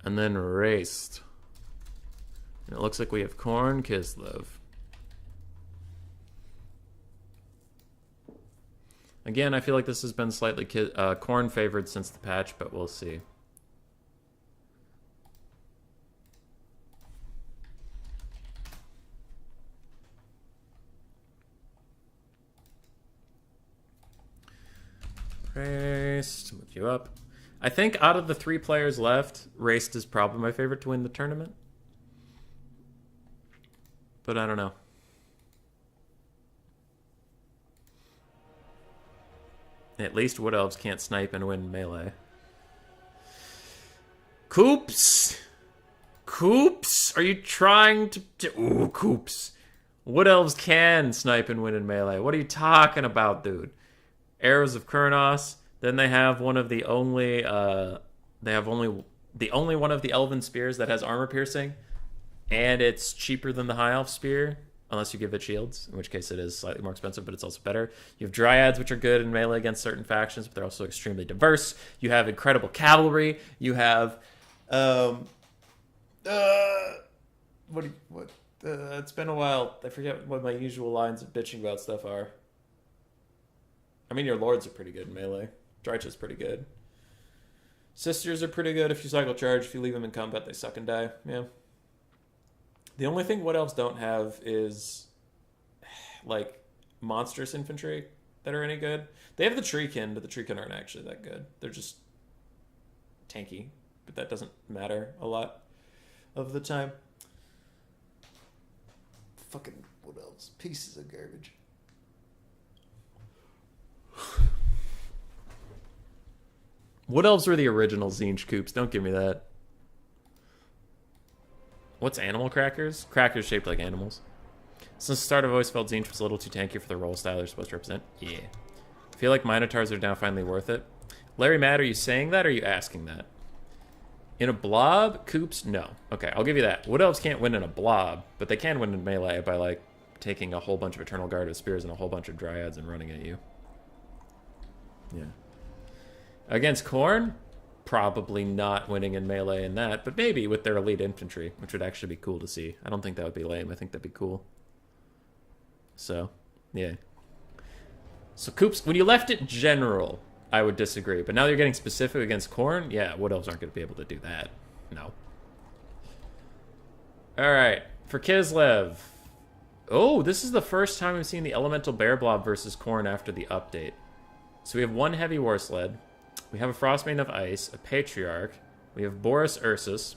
And then Raced. And it looks like we have Khorne Kislev. Again, I feel like this has been slightly Corn favored since the patch, but we'll see. Raced, move you up. I think out of the 3 players left, Raced is probably my favorite to win the tournament. But I don't know. At least Wood Elves can't snipe and win melee. Coops! Coops! Are you trying to... Ooh, Coops. Wood Elves can snipe and win in melee. What are you talking about, dude? Arrows of Kurnos. Then they have one of the only... they have the only one of the Elven Spears that has armor piercing. And it's cheaper than the High Elf Spear. Unless you give it shields, in which case it is slightly more expensive, but it's also better. You have Dryads, which are good in melee against certain factions, but they're also extremely diverse. You have incredible cavalry. You have, it's been a while. I forget what my usual lines of bitching about stuff are. I mean, your lords are pretty good in melee. Drycha's pretty good. Sisters are pretty good if you cycle charge. If you leave them in combat, they suck and die. Yeah. The only thing Wood Elves don't have is, like, monstrous infantry that are any good. They have the Treekin, but the Treekin aren't actually that good. They're just tanky, but that doesn't matter a lot of the time. Fucking Wood Elves. Pieces of garbage. Wood Elves were the original Zinch Coops. Don't give me that. What's animal crackers? Crackers shaped like animals. Since the start, I've always felt Zinch was a little too tanky for the role style they're supposed to represent. Yeah. I feel like Minotaurs are now finally worth it. Larry Matt, are you saying that or are you asking that? In a blob, Coops? No. Okay, I'll give you that. Wood Elves can't win in a blob, but they can win in melee by, like, taking a whole bunch of Eternal Guard with spears and a whole bunch of Dryads and running at you. Yeah. Against Khorne? Probably not winning in melee in that, but maybe with their elite infantry, which would actually be cool to see. I don't think that would be lame. I think that'd be cool. So, yeah. So, Coops, when you left it general, I would disagree. But now you're getting specific against Khorne, yeah, Wood Elves aren't going to be able to do that. No. Alright, for Kislev. Oh, this is the first time we've seen the Elemental Bear Blob versus Khorne after the update. So we have one Heavy War Sled. We have a Frostmaiden of Ice, a Patriarch. We have Boris Ursus,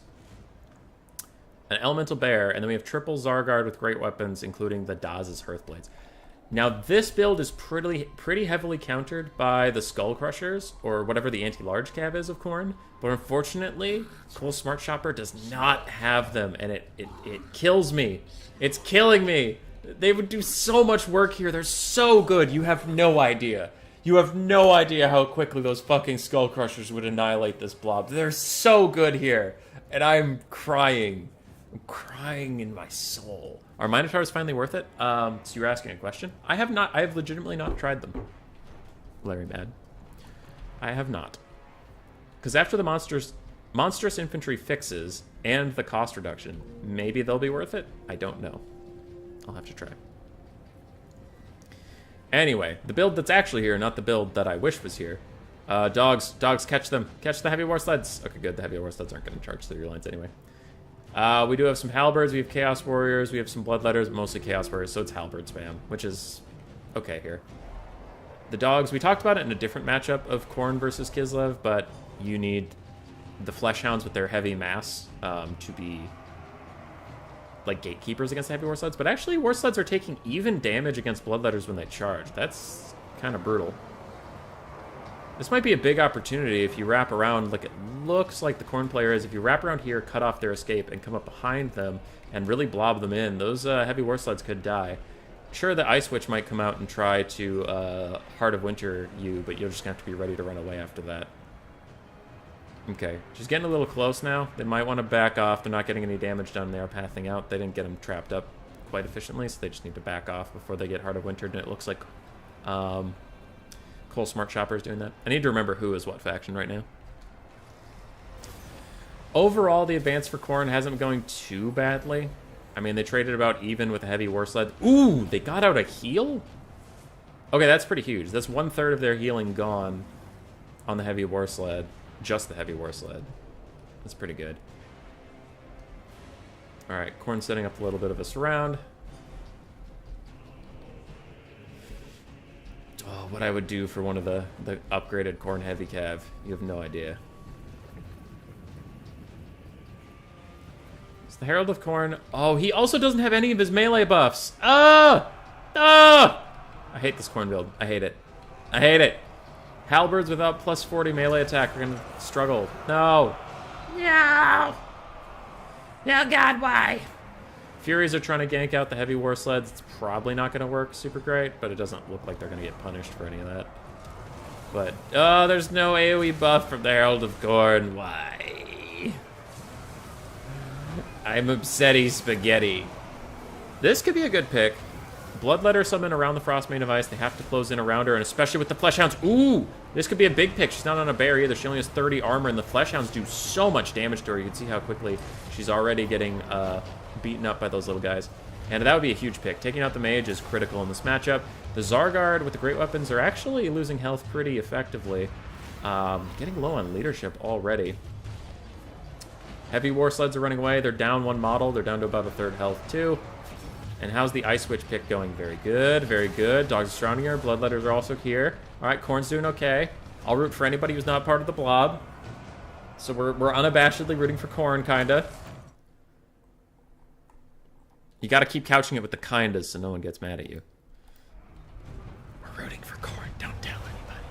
an Elemental Bear, and then we have triple Zargard with great weapons, including the Daz's Hearthblades. Now, this build is pretty heavily countered by the Skull Crushers, or whatever the anti-large cav is of Khorne, but unfortunately, Cole Smart Shopper does not have them, and it kills me. It's killing me. They would do so much work here. They're so good. You have no idea. You have no idea how quickly those fucking Skull Crushers would annihilate this blob. They're so good here. And I'm crying. I'm crying in my soul. Are Minotaurs finally worth it? So you're asking a question? I have not. I have legitimately not tried them. Larry Mad. I have not. Because after the monstrous infantry fixes and the cost reduction, maybe they'll be worth it? I don't know. I'll have to try. Anyway, the build that's actually here, not the build that I wish was here. Dogs, catch them. Catch the Heavy War Sleds. Okay, good. The Heavy War Sleds aren't going to charge through your lines anyway. We do have some Halberds. We have Chaos Warriors. We have some Bloodletters, mostly Chaos Warriors, so it's Halberd spam, which is okay here. The dogs, we talked about it in a different matchup of Khorne versus Kislev, but you need the Fleshhounds with their heavy mass to be like gatekeepers against the Heavy War Sleds, but actually War Sleds are taking even damage against Bloodletters when they charge. That's kind of brutal. This might be a big opportunity if you wrap around, like it looks like the Khorne player is, if you wrap around here, cut off their escape, and come up behind them and really blob them in, those Heavy War Sleds could die. Sure, the Ice Witch might come out and try to Heart of Winter you, but you're just going to have to be ready to run away after that. Okay, she's getting a little close now. They might want to back off. They're not getting any damage done. They are pathing out. They didn't get them trapped up quite efficiently, so they just need to back off before they get Heart of Wintered, and it looks like Cole Smart Shopper is doing that. I need to remember who is what faction right now. Overall, the advance for Khorne hasn't been going too badly. I mean, they traded about even with a Heavy War Sled. Ooh, they got out a heal? Okay, that's pretty huge. That's 1/3 of their healing gone on the heavy war sled. Just the heavy war sled. That's pretty good. Alright, Corn setting up a little bit of a surround. Oh, what I would do for one of the upgraded Corn heavy cav. You have no idea. It's the Herald of Corn. Oh, he also doesn't have any of his melee buffs. Ah! Ah! I hate this Corn build. I hate it. I hate it. Halberds without plus 40 melee attack are gonna struggle. No. No. No, God, why? Furies are trying to gank out the heavy war sleds. It's probably not gonna work super great, but it doesn't look like they're gonna get punished for any of that. But, oh, there's no AoE buff from the Herald of Corn. Why? I'm upsetty spaghetti. This could be a good pick. Bloodletter summon around the Frostmane of Ice. They have to close in around her, and especially with the Fleshhounds. Ooh! This could be a big pick. She's not on a bear either. She only has 30 armor, and the Fleshhounds do so much damage to her. You can see how quickly she's already getting beaten up by those little guys. And that would be a huge pick. Taking out the mage is critical in this matchup. The Zargard with the great weapons are actually losing health pretty effectively. Getting low on leadership already. Heavy war sleds are running away. They're down one model. They're down to about a third health too. And how's the Ice Witch pick going? Very good, very good. Dogs are surrounding her. Bloodletters are also here. All right, Corn's doing okay. I'll root for anybody who's not part of the blob. So we're unabashedly rooting for Corn, kinda. You gotta keep couching it with the kinda so no one gets mad at you. We're rooting for Corn. Don't tell anybody.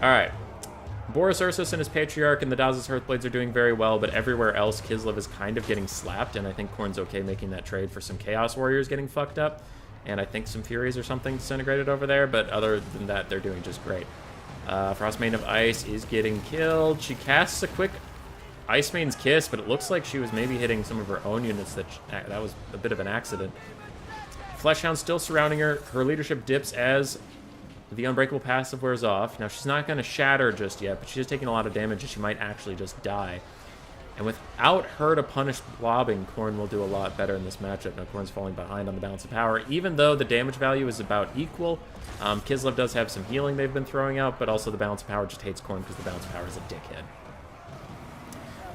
All right. Boris Ursus and his Patriarch and the Daz's Hearthblades are doing very well, but everywhere else, Kislev is kind of getting slapped, and I think Corn's okay making that trade for some Chaos Warriors getting fucked up, and I think some Furies or something disintegrated over there, but other than that, they're doing just great. Frostmane of Ice is getting killed. She casts a quick Ice Mane's Kiss, but it looks like she was maybe hitting some of her own units. That was a bit of an accident. Fleshhound's still surrounding her. Her leadership dips as the Unbreakable passive wears off. Now, she's not going to shatter just yet, but she's taking a lot of damage, and she might actually just die. And without her to punish blobbing, Corn will do a lot better in this matchup. Now, Corn's falling behind on the balance of power, even though the damage value is about equal. Kislev does have some healing they've been throwing out, but also the balance of power just hates Corn because the balance of power is a dickhead.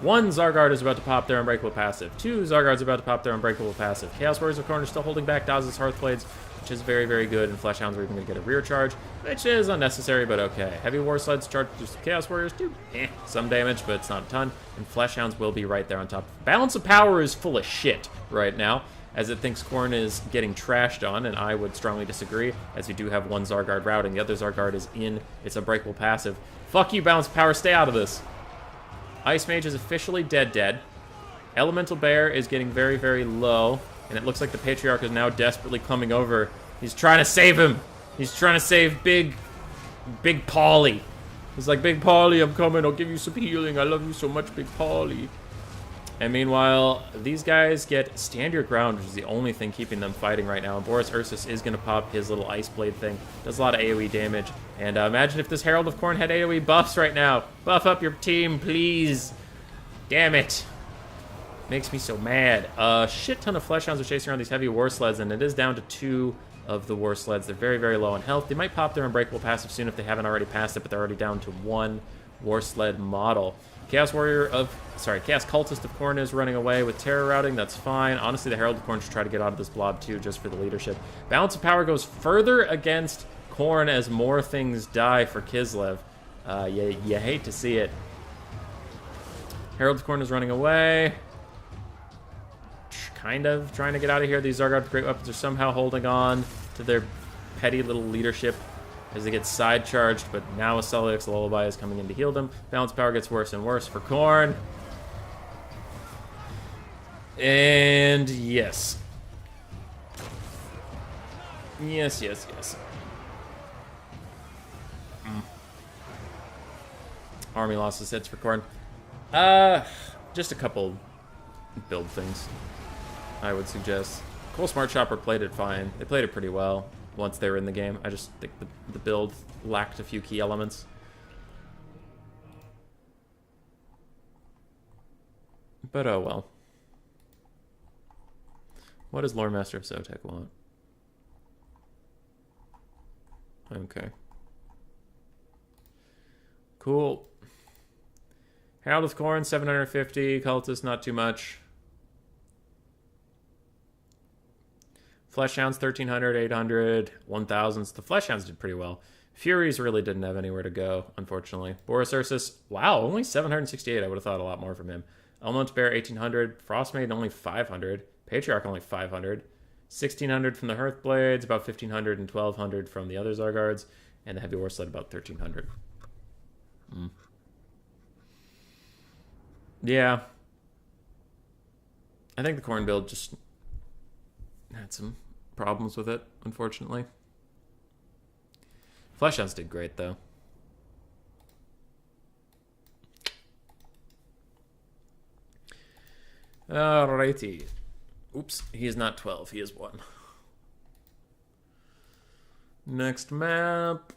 One Zargard is about to pop their Unbreakable passive. Two Zargards about to pop their Unbreakable passive. Chaos Warriors of Corn are still holding back Daz's Hearthblades, which is very, very good, and Fleshhounds are even going to get a rear charge, which is unnecessary, but okay. Heavy War Sleds charge just Chaos Warriors do some damage, but it's not a ton, and Fleshhounds will be right there on top. Balance of Power is full of shit right now, as it thinks Corn is getting trashed on, and I would strongly disagree, as we do have one Zargard routing. The other Zargard is in its Unbreakable passive. Fuck you, Balance of Power, stay out of this. Ice Mage is officially dead. Elemental Bear is getting very, very low, and it looks like the Patriarch is now desperately coming over. He's trying to save him. He's trying to save Big Paulie. He's like, Big Paulie, I'm coming. I'll give you some healing. I love you so much, Big Paulie. And meanwhile, these guys get Stand Your Ground, which is the only thing keeping them fighting right now. And Boris Ursus is going to pop his little Ice Blade thing. Does a lot of AoE damage. And imagine if this Herald of Corn had AoE buffs right now. Buff up your team, please. Damn it. Makes me so mad. A shit ton of Fleshhounds are chasing around these heavy war sleds, and it is down to 2 of the war sleds. They're very, very low on health. They might pop their Unbreakable passive soon if they haven't already passed it, but they're already down to 1 war sled model. Chaos Cultist of Corn is running away with Terror routing. That's fine. Honestly, the Herald of Corn should try to get out of this blob too, just for the leadership. Balance of Power goes further against Corn as more things die for Kislev. You hate to see it. Herald of Corn is running away. Kind of trying to get out of here. These Zargard with great weapons are somehow holding on to their petty little leadership as they get side charged, but now a Celiax Lullaby is coming in to heal them. Balance Power gets worse and worse for Corn. And yes. Yes. Army losses hits for Corn. Just a couple build things, I would suggest. Cole Smart Chopper played it fine. They played it pretty well once they were in the game. I just think the build lacked a few key elements. But oh well. What does Lore Master of Zotek want? Okay. Cool. Herald with Corn, 750. Cultist, not too much. Fleshhounds, 1300, 800, 1000s. The Fleshhounds did pretty well. Furies really didn't have anywhere to go, unfortunately. Boris Ursus, wow, only 768. I would have thought a lot more from him. Elmont Bear, 1800. Frostmaid, only 500. Patriarch, only 500. 1600 from the Hearthblades, about 1500 and 1200 from the other Zargards. And the Heavy War Sled, about 1300. Yeah. I think the Corn build just had some problems with it, unfortunately. Fleshhounds did great, though. Alrighty. Oops, he is not 12, he is 1. Next map.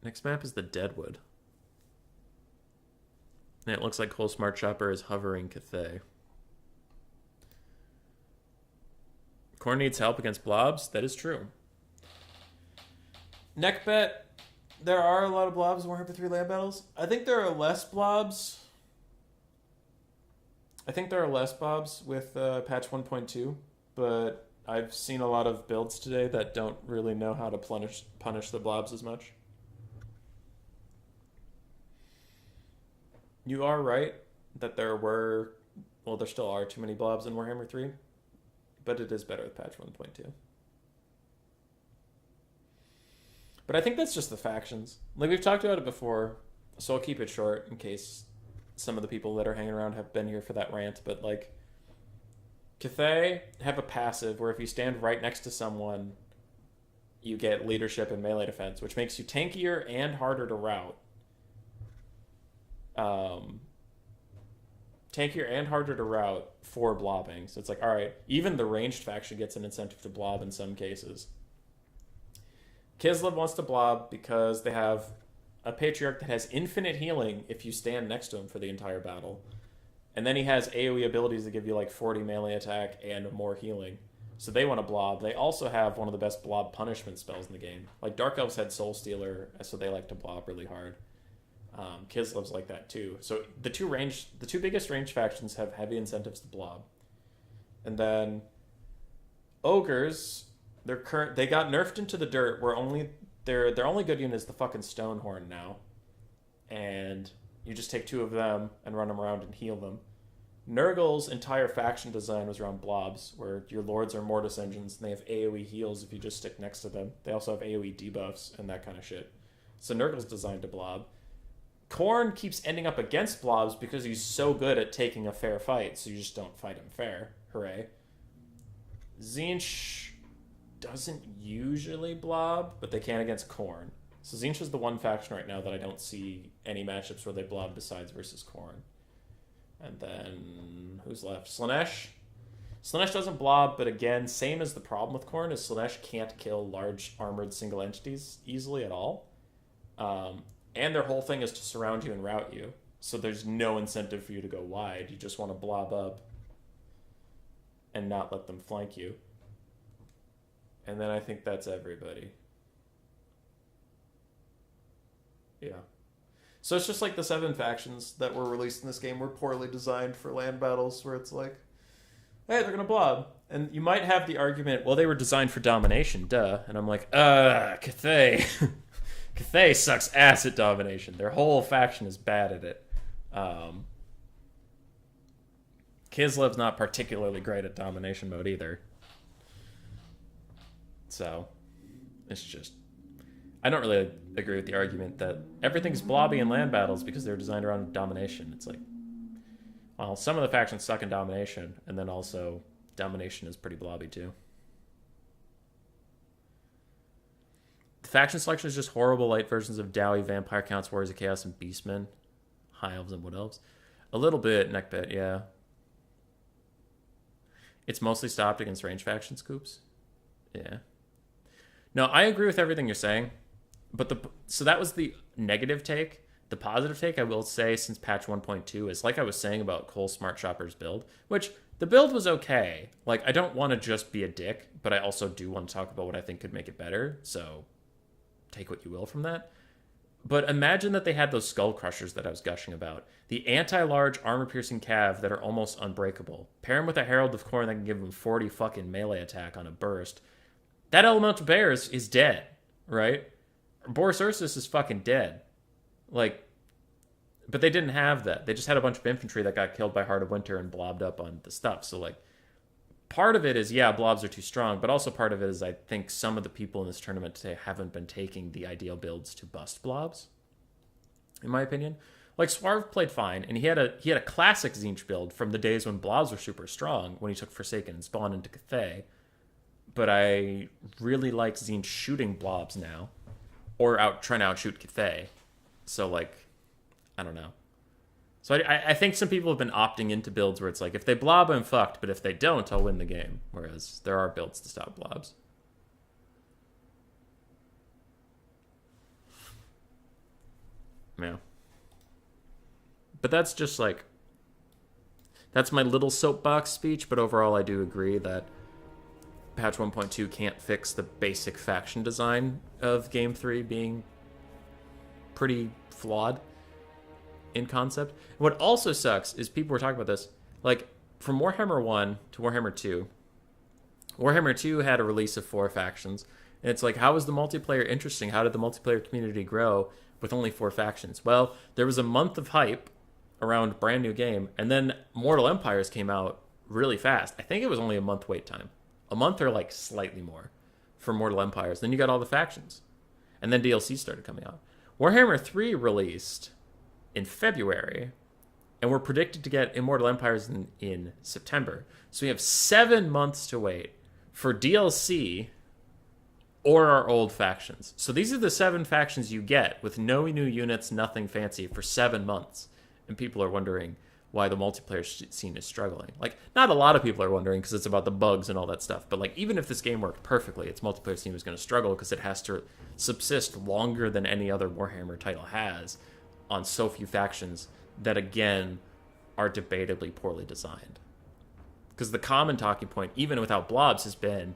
Next map is the Deadwood. And it looks like Cole Smart Shopper is hovering Cathay. Corn needs help against blobs. That is true. Neck bet. There are a lot of blobs in Warhammer 3 land battles. I think there are less blobs. I think there are less blobs with patch 1.2, but I've seen a lot of builds today that don't really know how to punish the blobs as much. You are right that there were, well, there still are too many blobs in Warhammer 3, but it is better with patch 1.2. But I think that's just the factions. Like, we've talked about it before, so I'll keep it short in case some of the people that are hanging around have been here for that rant, but, like, Cathay have a passive where if you stand right next to someone, you get leadership and melee defense, which makes you tankier and harder to rout. Tankier and harder to route for blobbing. So it's like, all right, even the ranged faction gets an incentive to blob in some cases. Kislev wants to blob because they have a Patriarch that has infinite healing if you stand next to him for the entire battle. And then he has AoE abilities that give you like 40 melee attack and more healing. So they want to blob. They also have one of the best blob punishment spells in the game. Like Dark Elves had Soul Stealer, so they like to blob really hard. Kislev's like that too. So the two biggest range factions have heavy incentives to blob. And then Ogres, they got nerfed into the dirt where their only good unit is the fucking Stonehorn now. And you just take 2 of them and run them around and heal them. Nurgle's entire faction design was around blobs, where your lords are Mortis engines and they have AoE heals if you just stick next to them. They also have AoE debuffs and that kind of shit. So Nurgle's designed to blob. Khorne keeps ending up against blobs because he's so good at taking a fair fight, so you just don't fight him fair. Hooray. Tzeentch doesn't usually blob, but they can against Khorne. So Tzeentch is the one faction right now that I don't see any matchups where they blob besides versus Khorne. And then, who's left? Slaanesh. Slaanesh doesn't blob, but again, same as the problem with Khorne, is Slaanesh can't kill large armored single entities easily at all. And their whole thing is to surround you and rout you. So there's no incentive for you to go wide. You just want to blob up and not let them flank you. And then I think that's everybody. Yeah. So it's just like the 7 factions that were released in this game were poorly designed for land battles, where it's like, hey, they're going to blob. And you might have the argument, well, they were designed for domination, duh. And I'm like, Cathay. Cathay sucks ass at domination. Their whole faction is bad at it. Kislev's not particularly great at domination mode either. So, it's just... I don't really agree with the argument that everything's blobby in land battles because they're designed around domination. It's like, well, some of the factions suck in domination, and then also domination is pretty blobby too. The faction selection is just horrible. Light versions of Dowie, Vampire Counts, Warriors of Chaos, and Beastmen. High Elves and Wood Elves. A little bit, neckbit, yeah. It's mostly stopped against range faction scoops. Yeah. No, I agree with everything you're saying. But so that was the negative take. The positive take I will say since patch 1.2 is like I was saying about Cole Smart Shopper's build, which the build was okay. Like, I don't want to just be a dick, but I also do want to talk about what I think could make it better, so take what you will from that. But imagine that they had those skull crushers that I was gushing about. The anti-large armor-piercing cav that are almost unbreakable. Pair them with a Herald of Khorne that can give them 40 fucking melee attack on a burst. That elemental bear is dead, right? Boris Ursus is fucking dead. Like, but they didn't have that. They just had a bunch of infantry that got killed by Heart of Winter and blobbed up on the stuff. So, like, part of it is, yeah, blobs are too strong, but also part of it is I think some of the people in this tournament today haven't been taking the ideal builds to bust blobs, in my opinion. Like, Swarv played fine, and he had a classic Tzeentch build from the days when blobs were super strong, when he took Forsaken and spawned into Cathay. But I really like Tzeentch shooting blobs now, or trying to outshoot Cathay. So, like, I don't know. So I think some people have been opting into builds where it's like, if they blob, I'm fucked, but if they don't, I'll win the game. Whereas there are builds to stop blobs. Yeah. But that's just like, that's my little soapbox speech, but overall I do agree that patch 1.2 can't fix the basic faction design of Game 3 being pretty flawed in concept. And what also sucks is people were talking about this, like, from Warhammer 1 to Warhammer 2, Warhammer 2 had a release of 4 factions, and it's like, how was the multiplayer interesting? How did the multiplayer community grow with only 4 factions? Well, there was a month of hype around brand new game, and then Mortal Empires came out really fast. I think it was only a month wait time. A month or like slightly more for Mortal Empires. Then you got all the factions. And then DLC started coming out. Warhammer 3 released in February, and we're predicted to get Immortal Empires in September. So we have 7 months to wait for DLC or our old factions. So these are the 7 factions you get with no new units, nothing fancy for 7 months. And people are wondering why the multiplayer scene is struggling. Like, not a lot of people are wondering because it's about the bugs and all that stuff. But, like, even if this game worked perfectly, its multiplayer scene is going to struggle because it has to subsist longer than any other Warhammer title has on so few factions that, again, are debatably poorly designed. Because the common talking point, even without blobs, has been,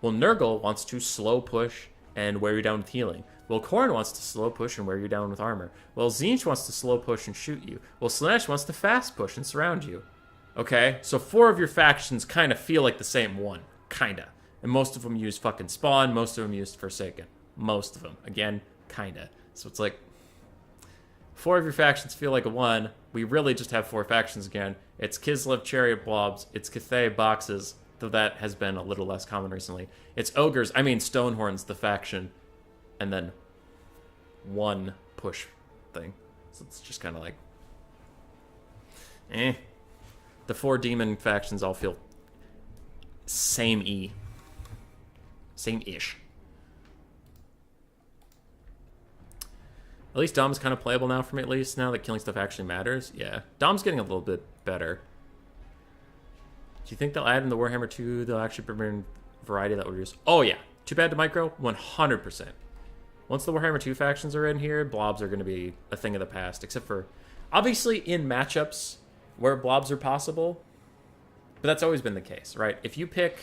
well, Nurgle wants to slow push and wear you down with healing. Well, Khorne wants to slow push and wear you down with armor. Well, Tzeentch wants to slow push and shoot you. Well, Slaanesh wants to fast push and surround you. Okay? So 4 of your factions kind of feel like the same one. Kinda. And most of them use fucking Spawn. Most of them use Forsaken. Most of them. Again, kinda. So it's like, 4 of your factions feel like a 1. We really just have 4 factions again. It's Kislev Chariot Blobs. It's Cathay Boxes, though that has been a little less common recently. It's Ogres. I mean, Stonehorn's the faction. And then 1 push thing. So it's just kind of like, The 4 demon factions all feel same-y. Same-ish. At least Dom's kind of playable now for me, at least, now that killing stuff actually matters. Yeah, Dom's getting a little bit better. Do you think they'll add in the Warhammer 2, they'll actually bring variety that will reduce? Oh, yeah. Too bad to micro? 100%. Once the Warhammer 2 factions are in here, blobs are going to be a thing of the past, except for, obviously, in matchups where blobs are possible. But that's always been the case, right? If you pick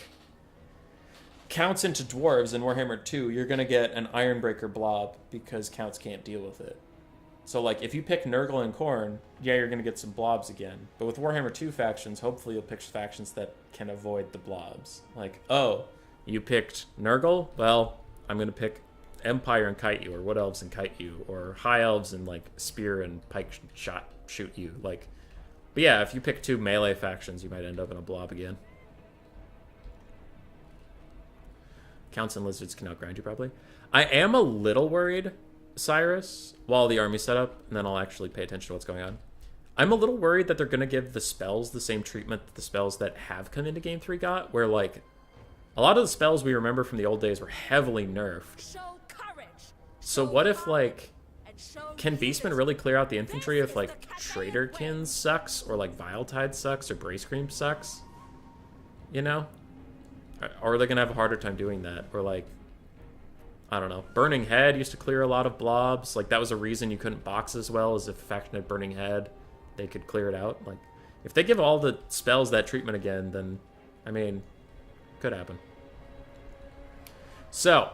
Counts into Dwarves in Warhammer 2, you're going to get an Ironbreaker blob because Counts can't deal with it. So, like, if you pick Nurgle and Khorne, yeah, you're going to get some blobs again. But with Warhammer 2 factions, hopefully you'll pick factions that can avoid the blobs. Like, oh, you picked Nurgle? Well, I'm going to pick Empire and kite you, or Wood Elves and kite you, or High Elves and, like, spear and pike shot shoot you. Like, but yeah, if you pick 2 melee factions, you might end up in a blob again. Counts and Lizards can outgrind you, probably. I am a little worried, Cyrus, while the army's set up, and then I'll actually pay attention to what's going on. I'm a little worried that they're going to give the spells the same treatment that the spells that have come into Game 3 got, where, like, a lot of the spells we remember from the old days were heavily nerfed. So what if, like, can Beastman really clear out the infantry if, like, Traderkin sucks, or, like, Viletide sucks, or Bracecream sucks? You know? Or are they going to have a harder time doing that? Or, like, I don't know. Burning Head used to clear a lot of blobs. Like, that was a reason you couldn't box as well, as if faction had Burning Head, they could clear it out. Like, if they give all the spells that treatment again, then, I mean, could happen. So,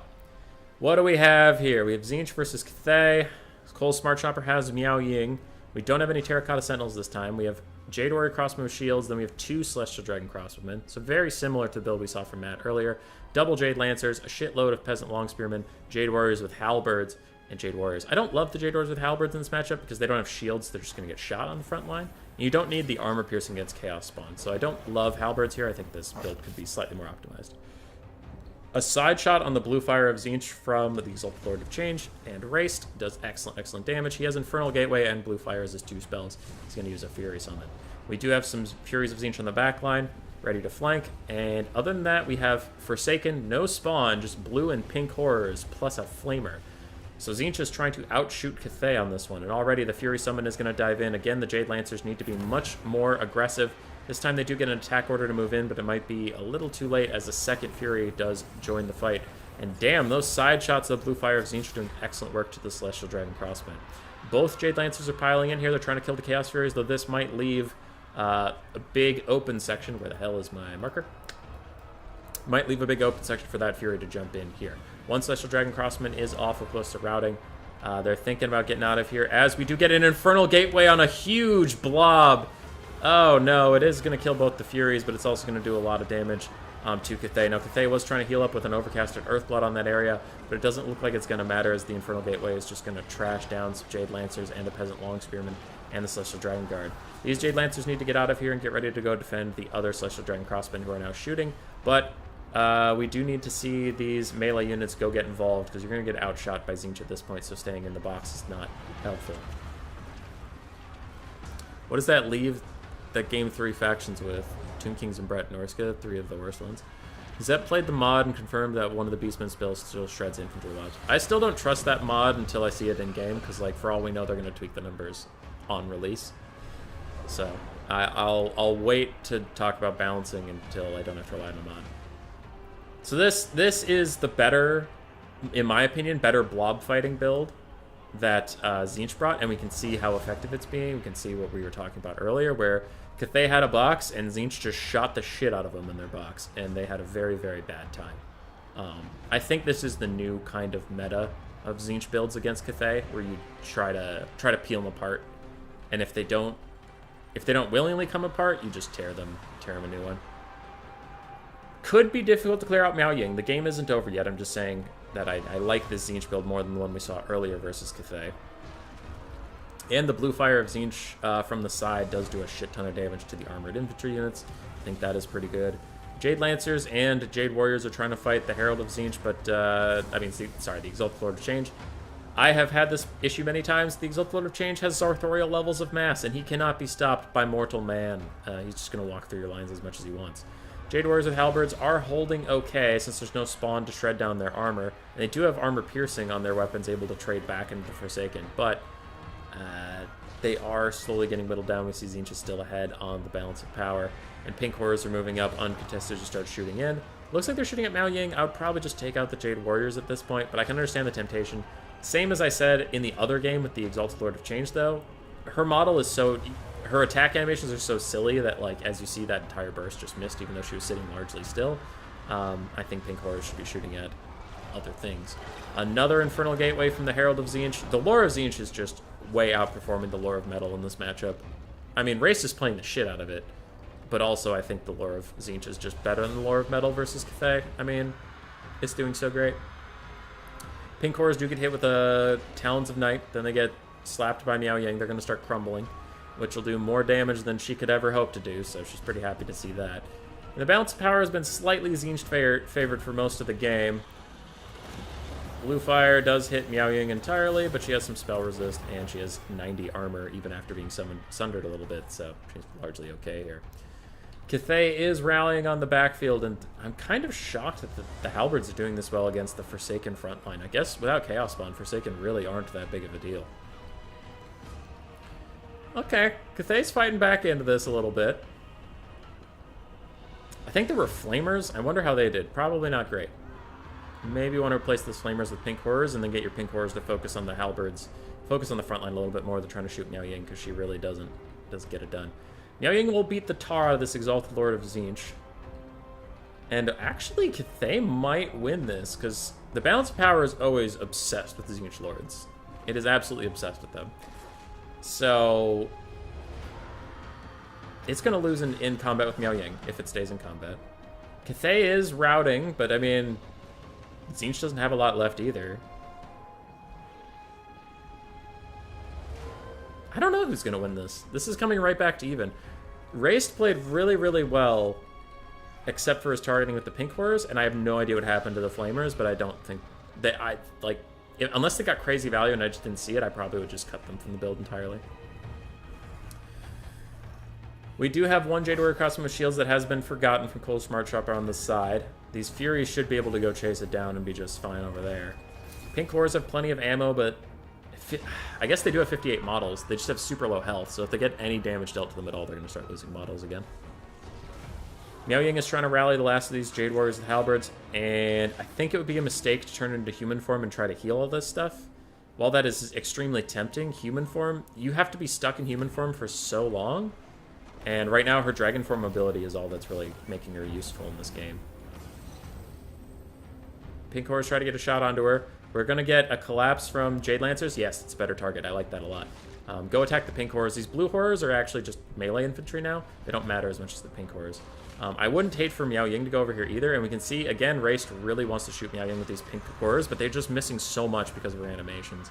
what do we have here? We have Tzeentch versus Cathay. Cole Smart Chopper has Miao Ying. We don't have any Terracotta Sentinels this time. We have Jade Warrior Crossbow with Shields, then we have 2 Celestial Dragon Crossbowmen. So very similar to the build we saw from Matt earlier. Double Jade Lancers, a shitload of Peasant Long Spearmen, Jade Warriors with Halberds, and Jade Warriors. I don't love the Jade Warriors with Halberds in this matchup because they don't have shields. They're just going to get shot on the front line. And you don't need the armor piercing against Chaos Spawn. So I don't love Halberds here. I think this build could be slightly more optimized. A side shot on the Blue Fire of Tzeentch from the Exalted Lord of Change and Raced does excellent damage. He has Infernal Gateway and Blue Fire as his 2 spells. He's going to use a Fury Summon. We do have some Furies of Tzeentch on the back line, ready to flank. And other than that, we have Forsaken, no spawn, just blue and pink horrors, plus a Flamer. So Tzeentch is trying to outshoot Cathay on this one. And already the Fury Summon is going to dive in. Again, the Jade Lancers need to be much more aggressive. This time they do get an attack order to move in, but it might be a little too late as the second Fury does join the fight. And damn, those side shots of Blue Fire of Tzeentch are doing excellent work to the Celestial Dragon Crossbow. Both Jade Lancers are piling in here. They're trying to kill the Chaos Furies, though this might leave a big open section. Where the hell is my marker? Might leave a big open section for that Fury to jump in here. One Celestial Dragon Crossman is awful close to routing. They're thinking about getting out of here, as we do get an Infernal Gateway on a huge blob. Oh no, it is going to kill both the Furies, but it's also going to do a lot of damage to Cathay. Now, Cathay was trying to heal up with an Overcasted Earthblood on that area, but it doesn't look like it's going to matter, as the Infernal Gateway is just going to trash down some Jade Lancers and a Peasant Long Spearman and the Celestial Dragon Guard. These Jade Lancers need to get out of here and get ready to go defend the other Celestial Dragon Crossmen who are now shooting, but we do need to see these melee units go get involved, because you're going to get outshot by Tzeentch at this point, so staying in the box is not helpful. What does that leave that Game 3 factions with? Tomb Kings and Brett Norska, 3 of the worst ones. Zep played the mod and confirmed that one of the Beastman spells still shreds infantry lives. I still don't trust that mod until I see it in game, because, like, for all we know, they're going to tweak the numbers on release. So I'll wait to talk about balancing until I don't have to rely on a mod. So this is the better, in my opinion, better blob fighting build that Tzeentch brought, and we can see how effective it's being. We can see what we were talking about earlier, where Cathay had a box, and Tzeentch just shot the shit out of them in their box, and they had a very, very bad time. I think this is the new kind of meta of Tzeentch builds against Cathay, where you try to peel them apart, and if they don't willingly come apart, you just tear them a new one. Could be difficult to clear out Miao Ying. The game isn't over yet. I'm just saying that I like this Tzeentch build more than the one we saw earlier versus Cathay. And the Blue Fire of Tzeentch from the side does do a shit ton of damage to the armored infantry units. I think that is pretty good. Jade Lancers and Jade Warriors are trying to fight the Herald of Tzeentch, but, the Exalted Lord of Change. I have had this issue many times. The Exalted Lord of Change has Sartorial levels of mass, and he cannot be stopped by mortal man. He's just going to walk through your lines as much as he wants. Jade Warriors with Halberds are holding okay, since there's no spawn to shred down their armor. And they do have armor piercing on their weapons, able to trade back into the Forsaken, but they are slowly getting whittled down. We see Tzeentch is still ahead on the balance of power, and Pink Horrors are moving up uncontested to start shooting in. Looks like they're shooting at Miao Ying. I would probably just take out the Jade Warriors at this point, but I can understand the temptation. Same as I said in the other game with the Exalted Lord of Change, though. Her model is her attack animations are so silly that, like, as you see, that entire burst just missed, even though she was sitting largely still. I think Pink Horrors should be shooting at other things. Another Infernal Gateway from the Herald of Tzeentch. The lore of Tzeentch is just way outperforming the lore of Metal in this matchup. I mean, Race is playing the shit out of it, but also I think the lore of Tzeentch is just better than the lore of Metal versus Cathay. I mean, it's doing so great. Pink Horrors do get hit with the Talons of Night, then they get slapped by Miao Ying. They're going to start crumbling, which will do more damage than she could ever hope to do, so she's pretty happy to see that. And the balance of power has been slightly Tzeentch favored for most of the game. Blue Fire does hit Miao Ying entirely, but she has some spell resist, and she has 90 armor even after being sundered a little bit, so she's largely okay here. Cathay is rallying on the backfield, and I'm kind of shocked that the Halberds are doing this well against the Forsaken front line. I guess without Chaos Spawn, Forsaken really aren't that big of a deal. Okay, Cathay's fighting back into this a little bit. I think there were Flamers. I wonder how they did. Probably not great. Maybe you want to replace those flamers with pink horrors and then get your pink horrors to focus on the halberds. Focus on the front line a little bit more than trying to shoot Miao Ying, because she really doesn't get it done. Miao Ying will beat the Tar out of this Exalted Lord of Tzeentch. And actually, Cathay might win this, because the balance of power is always obsessed with the Tzeentch Lords. It is absolutely obsessed with them. So it's going to lose in combat with Miao Ying, if it stays in combat. Cathay is routing, but I mean, Tzeentch doesn't have a lot left either. I don't know who's going to win this. This is coming right back to even. Raced played really, really well, except for his targeting with the pink horrors, and I have no idea what happened to the flamers, but I don't think that unless they got crazy value and I just didn't see it, I probably would just cut them from the build entirely. We do have one Jade Warrior Crossing with shields that has been forgotten from Cold Smart Shopper on the side. These Furies should be able to go chase it down and be just fine over there. Pink horrors have plenty of ammo, but I guess they do have 58 models. They just have super low health, so if they get any damage dealt to them at all, they're going to start losing models again. Miao Ying is trying to rally the last of these Jade Warriors with halberds, and I think it would be a mistake to turn into human form and try to heal all this stuff. While that is extremely tempting, human form, you have to be stuck in human form for so long, and right now her dragon form ability is all that's really making her useful in this game. Pink Horrors try to get a shot onto her. We're going to get a collapse from Jade Lancers. Yes, it's a better target. I like that a lot. Go attack the pink horrors. These blue horrors are actually just melee infantry now. They don't matter as much as the pink horrors. I wouldn't hate for Miao Ying to go over here either. And we can see, again, Raced really wants to shoot Miao Ying with these pink horrors, but they're just missing so much because of her animations.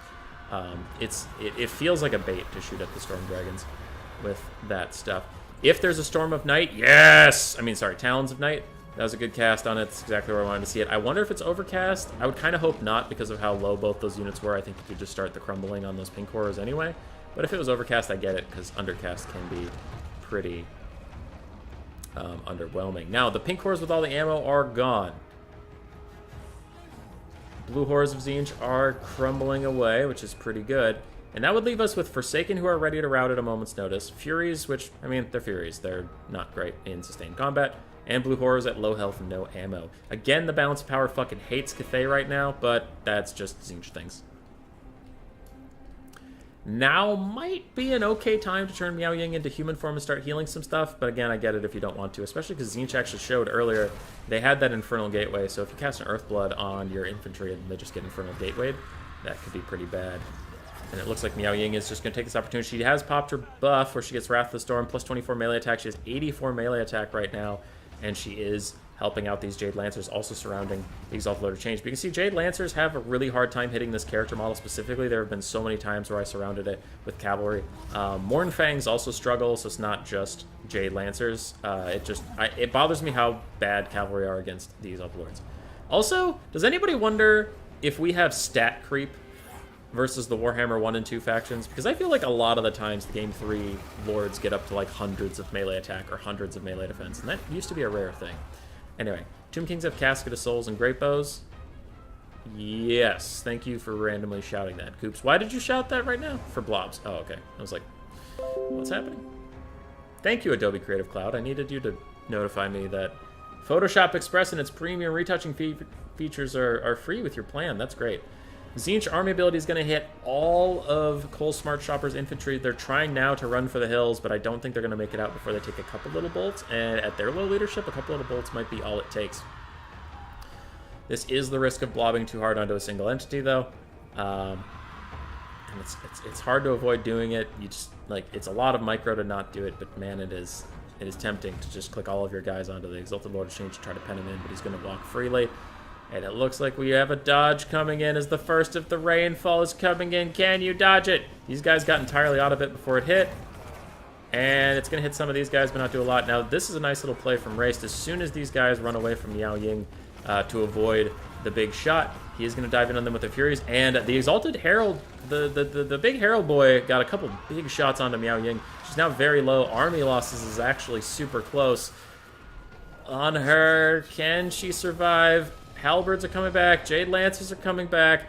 It feels like a bait to shoot at the Storm Dragons with that stuff. If there's a Storm of Night, yes! I mean, sorry, Talons of Night. That was a good cast on it. It's exactly where I wanted to see it. I wonder if it's overcast. I would kind of hope not because of how low both those units were. I think you could just start the crumbling on those pink horrors anyway. But if it was overcast, I get it, because undercast can be pretty underwhelming. Now, the pink horrors with all the ammo are gone. Blue horrors of Tzeentch are crumbling away, which is pretty good. And that would leave us with Forsaken, who are ready to rout at a moment's notice. Furies, which, I mean, they're Furies. They're not great in sustained combat. And blue horrors at low health and no ammo. Again, the balance of power fucking hates Cathay right now, but that's just Tzeentch things. Now might be an okay time to turn Miao Ying into human form and start healing some stuff, but again, I get it if you don't want to, especially because Tzeentch actually showed earlier they had that Infernal Gateway, so if you cast an Earthblood on your infantry and they just get Infernal Gatewayed, that could be pretty bad. And it looks like Miao Ying is just going to take this opportunity. She has popped her buff where she gets Wrath of the Storm, plus 24 melee attack. She has 84 melee attack right now, and she is helping out these Jade Lancers, also surrounding the Exalted Lord of Change. But you can see Jade Lancers have a really hard time hitting this character model specifically. There have been so many times where I surrounded it with cavalry. Mornfangs also struggle, so it's not just Jade Lancers. It bothers me how bad cavalry are against the Exalted Lords. Also, does anybody wonder if we have stat creep versus the Warhammer 1 and 2 factions? Because I feel like a lot of the times the Game 3 Lords get up to like hundreds of melee attack or hundreds of melee defense, and that used to be a rare thing. Anyway, Tomb Kings have Casket of Souls and Great Bows. Yes, thank you for randomly shouting that. Coops, why did you shout that right now? For blobs. Oh, okay. I was like, what's happening? Thank you, Adobe Creative Cloud. I needed you to notify me that Photoshop Express and its premium retouching features are free with your plan. That's great. Tzeentch army ability is going to hit all of Cole Smart Shopper's infantry. They're trying now to run for the hills, but I don't think they're going to make it out before they take a couple little bolts. And at their low leadership, a couple little bolts might be all it takes. This is the risk of blobbing too hard onto a single entity, though. And it's hard to avoid doing it. You just, like, it's a lot of micro to not do it, but man, it is tempting to just click all of your guys onto the Exalted Lord of Change to try to pen him in, but he's going to walk freely. And it looks like we have a dodge coming in as the first of the rainfall is coming in. Can you dodge it? These guys got entirely out of it before it hit. And it's going to hit some of these guys, but not do a lot. Now, this is a nice little play from Raced. As soon as these guys run away from Miao Ying to avoid the big shot, he is going to dive in on them with the Furies. And the Exalted Herald, the big Herald boy, got a couple big shots onto Miao Ying. She's now very low. Army losses is actually super close on her. Can she survive? Halberds are coming back. Jade Lancers are coming back.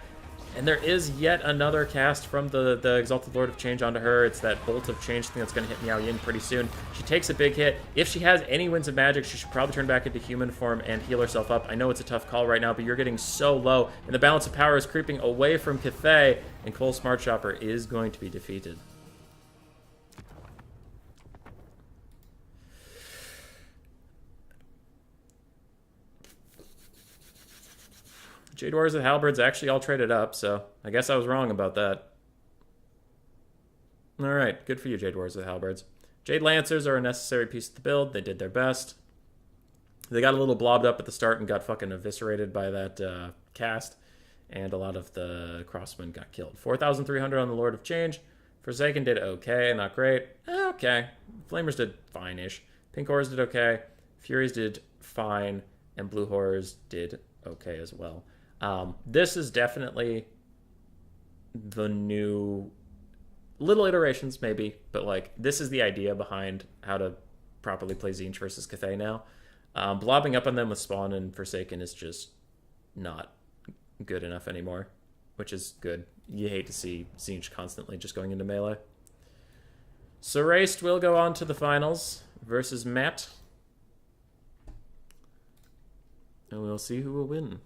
And there is yet another cast from the Exalted Lord of Change onto her. It's that Bolt of Change thing that's going to hit Miao Yin pretty soon. She takes a big hit. If she has any Winds of Magic, she should probably turn back into human form and heal herself up. I know it's a tough call right now, but you're getting so low. And the balance of power is creeping away from Cathay, and Cole Smart Shopper is going to be defeated. Jade Warriors with Halberds actually all traded up, so I guess I was wrong about that. Alright, good for you, Jade Warriors with Halberds. Jade Lancers are a necessary piece of the build. They did their best. They got a little blobbed up at the start and got fucking eviscerated by that cast, and a lot of the crossmen got killed. 4,300 on the Lord of Change. Forsaken did okay, not great. Okay. Flamers did fine-ish. Pink Horrors did okay. Furies did fine, and Blue Horrors did okay as well. This is definitely the new little iterations, maybe, but like this is the idea behind how to properly play Tzeentch versus Cathay now. Blobbing up on them with Spawn and Forsaken is just not good enough anymore, which is good. You hate to see Tzeentch constantly just going into melee. So Raced will go on to the finals versus Matt, and we'll see who will win.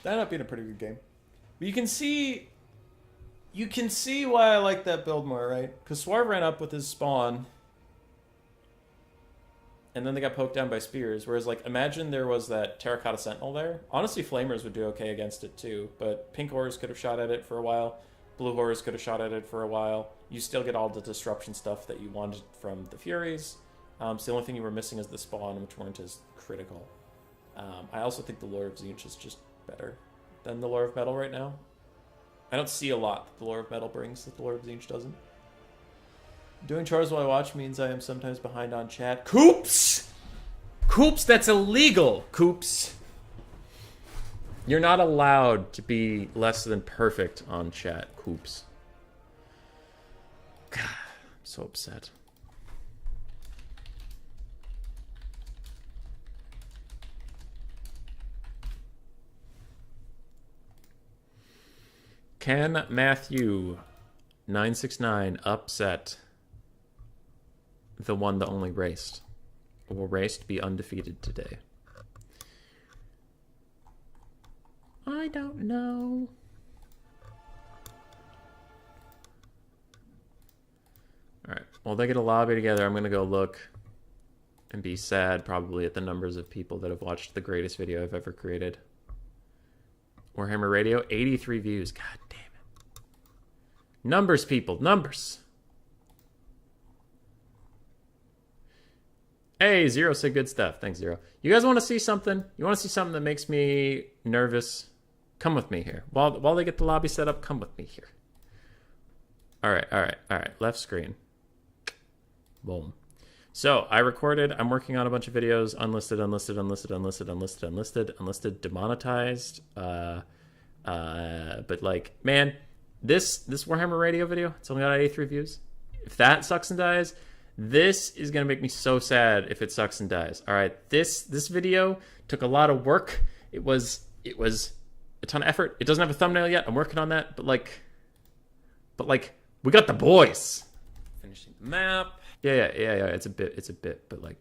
That ended up being a pretty good game. But you can see why I like that build more, right? Because Swarv ran up with his Spawn, and then they got poked down by spears. Whereas, like, imagine there was that Terracotta Sentinel there. Honestly, Flamers would do okay against it too, but Pink Horrors could have shot at it for a while. Blue Horrors could have shot at it for a while. You still get all the disruption stuff that you wanted from the Furies. So the only thing you were missing is the Spawn, which weren't as critical. I also think the Lore of Tzeentch is just better than the Lore of Metal right now. I don't see a lot that the Lore of Metal brings that the Lore of Tzeentch doesn't. Doing chores while I watch means I am sometimes behind on chat. Coops! Coops, that's illegal, Coops. You're not allowed to be less than perfect on chat, Coops. God, I'm so upset. Can Matthew 969 upset the one that only raced? Will Raced be undefeated today? I don't know. Alright, while they get a lobby together, I'm going to go look and be sad probably at the numbers of people that have watched the greatest video I've ever created. Warhammer Radio, 83 views. God damn it. Numbers, people. Numbers. Hey, Zero said good stuff. Thanks, Zero. You guys want to see something? You want to see something that makes me nervous? Come with me here. While they get the lobby set up, come with me here. All right. Left screen. Boom. So I recorded. I'm working on a bunch of videos. Unlisted, demonetized. But like, man, this Warhammer Radio video, it's only got 83 views. If that sucks and dies, this is gonna make me so sad if it sucks and dies. All right, this video took a lot of work. It was a ton of effort. It doesn't have a thumbnail yet. I'm working on that, but like, we got the boys. Finishing the map. Yeah. It's a bit, but like,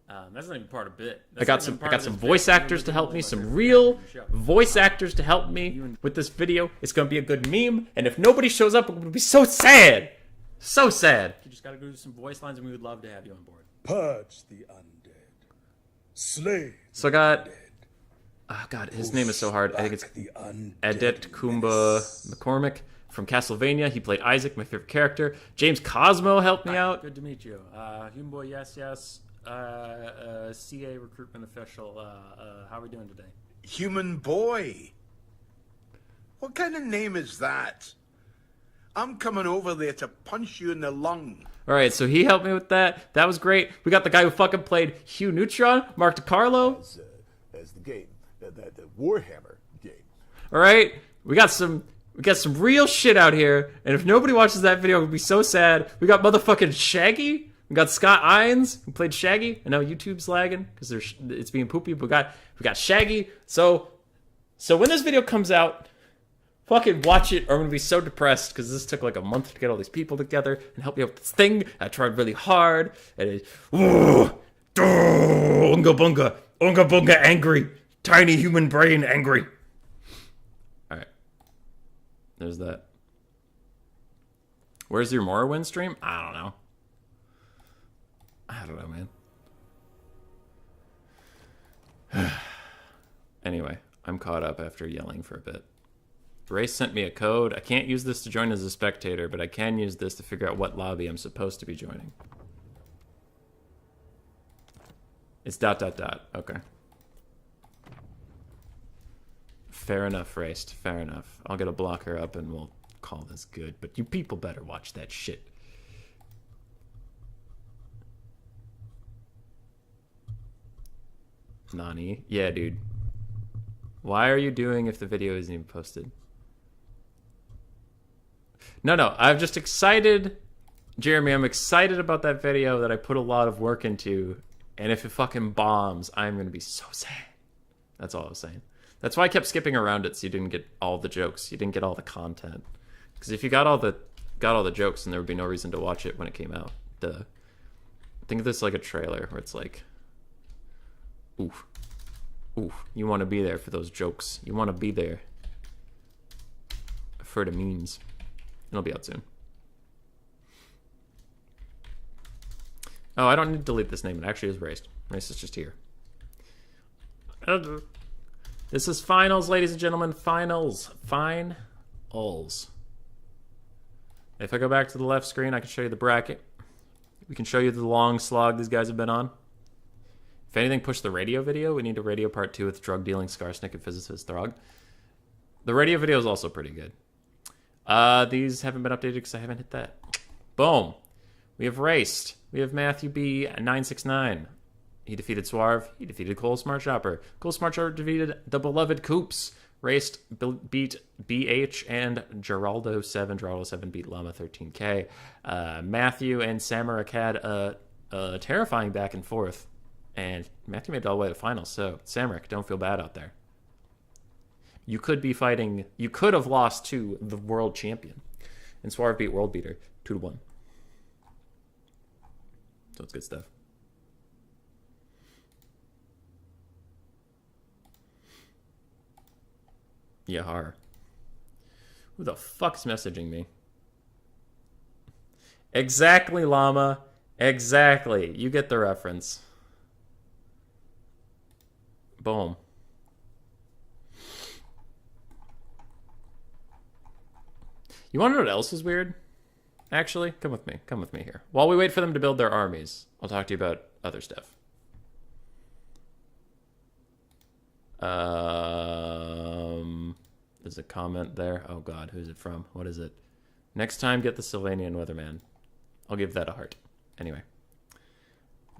that's not even part of bit. I got some voice actors to help me, some real voice actors to help me with this video. It's gonna be a good meme, and if nobody shows up, I'm gonna be so sad. So sad. You just gotta go do some voice lines, and we would love to have you on board. Purge the undead. Slay. So I got. Oh god, his name is so hard. I think it's Adet Kumba McCormick from Castlevania. He played Isaac, my favorite character. James Cosmo helped me out. Good to meet you. Human Boy, yes. CA recruitment official. How are we doing today? Human Boy. What kind of name is that? I'm coming over there to punch you in the lung. All right, so he helped me with that. That was great. We got the guy who fucking played Hugh Neutron, Mark DiCarlo. As the game, the Warhammer game. All right, we got some We got some real shit out here, and if nobody watches that video, it would be so sad. We got motherfucking Shaggy. We got Scott Ines, who played Shaggy, and now YouTube's lagging because it's being poopy. But we got Shaggy. So when this video comes out, fucking watch it, or I'm gonna be so depressed because this took like a month to get all these people together and help me out with this thing. I tried really hard, and it's unga bunga, angry, tiny human brain, angry. All right, there's that. Where's your Morrowind stream? I don't know. Man. Anyway, I'm caught up after yelling for a bit. Race sent me a code. I can't use this to join as a spectator, but I can use this to figure out what lobby I'm supposed to be joining. It's ... Okay. Fair enough, Raced. Fair enough. I'll get a blocker up and we'll call this good. But you people better watch that shit. Nani? Yeah, dude. Why are you doing if the video isn't even posted? No, I'm just excited. Jeremy, I'm excited about that video that I put a lot of work into. And if it fucking bombs, I'm going to be so sad. That's all I was saying. That's why I kept skipping around it so you didn't get all the jokes. You didn't get all the content. Because if you got all the jokes, then there would be no reason to watch it when it came out. Duh. Think of this like a trailer where it's like, oof. You want to be there for those jokes. You want to be there for the memes. It'll be out soon. Oh, I don't need to delete this name. It actually is Raced. Raced is just here. This is finals, ladies and gentlemen. Finals. Finals. If I go back to the left screen, I can show you the bracket. We can show you the long slog these guys have been on. If anything, push the radio video. We need a radio part 2 with drug-dealing Skarsnik and physicist Throg. The radio video is also pretty good. These haven't been updated because I haven't hit that. Boom. We have Raced. We have Matthew B. 969. He defeated Swarve. He defeated Cole Smart Shopper. Cole Smart Shopper defeated the beloved Coops. Raced beat BH and Geraldo 7. Geraldo 7 beat Llama 13K. Matthew and Samarak had a terrifying back and forth. And Matthew made it all the way to finals, so Samarak, don't feel bad out there. You could be fighting... You could have lost to the world champion. And Swarve beat World Beater 2-1. So it's good stuff. Yahar. Who the fuck's messaging me? Exactly, Llama. Exactly. You get the reference. Boom. You want to know what else is weird? Actually, come with me. Come with me here. While we wait for them to build their armies, I'll talk to you about other stuff. There's a comment there. Oh god, who's it from? What is it? Next time, get the Sylvanian Weatherman. I'll give that a heart. Anyway.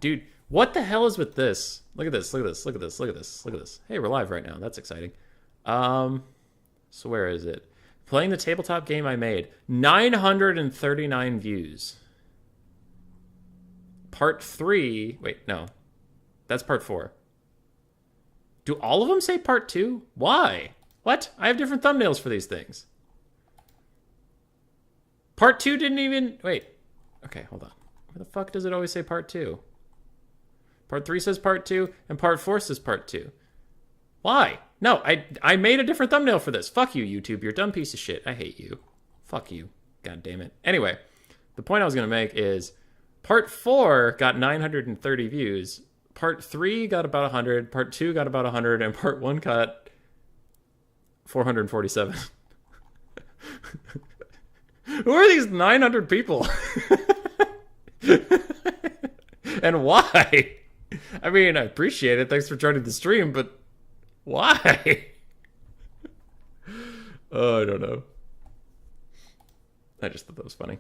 Dude, what the hell is with this? Look at this, look at this, look at this, look at this, look at this. Hey, we're live right now. That's exciting. So where is it? Playing the tabletop game I made. 939 views. Part 3. Wait, no. That's part 4. Do all of them say part 2? Why? What? I have different thumbnails for these things. Part 2 didn't even... Wait. Okay, hold on. Where the fuck does it always say part 2? Part 3 says part 2, and part 4 says part 2. Why? No, I made a different thumbnail for this. Fuck you, YouTube. You're a dumb piece of shit. I hate you. Fuck you. God damn it. Anyway, the point I was going to make is part 4 got 930 views. Part 3 got about 100. Part 2 got about 100. And part 1 got 447. Who are these 900 people? And why? I mean, I appreciate it. Thanks for joining the stream, but why? Oh, I don't know. I just thought that was funny.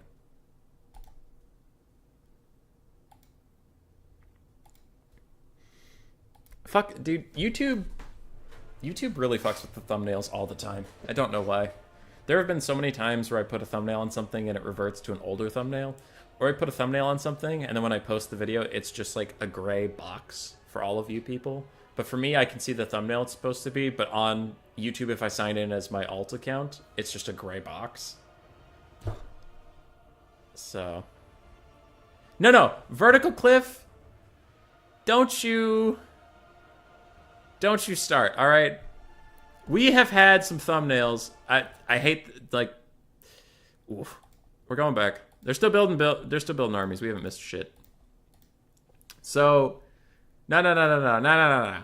Fuck, dude, YouTube really fucks with the thumbnails all the time. I don't know why. There have been so many times where I put a thumbnail on something and it reverts to an older thumbnail. Or I put a thumbnail on something and then when I post the video, it's just like a gray box for all of you people. But for me, I can see the thumbnail it's supposed to be. But on YouTube, if I sign in as my alt account, it's just a gray box. So... No, vertical cliff. Don't you start, all right? We have had some thumbnails. I hate, like, oof. We're going back. They're still building armies. We haven't missed shit. So, no.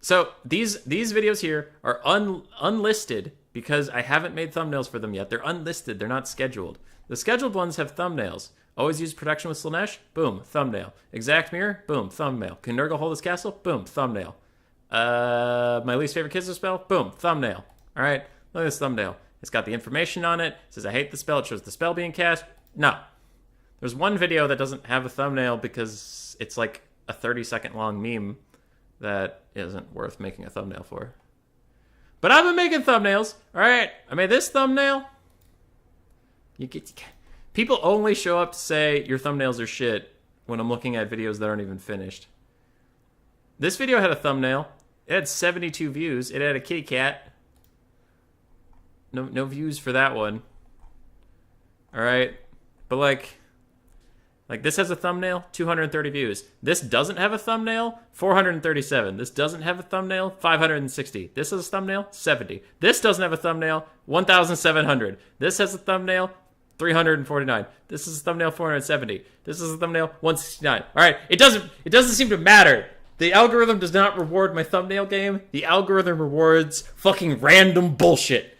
So these videos here are unlisted because I haven't made thumbnails for them yet. They're unlisted. They're not scheduled. The scheduled ones have thumbnails. Always use protection with Slaanesh? Boom, thumbnail. Exact mirror? Boom, thumbnail. Can Nurgle hold his castle? Boom, thumbnail. My least favorite Kislev spell? Boom, thumbnail. All right, look at this thumbnail. It's got the information on it. It says I hate the spell. It shows the spell being cast. No. There's one video that doesn't have a thumbnail because it's like a 30-second long meme that isn't worth making a thumbnail for. But I've been making thumbnails. All right, I made this thumbnail. People only show up to say your thumbnails are shit when I'm looking at videos that aren't even finished. This video had a thumbnail. It had 72 views. It had a kitty cat. No views for that one. All right, but like this has a thumbnail, 230 views. This doesn't have a thumbnail, 437. This doesn't have a thumbnail, 560. This has a thumbnail, 70. This doesn't have a thumbnail, 1,700. This has a thumbnail, 349. This is a thumbnail, 470. This is a thumbnail, 169. All right, it doesn't seem to matter. The algorithm does not reward my thumbnail game. The algorithm rewards fucking random bullshit.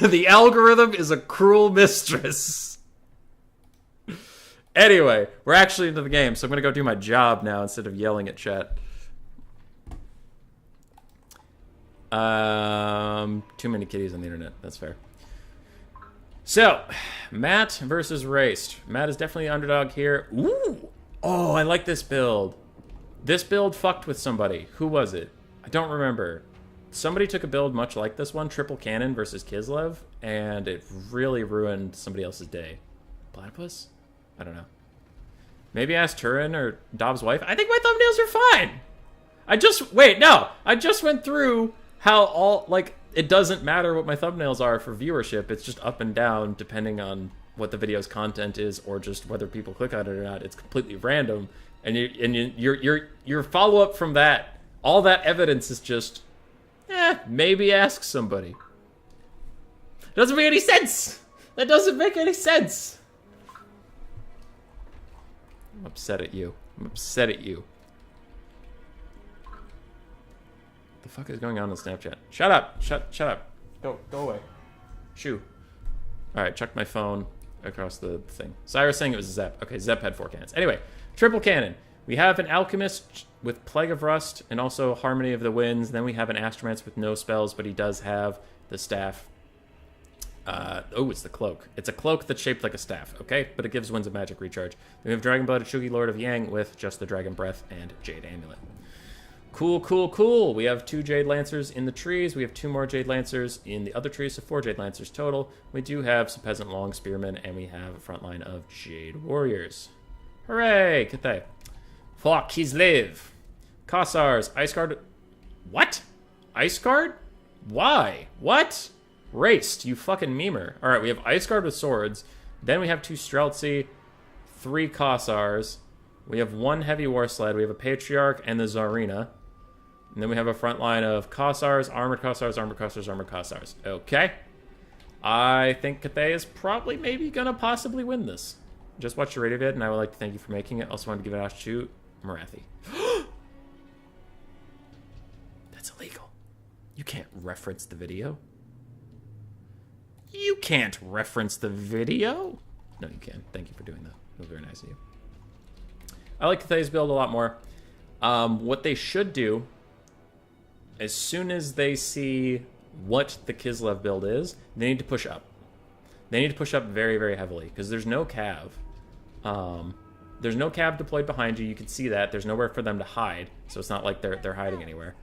The algorithm is a cruel mistress. Anyway, we're actually into the game, so I'm gonna go do my job now instead of yelling at chat. Too many kitties on the internet. That's fair. So, Matt versus Raced. Matt is definitely the underdog here. Ooh! Oh, I like this build. This build fucked with somebody. Who was it? I don't remember. Somebody took a build much like this one, triple cannon versus Kislev, and it really ruined somebody else's day. Platypus? I don't know. Maybe ask Turin or Dobbs' wife. I think my thumbnails are fine. I just went through how all, like, it doesn't matter what my thumbnails are for viewership. It's just up and down depending on what the video's content is or just whether people click on it or not. It's completely random. And your follow-up from that, all that evidence is just, maybe ask somebody. It doesn't make any sense. That doesn't make any sense. I'm upset at you. I'm upset at you. What the fuck is going on Snapchat? Shut up. Shut up. Go away. Shoo. Alright, chucked my phone across the thing. Cyrus saying it was Zep. Okay, Zep had 4 cannons. Anyway, triple cannon. We have an Alchemist with Plague of Rust and also Harmony of the Winds. Then we have an Astromance with no spells, but he does have the staff. It's the cloak. It's a cloak that's shaped like a staff, okay? But it gives Winds of Magic recharge. Then we have Dragonblood Shugi Lord of Yang with just the Dragon Breath and Jade Amulet. Cool. We have 2 Jade Lancers in the trees. We have 2 more Jade Lancers in the other trees, so 4 Jade Lancers total. We do have some Peasant Long Spearmen, and we have a front line of Jade Warriors. Hooray! Kate. Fuck, he's live. Kossars, Ice Guard. What? Ice Guard? Why? What? Raced, you fucking memer. Alright, we have Ice Guard with swords. Then we have 2 Streltsy, 3 Kossars. We have 1 Heavy War Sled. We have a Patriarch and the Tsarina. And then we have a front line of Kossars, Armored Kossars, Armored Kossars, Armored Kossars. Okay. I think Cathay is probably maybe gonna possibly win this. Just watched your radio vid, and I would like to thank you for making it. Also wanted to give it out to Marathi. That's illegal. You can't reference the video. You can't reference the video. No, you can. Thank you for doing that. It was very nice of you. I like Cathay's build a lot more. What they should do, as soon as they see what the Kislev build is, they need to push up. They need to push up very, very heavily, because there's no cav. There's no cav deployed behind you. You can see that. There's nowhere for them to hide, so it's not like they're hiding anywhere.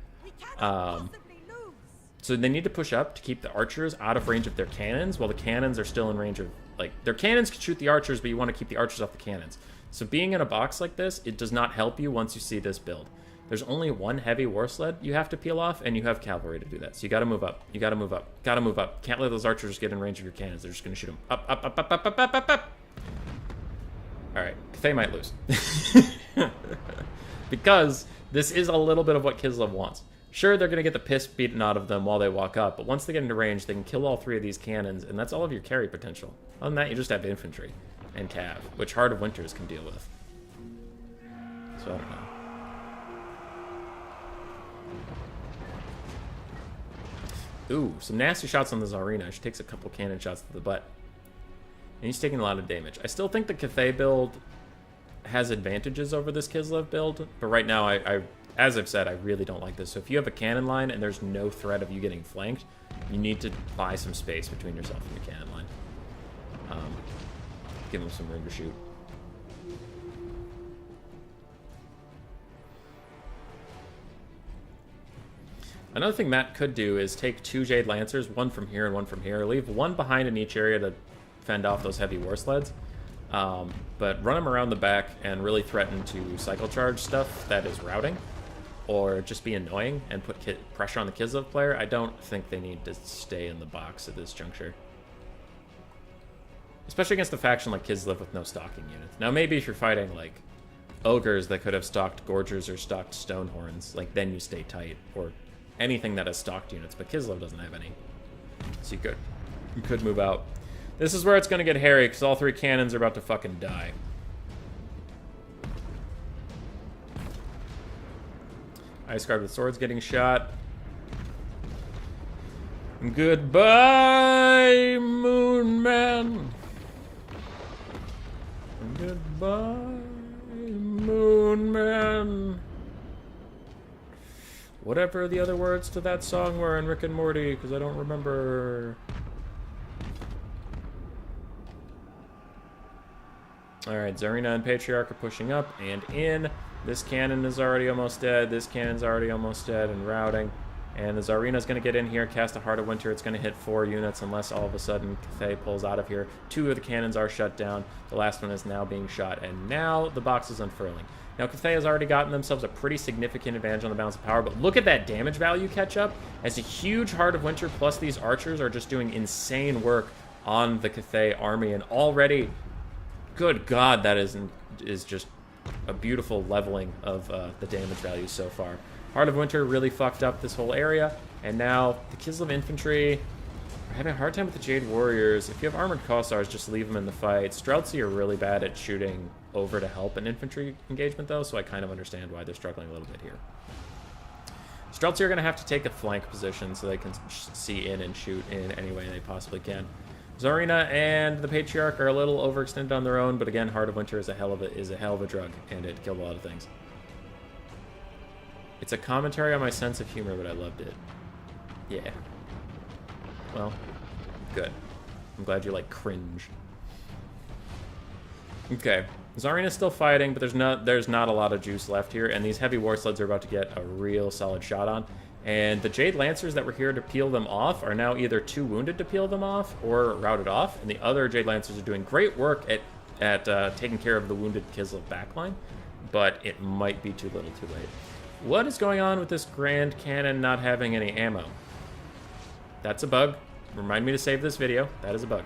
So they need to push up to keep the archers out of range of their cannons, while the cannons are still in range of, like, their cannons can shoot the archers, but you want to keep the archers off the cannons. So being in a box like this, it does not help you once you see this build. There's only one heavy war sled you have to peel off, and you have cavalry to do that. So you got to move up. You got to move up. Got to move up. Can't let those archers get in range of your cannons. They're just going to shoot them up, up, up, up, up, up, up, up, up. All right, they might lose. Because this is a little bit of what Kislev wants. Sure, they're going to get the piss beaten out of them while they walk up, but once they get into range, they can kill all 3 of these cannons, and that's all of your carry potential. Other than that, you just have infantry and cav, which Heart of Winters can deal with. So I don't know. Ooh, some nasty shots on the Tsarina. She takes a couple cannon shots to the butt. And he's taking a lot of damage. I still think the Cathay build has advantages over this Kislev build, but right now, as I've said, I really don't like this. So if you have a cannon line and there's no threat of you getting flanked, you need to buy some space between yourself and your cannon line. Give them some room to shoot. Another thing Matt could do is take 2 Jade Lancers, one from here and one from here. Leave one behind in each area to fend off those heavy war sleds. But run them around the back and really threaten to cycle charge stuff that is routing. Or just be annoying and put pressure on the Kislev player. I don't think they need to stay in the box at this juncture. Especially against a faction like Kislev with no stalking units. Now maybe if you're fighting like ogres that could have stalked Gorgers or stalked Stonehorns, like then you stay tight. Or anything that has stalked units, but Kislev doesn't have any. So you could move out. This is where it's going to get hairy, because all 3 cannons are about to fucking die. Ice Guard with swords getting shot. Goodbye, Moon Man. Goodbye, Moon Man. Whatever the other words to that song were in Rick and Morty, because I don't remember. Alright, Tsarina and Patriarch are pushing up and in. This cannon is already almost dead. This cannon's already almost dead and routing. And the Tsarina's going to get in here, cast a Heart of Winter. It's going to hit 4 units unless all of a sudden Cathay pulls out of here. 2 of the cannons are shut down. The last one is now being shot. And now the box is unfurling. Now, Cathay has already gotten themselves a pretty significant advantage on the balance of power, but look at that damage value catch up. As a huge Heart of Winter plus these archers are just doing insane work on the Cathay army, and already, good God, that is just a beautiful leveling of the damage value so far. Heart of Winter really fucked up this whole area, and now the Kislev infantry are having a hard time with the Jade Warriors. If you have armored Kossars, just leave them in the fight. Streltsy are really bad at shooting over to help an infantry engagement, though, so I kind of understand why they're struggling a little bit here. Streltsy are going to have to take a flank position so they can see in and shoot in any way they possibly can. Tsarina and the Patriarch are a little overextended on their own, but again, Heart of Winter is a hell of a drug, and it killed a lot of things. It's a commentary on my sense of humor, but I loved it. Yeah. Well, good. I'm glad you like cringe. Okay. Tsarina's still fighting, but there's not a lot of juice left here, and these heavy war sleds are about to get a real solid shot on. And the Jade Lancers that were here to peel them off are now either too wounded to peel them off or routed off, and the other Jade Lancers are doing great work at taking care of the wounded Kislev backline, but it might be too little too late. What is going on with this Grand Cannon not having any ammo? That's a bug. Remind me to save this video. That is a bug.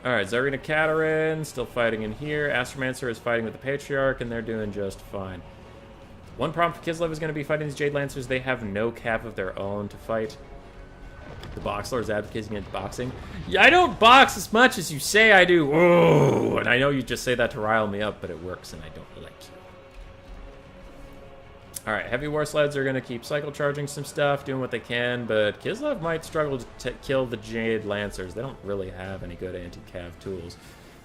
Alright, Tsarina Katerin still fighting in here. Astromancer is fighting with the Patriarch, and they're doing just fine. One problem for Kislev is going to be fighting these Jade Lancers. They have no cav of their own to fight. The Box Lord is advocating against boxing. Yeah, I don't box as much as you say I do. Oh, and I know you just say that to rile me up, but it works, and I don't like you. Alright, heavy war sleds are going to keep cycle charging some stuff, doing what they can, but Kislev might struggle to kill the Jade Lancers. They don't really have any good anti-cav tools.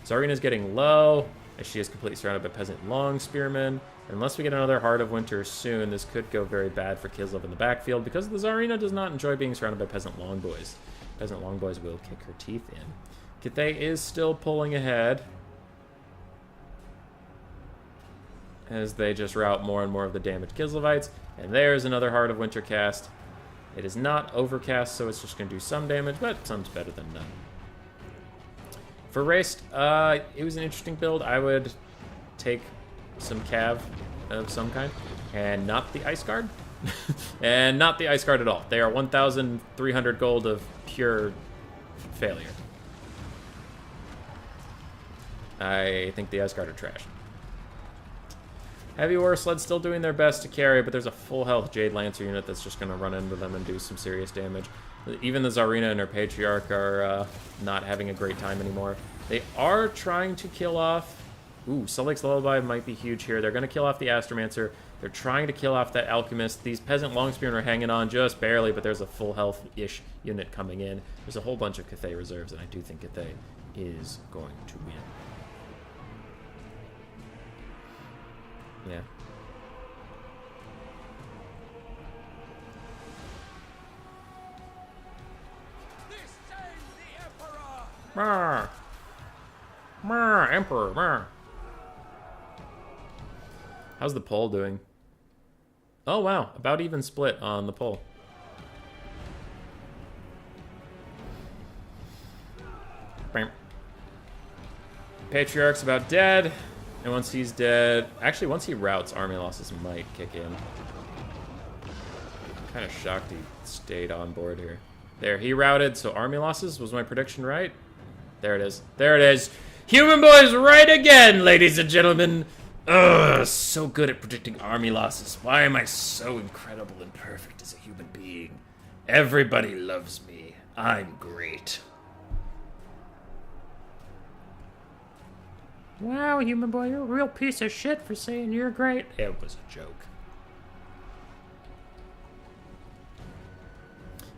Tsarina's getting low, as she is completely surrounded by peasant long spearmen. Unless we get another Heart of Winter soon, this could go very bad for Kislev in the backfield, because the Tsarina does not enjoy being surrounded by peasant longboys. Peasant longboys will kick her teeth in. Cathay is still pulling ahead, as they just rout more and more of the damaged Kislevites. And there's another Heart of Winter cast. It is not overcast, so it's just going to do some damage, but some's better than none. For Raced, it was an interesting build. I would take some Cav of some kind, and not the Ice Guard. And not the Ice Guard at all. They are 1,300 gold of pure failure. I think the Ice Guard are trash. Heavy War Sled still doing their best to carry, but there's a full health Jade Lancer unit that's just going to run into them and do some serious damage. Even the Tsarina and her Patriarch are not having a great time anymore. They are trying to kill off... Ooh, Sullik's Lullaby might be huge here. They're going to kill off the Astromancer. They're trying to kill off that Alchemist. These Peasant Longspearmen are hanging on just barely, but there's a full health-ish unit coming in. There's a whole bunch of Cathay reserves, and I do think Cathay is going to win. Yeah. Marr. Marr, Emperor, marr. How's the poll doing? Oh, wow. About even split on the poll. Bam. Patriarch's about dead. And once he's dead... Actually, once he routs, army losses might kick in. I'm kind of shocked he stayed on board here. There, he routed, so army losses. Was my prediction right? There it is. There it is. Human Boy's right again, ladies and gentlemen. Ugh, so good at predicting army losses. Why am I so incredible and perfect as a human being? Everybody loves me. I'm great. Wow, Human Boy, you're a real piece of shit for saying you're great. It was a joke.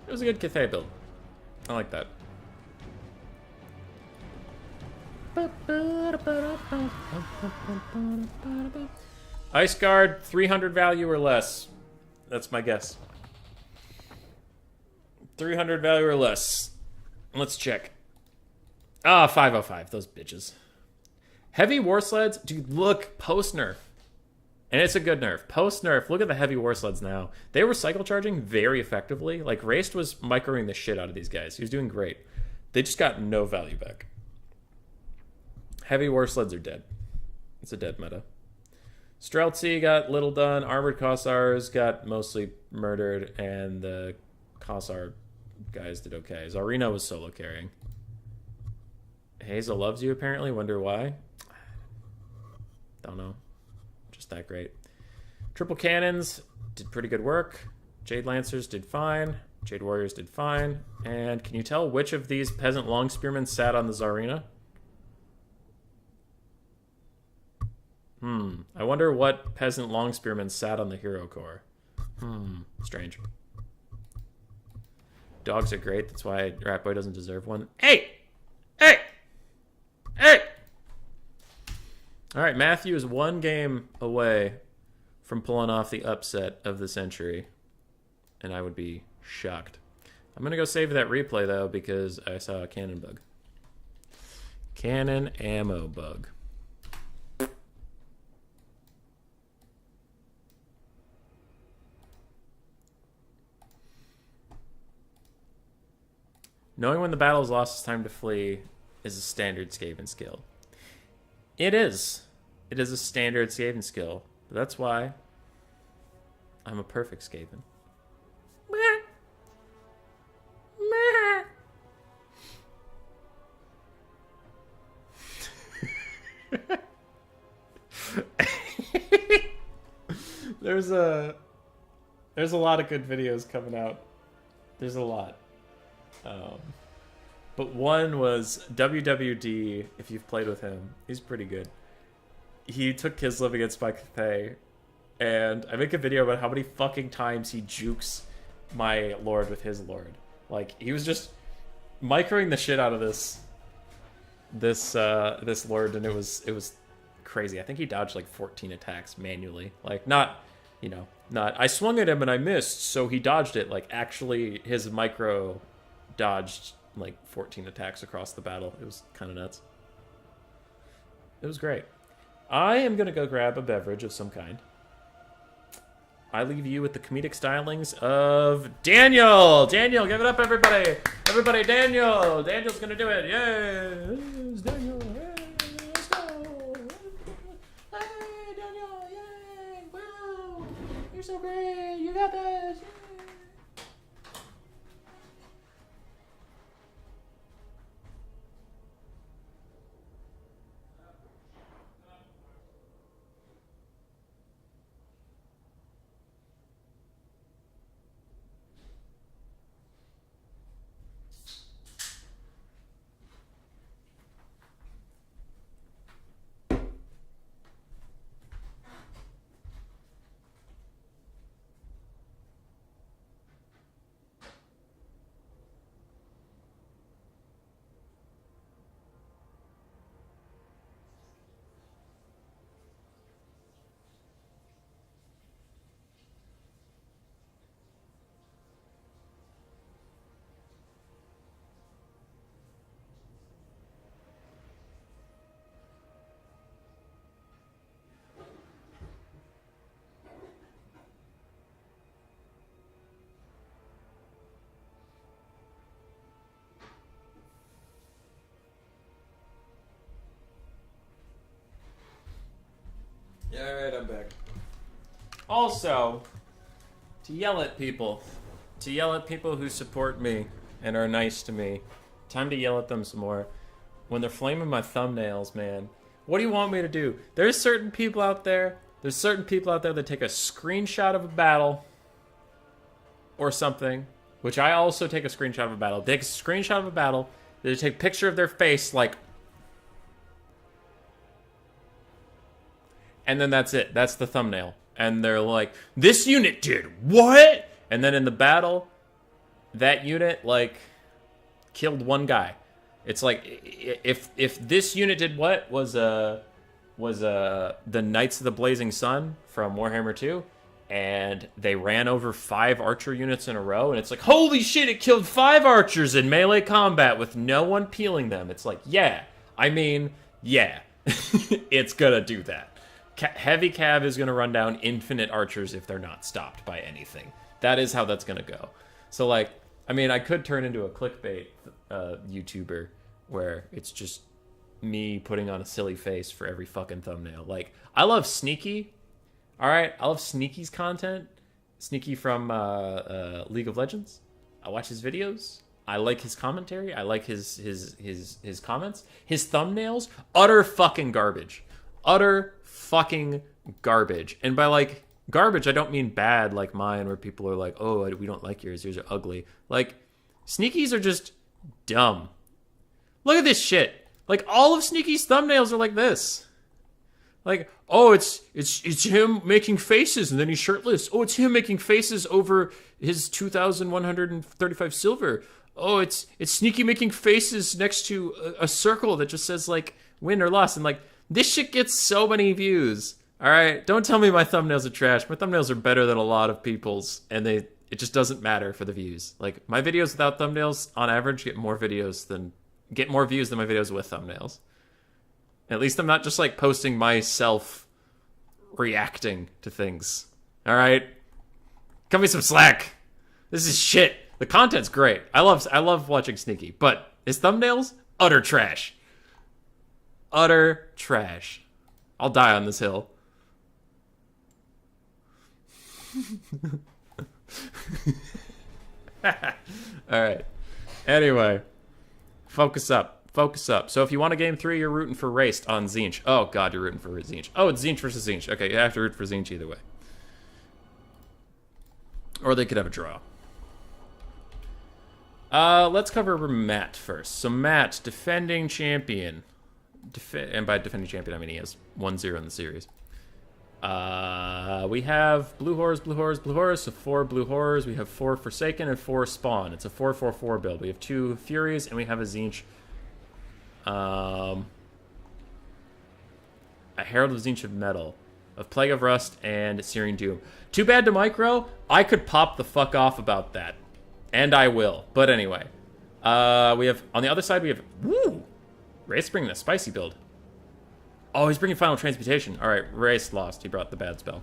It was a good Cathay build. I like that. Ice Guard, 300 value or less. That's my guess. 300 value or less. Let's check. Ah, 505. Those bitches. Heavy War Sleds? Dude, look. Post-nerf. And it's a good nerf. Post-nerf, look at the Heavy War Sleds now. They were cycle charging very effectively. Like, Raced was microing the shit out of these guys. He was doing great. They just got no value back. Heavy War Sleds are dead. It's a dead meta. Streltsy got little done. Armored Kossars got mostly murdered. And the Kossar guys did okay. Tsarina was solo carrying. Hazel loves you, apparently. Wonder why? Don't know. Just that great. Triple Cannons did pretty good work. Jade Lancers did fine. Jade Warriors did fine. And can you tell which of these Peasant Longspearmen sat on the Tsarina? I wonder what Peasant Longspearmen sat on the Hero Core. Strange. Dogs are great. That's why Ratboy doesn't deserve one. Hey! Hey! Hey! All right, Matthew is one game away from pulling off the upset of the century, and I would be shocked. I'm going to go save that replay, though, because I saw a cannon bug. Cannon ammo bug. Knowing when the battle is lost, it's time to flee is a standard Skaven skill. It is. It is a standard Skaven skill. But that's why I'm a perfect Skaven. There's a lot of good videos coming out. There's a lot. But one was WWD, if you've played with him. He's pretty good. He took Kislev against my Cathay, and I make a video about how many fucking times he jukes my Lord with his Lord. Like, he was just microing the shit out of this Lord, and it was crazy. I think he dodged like 14 attacks manually. Like, not I swung at him and I missed, so he dodged it. Like, actually, his micro dodged like 14 attacks across the battle. It was kind of nuts. It was great. I am going to go grab a beverage of some kind. I leave you with the comedic stylings of Daniel. Daniel, give it up, everybody. Everybody, Daniel. Daniel's gonna do it. Yay. It's Daniel. Yay. Let's go. Hey, Daniel. Yay. Wow. You're so great. You got this. Yay. Yeah, alright, I'm back. Also, to yell at people who support me and are nice to me, time to yell at them some more. When they're flaming my thumbnails, man, what do you want me to do? There's certain people out there that take a screenshot of a battle or something, which I also take a screenshot of a battle. They take a screenshot of a battle, they take a picture of their face, like, and then that's it. That's the thumbnail. And they're like, this unit did what? And then in the battle, that unit, like, killed one guy. It's like, if this unit did what was the Knights of the Blazing Sun from Warhammer 2, and they ran over 5 archer units in a row, and it's like, holy shit, it killed 5 archers in melee combat with no one peeling them. It's like, yeah. I mean, yeah. It's gonna do that. Heavy Cav is going to run down infinite archers if they're not stopped by anything. That is how that's going to go. So, like, I mean, I could turn into a clickbait YouTuber where it's just me putting on a silly face for every fucking thumbnail. Like, I love Sneaky. All right? I love Sneaky's content. Sneaky from League of Legends. I watch his videos. I like his commentary. I like his comments. His thumbnails, utter fucking garbage. Utter fucking garbage. And by, like, garbage, I don't mean bad like mine, where people are like, oh, we don't like yours are ugly. Like, Sneaky's are just dumb. Look at this shit. Like, all of Sneaky's thumbnails are like this. Like, oh, it's him making faces and then he's shirtless. Oh, it's him making faces over his 2,135 silver. Oh, it's Sneaky making faces next to a circle that just says, like, win or loss. And, like, this shit gets so many views. All right, don't tell me my thumbnails are trash. My thumbnails are better than a lot of people's, and it just doesn't matter for the views. Like, my videos without thumbnails, on average, get more views than my videos with thumbnails. At least I'm not just, like, posting myself reacting to things. All right, cut me some slack. This is shit. The content's great. I love watching Sneaky, but his thumbnails, utter trash. Utter trash. I'll die on this hill. Alright. Anyway. Focus up. So if you want a game 3, you're rooting for Raced on Zinch. Oh god, you're rooting for Zinch. Oh, it's Zinch versus Zinch. Okay, you have to root for Zinch either way. Or they could have a draw. Let's cover Matt first. So Matt, defending champion. And by defending champion, I mean he has 1-0 in the series. We have blue horrors, so 4 blue horrors. We have 4 Forsaken and 4 Spawn. It's a 4-4-4 build. We have 2 Furies, and we have a Zinch. A Herald of Zinch of Metal, of Plague of Rust, and Searing Doom. Too bad to micro. I could pop the fuck off about that. And I will. But anyway. We have, on the other side, we have, woo! Ray's bringing a spicy build. Oh, he's bringing Final Transmutation. All right, Ray's lost. He brought the bad spell.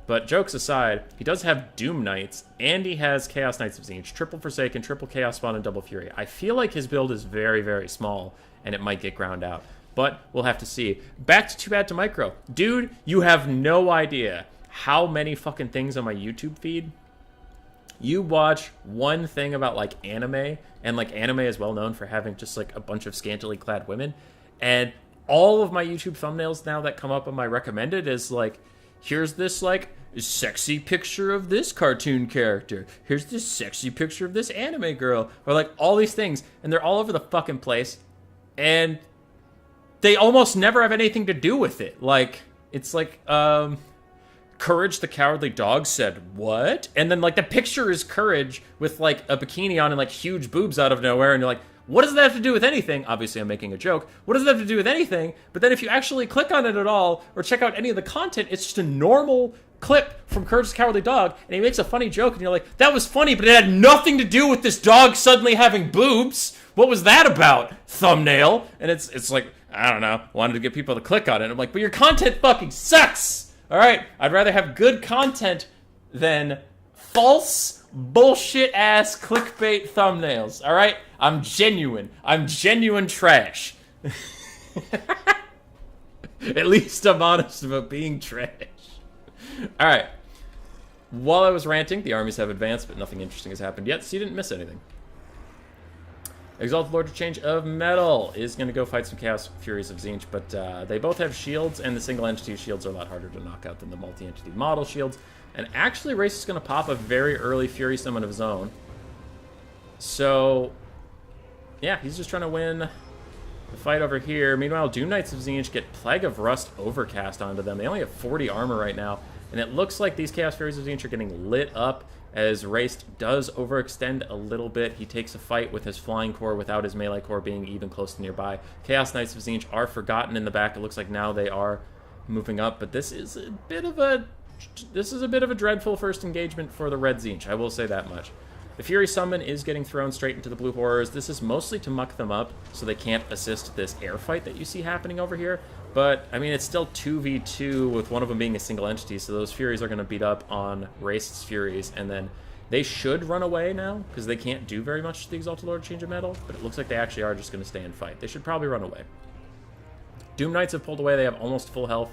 But jokes aside, he does have Doom Knights, and he has Chaos Knights of Tzeentch, triple Forsaken, triple Chaos Spawn, and double Fury. I feel like his build is very, very small, and it might get ground out. But we'll have to see. Back to Too Bad to Micro. Dude, you have no idea how many fucking things on my YouTube feed. You watch one thing about, like, anime, and, like, anime is well known for having just, like, a bunch of scantily clad women, and all of my YouTube thumbnails now that come up on my recommended is, like, here's this, like, sexy picture of this cartoon character. Here's this sexy picture of this anime girl. Or, like, all these things. And they're all over the fucking place. And they almost never have anything to do with it. Like, it's like, Courage the Cowardly Dog said, what? And then, like, the picture is Courage with, like, a bikini on and, like, huge boobs out of nowhere. And you're like, what does that have to do with anything? Obviously, I'm making a joke. What does that have to do with anything? But then if you actually click on it at all or check out any of the content, it's just a normal clip from Courage the Cowardly Dog, and he makes a funny joke, and you're like, that was funny, but it had nothing to do with this dog suddenly having boobs. What was that about, thumbnail? And it's like, I don't know, wanted to get people to click on it. I'm like, but your content fucking sucks! Alright, I'd rather have good content than false, bullshit-ass clickbait thumbnails, alright? I'm genuine. I'm genuine trash. At least I'm honest about being trash. Alright. While I was ranting, the armies have advanced, but nothing interesting has happened yet, so you didn't miss anything. Exalted Lord of Change of Metal is going to go fight some Chaos Furies of Tzeentch, but they both have shields, and the single entity shields are a lot harder to knock out than the multi-entity model shields. And actually, Race is going to pop a very early Fury Summon of his own. So, yeah, he's just trying to win the fight over here. Meanwhile, Doom Knights of Tzeentch get Plague of Rust overcast onto them. They only have 40 armor right now, and it looks like these Chaos Furies of Tzeentch are getting lit up as Raced does overextend a little bit. He takes a fight with his Flying Core without his Melee Core being even close to nearby. Chaos Knights of Tzeentch are forgotten in the back. It looks like now they are moving up, but this is a bit of a dreadful first engagement for the Red Tzeentch, I will say that much. The Fury Summon is getting thrown straight into the Blue Horrors. This is mostly to muck them up so they can't assist this air fight that you see happening over here. But, I mean, it's still 2v2 with one of them being a single entity, so those Furies are going to beat up on Raced's Furies, and then they should run away now, because they can't do very much to the Exalted Lord Change of Metal, but it looks like they actually are just going to stay and fight. They should probably run away. Doom Knights have pulled away. They have almost full health.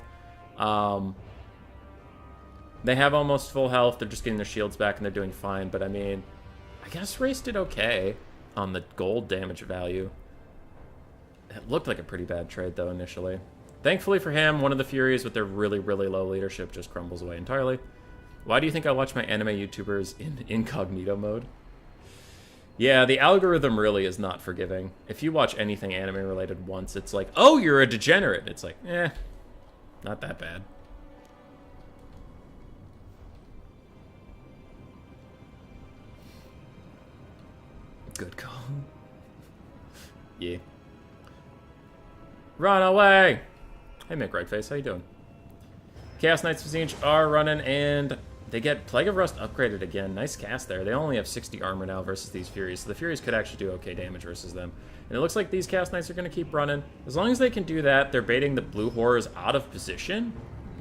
They have almost full health. They're just getting their shields back, and they're doing fine, but, I mean, I guess Race did okay on the gold damage value. It looked like a pretty bad trade, though, initially. Thankfully for him, one of the Furies with their really, really low leadership just crumbles away entirely. Why do you think I watch my anime YouTubers in incognito mode? Yeah, the algorithm really is not forgiving. If you watch anything anime-related once, it's like, oh, you're a degenerate. It's like, not that bad. Good call. Yeah. Run away! Hey, Mick Rightface, how you doing? Chaos Knights of Tzeentch are running, and they get Plague of Rust upgraded again. Nice cast there. They only have 60 armor now versus these Furies, so the Furies could actually do okay damage versus them. And it looks like these Chaos Knights are going to keep running. As long as they can do that, they're baiting the Blue Horrors out of position.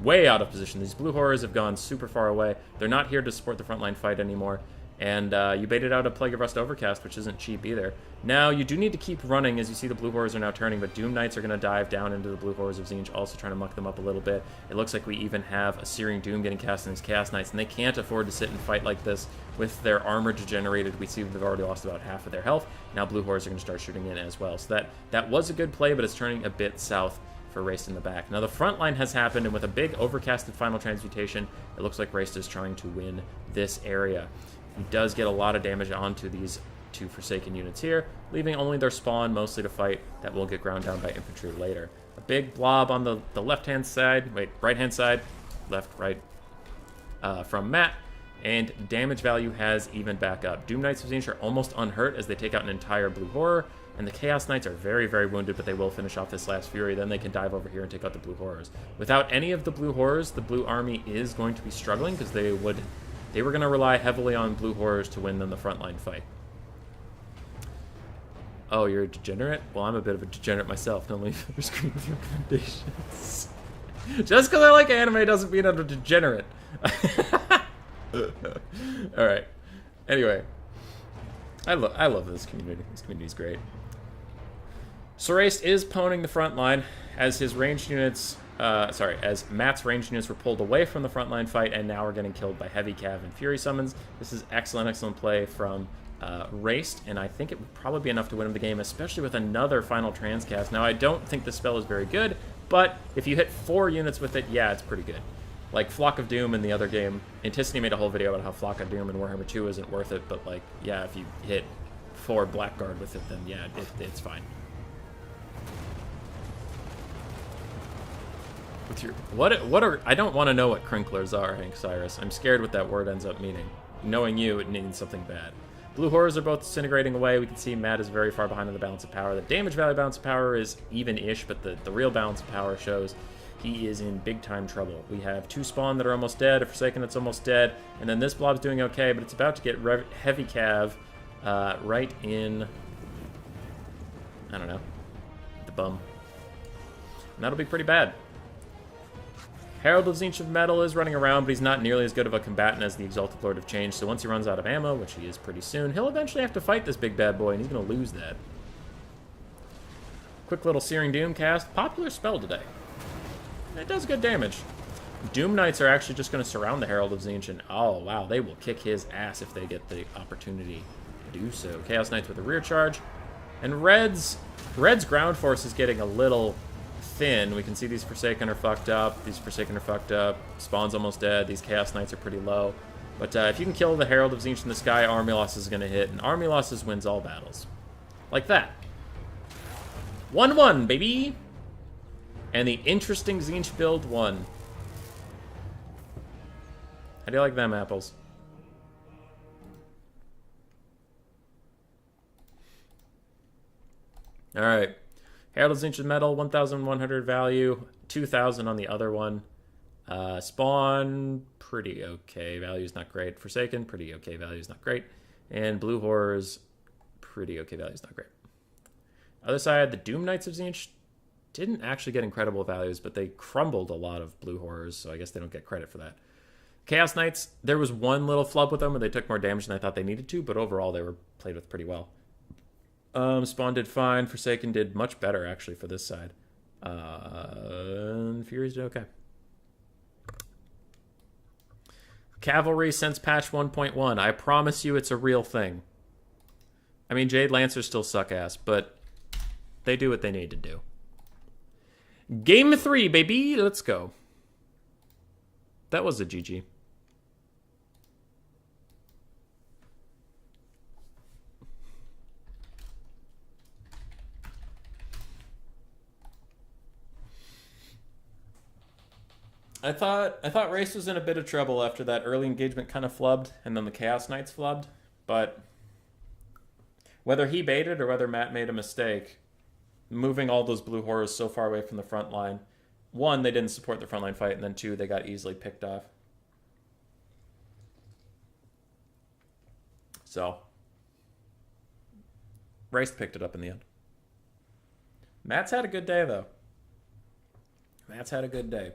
Way out of position. These Blue Horrors have gone super far away. They're not here to support the frontline fight anymore. And you baited out a Plague of Rust Overcast, which isn't cheap either. Now, you do need to keep running as you see the Blue Horrors are now turning, but Doom Knights are going to dive down into the Blue Horrors of Tzeentch, also trying to muck them up a little bit. It looks like we even have a Searing Doom getting cast in these Chaos Knights, and they can't afford to sit and fight like this with their armor degenerated. We see they've already lost about half of their health. Now Blue Horrors are going to start shooting in as well. So that was a good play, but it's turning a bit south for Race in the back. Now the front line has happened, and with a big overcasted final transmutation, it looks like Race is trying to win this area. He does get a lot of damage onto these two Forsaken units here, leaving only their spawn mostly to fight that will get ground down by infantry later. A big blob on the left-hand side, right-hand side, left, right, from Matt, and damage value has evened back up. Doom Knights of Tzeentch are almost unhurt as they take out an entire Blue Horror, and the Chaos Knights are very, very wounded, but they will finish off this last Fury. Then they can dive over here and take out the Blue Horrors. Without any of the Blue Horrors, the Blue Army is going to be struggling because they were going to rely heavily on Blue Horrors to win them the frontline fight. Oh, you're a degenerate? Well, I'm a bit of a degenerate myself. Don't leave your screen with recommendations. Just because I like anime doesn't mean I'm a degenerate. Alright. Anyway. I love this community. This community's great. Sorace is pwning the front line as his ranged units... as Matt's ranged units were pulled away from the frontline fight and now are getting killed by Heavy Cav and Fury Summons. This is excellent play from Raced, and I think it would probably be enough to win him the game, especially with another final transcast. Now, I don't think the spell is very good, but if you hit 4 units with it, yeah, it's pretty good. Like Flock of Doom in the other game, Anticity made a whole video about how Flock of Doom in Warhammer 2 isn't worth it, but like, yeah, if you hit 4 Blackguard with it, then yeah, it's fine. With your what are I don't want to know what crinklers are, Hank Cyrus. I'm scared what that word ends up meaning. Knowing you, it means something bad. Blue horrors are both disintegrating away. We can see Matt is very far behind in the balance of power. The damage value balance of power is even-ish, but the real balance of power shows he is in big-time trouble. We have 2 Spawn that are almost dead, a Forsaken that's almost dead, and then this blob's doing okay, but it's about to get Heavy Cav right in, I don't know, the bum. And that'll be pretty bad. Herald of Tzeentch of Metal is running around, but he's not nearly as good of a combatant as the Exalted Lord of Change, so once he runs out of ammo, which he is pretty soon, he'll eventually have to fight this big bad boy, and he's going to lose that. Quick little Searing Doom cast. Popular spell today. It does good damage. Doom Knights are actually just going to surround the Herald of Tzeentch, and oh wow, they will kick his ass if they get the opportunity to do so. Chaos Knights with a rear charge. And Red's ground force is getting a little thin. We can see these Forsaken are fucked up. These Forsaken are fucked up. Spawn's almost dead. These Chaos Knights are pretty low. But if you can kill the Herald of Tzeentch in the sky, Army Losses is going to hit. And Army Losses wins all battles. Like that. 1-1, baby! And the interesting Tzeentch build won. How do you like them apples? Alright. Herald of Tzeentch of Metal, 1,100 value, 2,000 on the other one. Spawn, pretty okay. Value's not great. Forsaken, pretty okay. Value's not great. And Blue Horrors, pretty okay. Value's not great. Other side, the Doom Knights of Tzeentch didn't actually get incredible values, but they crumbled a lot of Blue Horrors, so I guess they don't get credit for that. Chaos Knights, there was one little flub with them where they took more damage than I thought they needed to, but overall they were played with pretty well. Spawn did fine. Forsaken did much better, actually, for this side. Furies did okay. Cavalry since patch 1.1. I promise you it's a real thing. I mean, Jade Lancers still suck ass, but they do what they need to do. Game 3, baby. Let's go. That was a GG. I thought Race was in a bit of trouble after that early engagement kind of flubbed, and then the Chaos Knights flubbed. But whether he baited or whether Matt made a mistake, moving all those Blue Horrors so far away from the front line, 1, they didn't support the frontline fight, and then 2, they got easily picked off. So, Race picked it up in the end. Matt's had a good day, though. Matt's had a good day.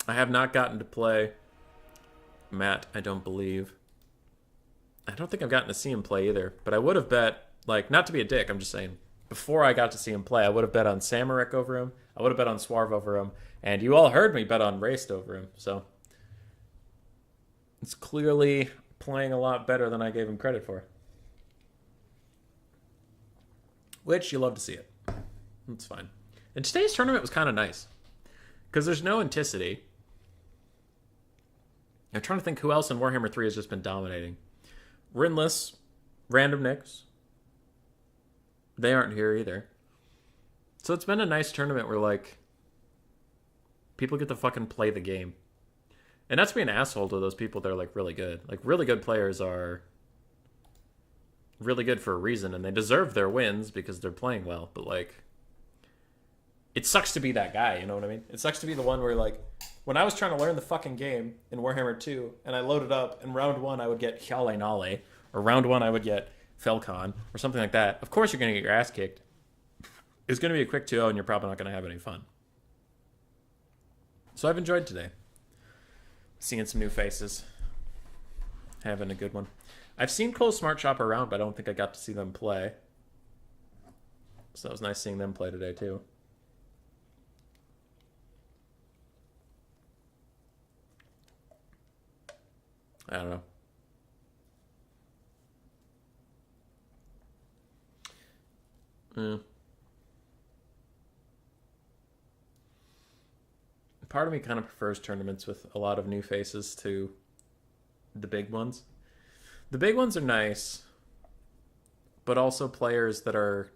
I have not gotten to play Matt, I don't believe. I don't think I've gotten to see him play either, but I would have bet, like, not to be a dick, I'm just saying, before I got to see him play, I would have bet on Samaric over him, I would have bet on Swarv over him, and you all heard me bet on Raced over him, so it's clearly playing a lot better than I gave him credit for. Which, you love to see it. That's fine. And today's tournament was kind of nice, because there's no Anticity. I'm trying to think who else in Warhammer 3 has just been dominating. Rinless, Random Nicks. They aren't here either. So it's been a nice tournament where, like, people get to fucking play the game. And not to be an asshole to those people that are, like, really good. Like, really good players are really good for a reason, and they deserve their wins because they're playing well. But, like, it sucks to be that guy, you know what I mean? It sucks to be the one where, like, when I was trying to learn the fucking game in Warhammer 2, and I loaded up, and round 1 I would get Hyale Nale, or round 1 I would get Felcon, or something like that. Of course you're going to get your ass kicked, It's going to be a quick 2-0, and you're probably not going to have any fun. So I've enjoyed today. Seeing some new faces. Having a good one. I've seen Cole Smart Shop around, but I don't think I got to see them play. So it was nice seeing them play today, too. I don't know. Part of me kind of prefers tournaments with a lot of new faces to the big ones. The big ones are nice, but also players that are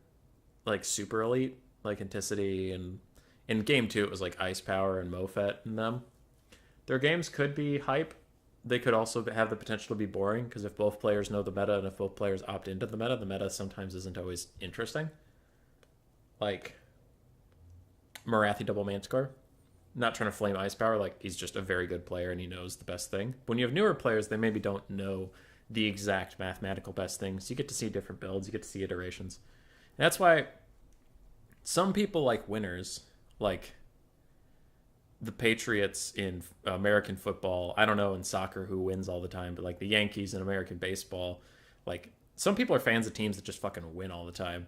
like super elite, like Anticity, and in game 2 it was like Ice Power and Mofet and them. Their games could be hype. They could also have the potential to be boring, because if both players know the meta and if both players opt into the meta sometimes isn't always interesting. Like Marathi double man score. Not trying to flame Ice Power, like he's just a very good player and he knows the best thing. When you have newer players, they maybe don't know the exact mathematical best things. You get to see different builds, you get to see iterations. And that's why some people like winners, like the Patriots in American football. I don't know in soccer who wins all the time, but like the Yankees in American baseball. Like some people are fans of teams that just fucking win all the time.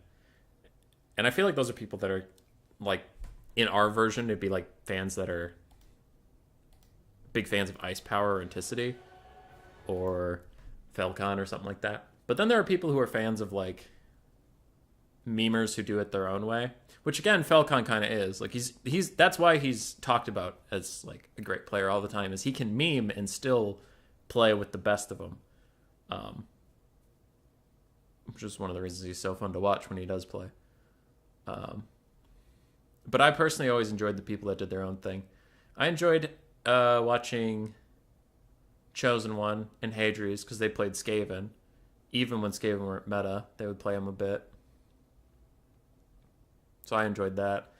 And I feel like those are people that are like, in our version, it'd be like fans that are big fans of Ice Power or Anticity or Falcon or something like that. But then there are people who are fans of like memers who do it their own way, which again, Falcon kind of is. Like he's that's why he's talked about as like a great player all the time, is he can meme and still play with the best of them. Which is one of the reasons he's so fun to watch when he does play. But I personally always enjoyed the people that did their own thing. I enjoyed watching Chosen One and Hadries because they played Skaven. Even when Skaven weren't meta, they would play him a bit. So I enjoyed that.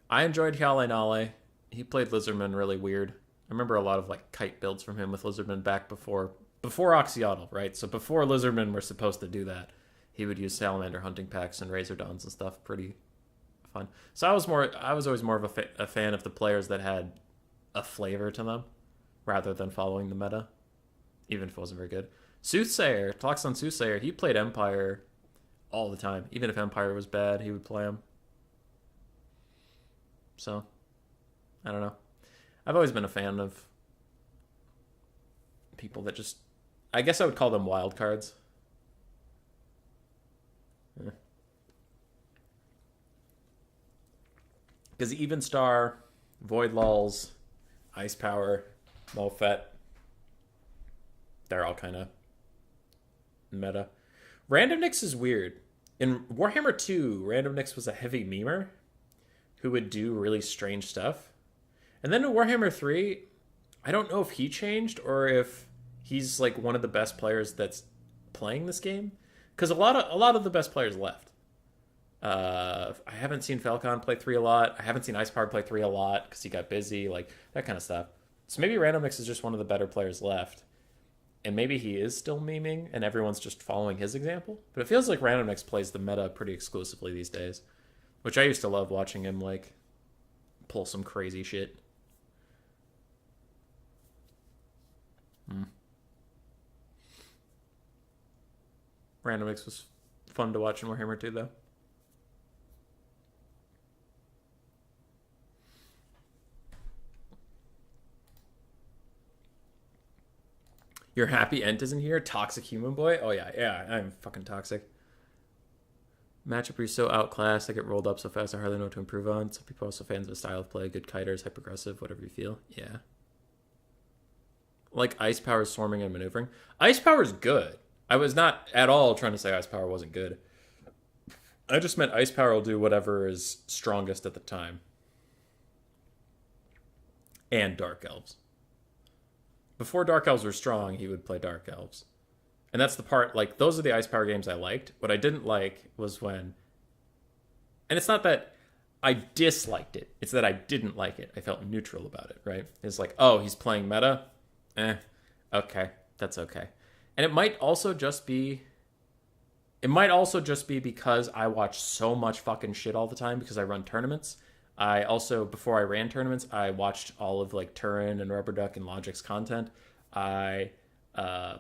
I enjoyed Hyale Nale. He played Lizardman really weird. I remember a lot of like kite builds from him with Lizardman back before Oxyotl, right? So before Lizardmen were supposed to do that, he would use Salamander hunting packs and Razor Dawns and stuff. Pretty fun. So I was always more of a fan of the players that had a flavor to them rather than following the meta, even if it wasn't very good. Soothsayer, talks on Soothsayer, he played Empire all the time. Even if Empire was bad, he would play him. So, I don't know. I've always been a fan of people that just, I guess I would call them wild cards. Because Even Star, Void Lulls, Ice Power, Mofet, they're all kind of meta. Random Nyx is weird. In Warhammer 2, Random Nyx was a heavy memer who would do really strange stuff. And then in Warhammer 3, I don't know if he changed or if he's like one of the best players that's playing this game. Because a lot of the best players left. I haven't seen Falcon play 3 a lot. I haven't seen Ice Power play 3 a lot because he got busy, like that kind of stuff. So maybe Random Nyx is just one of the better players left. And maybe he is still memeing and everyone's just following his example. But it feels like Random Nyx plays the meta pretty exclusively these days. Which I used to love watching him like pull some crazy shit. Random Nyx was fun to watch in Warhammer 2 though. You're happy Ent isn't here? Toxic human boy? Oh yeah, I'm fucking toxic. Matchup where you're so outclassed, I get rolled up so fast I hardly know what to improve on. Some people are also fans of the style of play, good kiters, hyper-aggressive, whatever you feel. Yeah. Like Ice Power swarming and maneuvering. Ice Power's good. I was not at all trying to say Ice Power wasn't good. I just meant Ice Power will do whatever is strongest at the time. And Dark Elves. Before Dark Elves were strong, he would play Dark Elves. And that's the part, like, those are the Ice Power games I liked. What I didn't like was when... And it's not that I disliked it. It's that I didn't like it. I felt neutral about it, right? It's like, oh, he's playing meta? Okay, that's okay. And it might also just be It might also just be because I watch so much fucking shit all the time because I run tournaments. I also, before I ran tournaments, I watched all of like Turin and Rubber Duck and Logic's content. I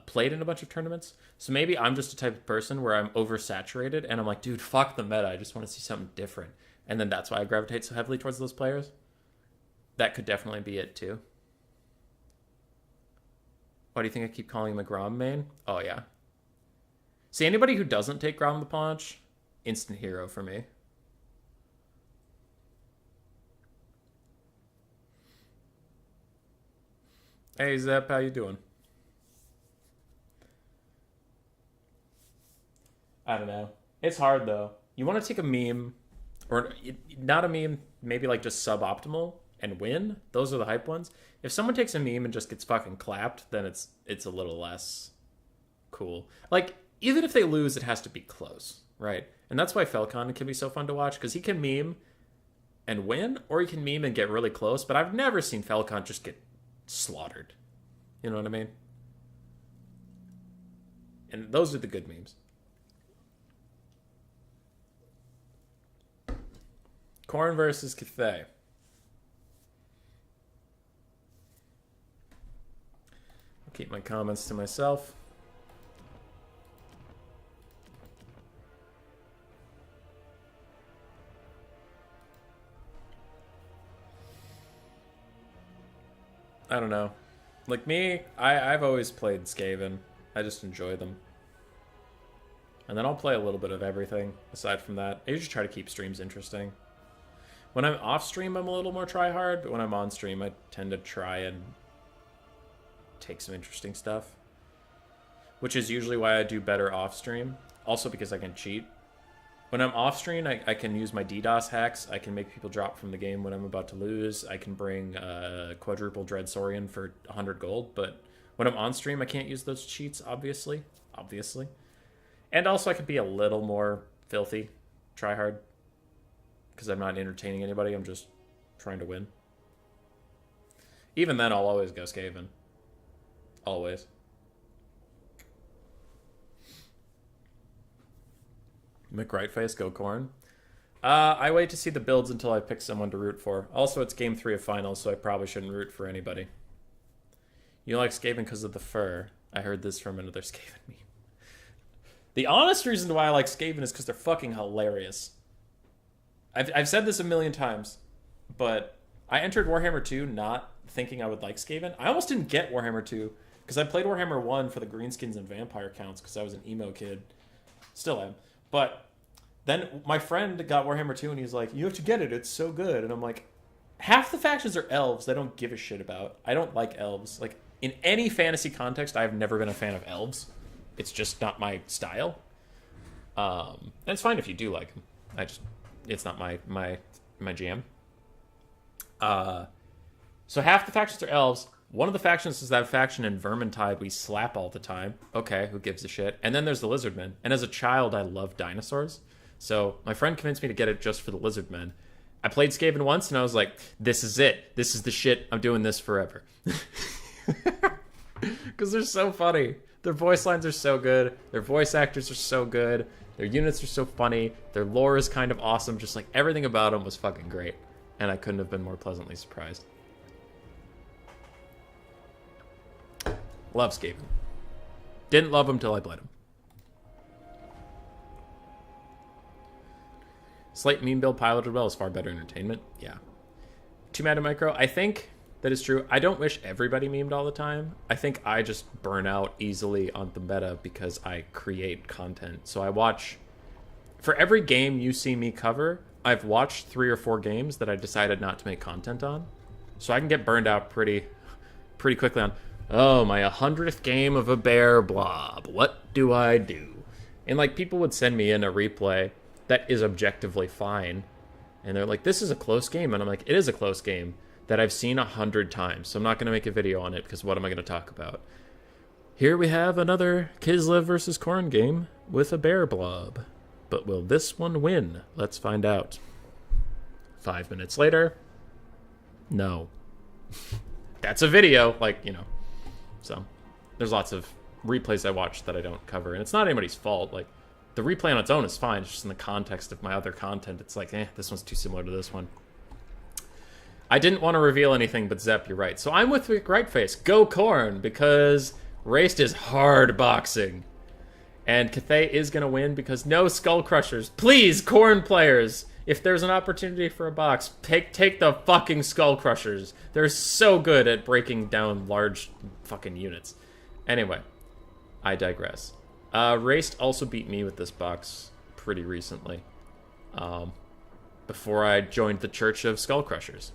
played in a bunch of tournaments. So maybe I'm just a type of person where I'm oversaturated and I'm like, dude, fuck the meta. I just want to see something different. And then that's why I gravitate so heavily towards those players. That could definitely be it too. Why do you think I keep calling him a Grom main? Oh, yeah. See, anybody who doesn't take Grom the Paunch, instant hero for me. Hey, Zep, how you doing? I don't know. It's hard, though. You want to take a meme, or not a meme, maybe like just suboptimal, and win. Those are the hype ones. If someone takes a meme and just gets fucking clapped, then it's a little less cool. Like, even if they lose, it has to be close, right? And that's why Falcon can be so fun to watch, because he can meme and win, or he can meme and get really close, but I've never seen Falcon just get slaughtered. You know what I mean? And those are the good memes. Corn versus Cathay. I'll keep my comments to myself. I don't know. Like me, I've always played Skaven. I just enjoy them. And then I'll play a little bit of everything aside from that. I usually try to keep streams interesting. When I'm off stream, I'm a little more tryhard, but when I'm on stream, I tend to try and take some interesting stuff. Which is usually why I do better off stream. Also because I can cheat. When I'm off stream, I can use my DDoS hacks. I can make people drop from the game when I'm about to lose. I can bring quadruple Dread Saurian for 100 gold. But when I'm on stream, I can't use those cheats, obviously. And also I can be a little more filthy, tryhard. Because I'm not entertaining anybody. I'm just trying to win. Even then, I'll always go Skaven. Always. McRightface, go Corn. I wait to see the builds until I pick someone to root for. Also, it's game 3 of finals, so I probably shouldn't root for anybody. You like Skaven because of the fur. I heard this from another Skaven meme. The honest reason why I like Skaven is because they're fucking hilarious. I've said this a million times, but I entered Warhammer 2 not thinking I would like Skaven. I almost didn't get Warhammer 2 because I played Warhammer 1 for the greenskins and vampire counts because I was an emo kid. Still am. But then my friend got Warhammer 2 and he's like, you have to get it. It's so good. And I'm like, half the factions are elves I don't give a shit about. I don't like elves. Like, in any fantasy context, I've never been a fan of elves. It's just not my style. And it's fine if you do like them. It's not my jam. So half the factions are elves. One of the factions is that faction in Vermintide we slap all the time. Okay, who gives a shit? And then there's the Lizardmen. And as a child, I loved dinosaurs. So my friend convinced me to get it just for the Lizardmen. I played Skaven once, and I was like, this is it. This is the shit. I'm doing this forever. Because they're so funny. Their voice lines are so good. Their voice actors are so good. Their units are so funny. Their lore is kind of awesome. Just like everything about them was fucking great. And I couldn't have been more pleasantly surprised. Love Skaven. Didn't love him till I played him. Slight meme build piloted well is far better entertainment. Yeah. Too mad at micro. I think that is true. I don't wish everybody memed all the time. I think I just burn out easily on the meta because I create content. So I watch... For every game you see me cover, I've watched 3 or 4 games that I decided not to make content on. So I can get burned out pretty quickly on, oh, my 100th game of a bear blob. What do I do? And like people would send me in a replay that is objectively fine. And they're like, this is a close game. And I'm like, it is a close game that I've seen 100 times. So I'm not going to make a video on it because what am I going to talk about? Here we have another Kislev versus Korn game with a bear blob. But will this one win? Let's find out. 5 minutes later, no. That's a video, like, you know. So, there's lots of replays I watch that I don't cover. And it's not anybody's fault. Like, The replay on its own is fine. It's just in the context of my other content, it's like, this one's too similar to this one. I didn't want to reveal anything, but Zep, you're right. So I'm with Right Face. Go Corn, because Raced is hard boxing. And Cathay is going to win because no Skull Crushers. Please, Corn players, if there's an opportunity for a box, take the fucking Skull Crushers. They're so good at breaking down large fucking units. Anyway, I digress. Raced also beat me with this box pretty recently. Before I joined the Church of Skull Crushers.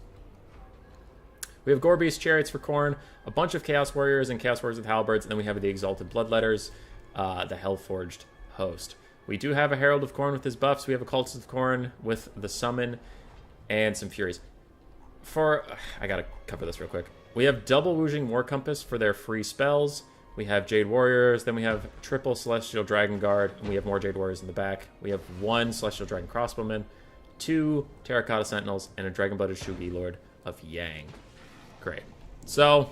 We have Gorebeast Chariots for Khorne, a bunch of Chaos Warriors and Chaos Warriors with Halberds, and then we have the Exalted Bloodletters, the Hellforged Host. We do have a Herald of Khorne with his buffs. We have a Cultist of Khorne with the Summon, and some Furies. I gotta cover this real quick. We have double Woojing War Compass for their free spells. We have Jade Warriors, then we have triple Celestial Dragon Guard, and we have more Jade Warriors in the back. We have 1 Celestial Dragon Crossbowman, 2 Terracotta Sentinels, and a Dragon-Blooded Shugi Lord of Yang. Great. So,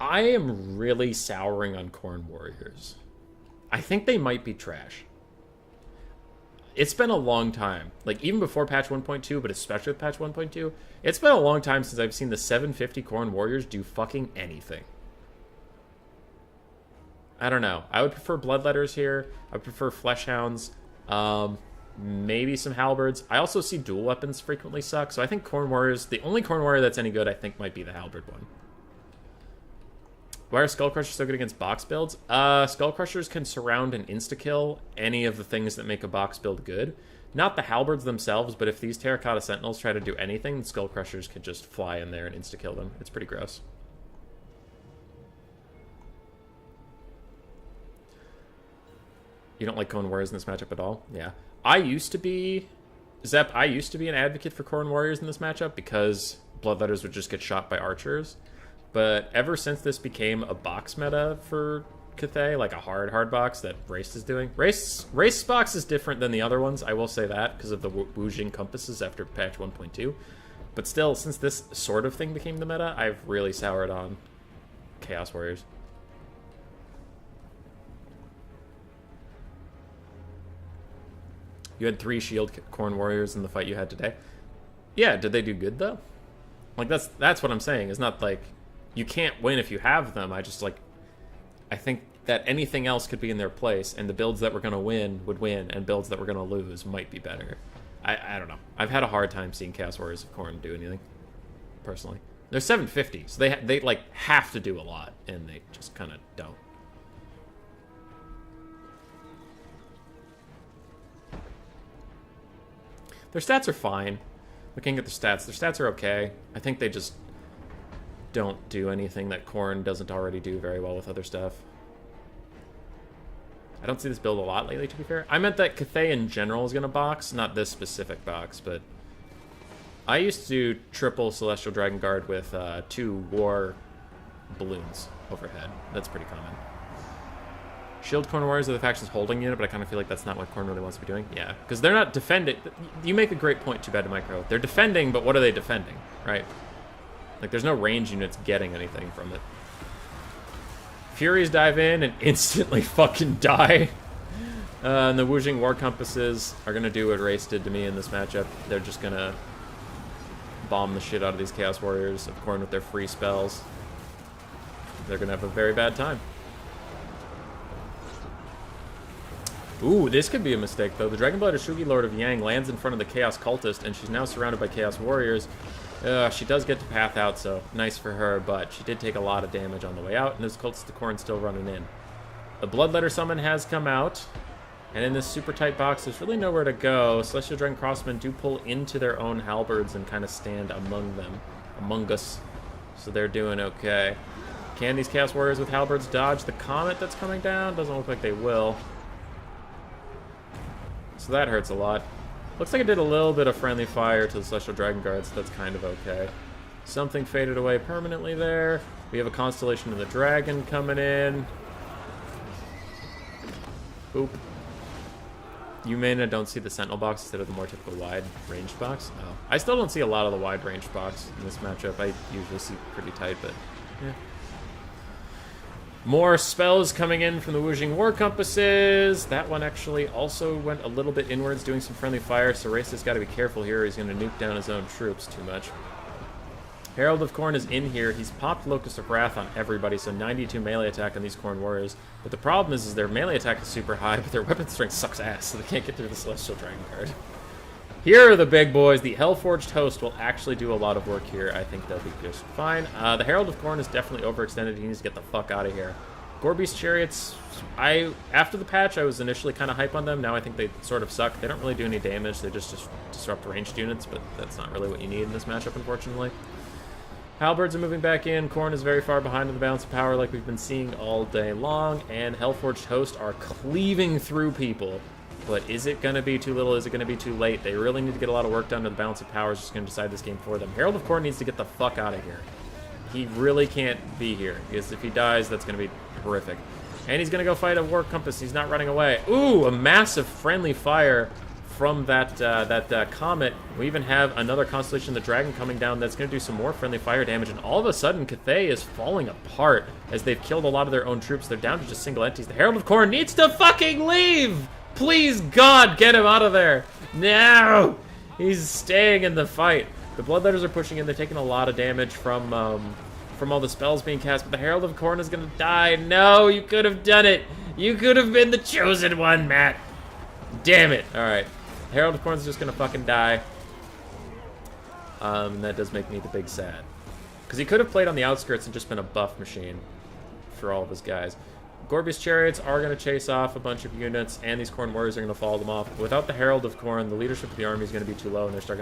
I am really souring on Khorne Warriors. I think they might be trash. It's been a long time. Like, even before patch 1.2, but especially with patch 1.2, it's been a long time since I've seen the 750 Khorne Warriors do fucking anything. I don't know. I would prefer Bloodletters here. I would prefer Fleshhounds. Maybe some Halberds. I also see dual weapons frequently suck, so I think Khorne Warriors, the only Khorne Warrior that's any good, I think, might be the Halberd one. Why are Skull Crushers so good against box builds? Skull Crushers can surround and insta-kill any of the things that make a box build good. Not the Halberds themselves, but if these Terracotta Sentinels try to do anything, Skull Crushers can just fly in there and insta-kill them. It's pretty gross. You don't like Khorne Warriors in this matchup at all? Yeah. I used to be an advocate for Khorne Warriors in this matchup because Bloodletters would just get shot by archers. But ever since this became a box meta for Cathay, like a hard box that Raced is doing. Raced's box is different than the other ones, I will say that, because of the Woojing compasses after patch 1.2. But still, since this sort of thing became the meta, I've really soured on Chaos Warriors. You had 3 shield Khorne Warriors in the fight you had today. Yeah, did they do good though? Like that's what I'm saying. It's not like you can't win if you have them. I think that anything else could be in their place, and the builds that were going to win would win, and builds that were going to lose might be better. I don't know. I've had a hard time seeing Chaos Warriors of Khorne do anything, personally. They're 750, so they like have to do a lot, and they just kind of don't. Their stats are fine. Looking at their stats are okay. I think they just don't do anything that Khorne doesn't already do very well with other stuff. I don't see this build a lot lately, to be fair. I meant that Cathay in general is going to box, not this specific box, but I used to do triple Celestial Dragon Guard with 2 War Balloons overhead. That's pretty common. Shield Khorne Warriors are the factions holding unit, but I kind of feel like that's not what Khorne really wants to be doing. Yeah, because they're not defending. You make a great point, Too Bad to Micro. They're defending, but what are they defending, right? Like, there's no range units getting anything from it. Furies dive in and instantly fucking die. And the Woojing War Compasses are going to do what Race did to me in this matchup. They're just going to bomb the shit out of these Chaos Warriors of Khorne with their free spells. They're going to have a very bad time. Ooh, this could be a mistake, though. The Dragon-Blooded Shugi Lord of Yang lands in front of the Chaos Cultist, and she's now surrounded by Chaos Warriors. She does get to path out, so nice for her, but she did take a lot of damage on the way out, and this Cultist of Khorne still running in. The Bloodletter Summon has come out, and in this super tight box, there's really nowhere to go. Celestial Dragon Crossmen do pull into their own halberds and kind of stand among us, so they're doing okay. Can these Chaos Warriors with halberds dodge the comet that's coming down? Doesn't look like they will. So that hurts a lot. Looks like it did a little bit of friendly fire to the Celestial Dragon Guard, so that's kind of okay. Something faded away permanently there. We have a Constellation of the Dragon coming in. Boop. You may don't see the Sentinel box instead of the more typical wide ranged box. Oh. I still don't see a lot of the wide ranged box in this matchup. I usually see pretty tight, but yeah. More spells coming in from the Wooshing War Compasses. That one actually also went a little bit inwards, doing some friendly fire, so Race has got to be careful here. He's going to nuke down his own troops too much. Herald of Khorne is in here. He's popped Locust of Wrath on everybody, so 92 melee attack on these Khorne warriors. But the problem is their melee attack is super high, but their weapon strength sucks ass, so they can't get through the Celestial Dragon Guard. Here are the big boys. The Hellforged Host will actually do a lot of work here. I think they'll be just fine. The Herald of Khorne is definitely overextended. He needs to get the fuck out of here. Gorby's Chariots, after the patch, I was initially kind of hype on them. Now I think they sort of suck. They don't really do any damage. They just disrupt ranged units, but that's not really what you need in this matchup, unfortunately. Halberds are moving back in. Khorne is very far behind in the balance of power like we've been seeing all day long. And Hellforged Host are cleaving through people. But is it going to be too little? Is it going to be too late? They really need to get a lot of work done, or the balance of power is just going to decide this game for them. Herald of Khorne needs to get the fuck out of here. He really can't be here, because if he dies, that's going to be horrific. And he's going to go fight a War Compass. He's not running away. Ooh, a massive friendly fire from that comet. We even have another Constellation of the Dragon coming down that's going to do some more friendly fire damage. And all of a sudden, Cathay is falling apart as they've killed a lot of their own troops. They're down to just single entities. The Herald of Khorne needs to fucking leave! Please, God, get him out of there! No! He's staying in the fight. The Bloodletters are pushing in. They're taking a lot of damage from all the spells being cast, but the Herald of Khorne is going to die. No, you could have done it. You could have been the chosen one, Matt. Damn it. All right. Herald of Khorne is just going to fucking die. That does make me the big sad. Because he could have played on the outskirts and just been a buff machine for all of his guys. Gorby's Chariots are going to chase off a bunch of units, and these Khorne warriors are going to follow them off. Without the Herald of Khorne, the leadership of the army is going to be too low, and they're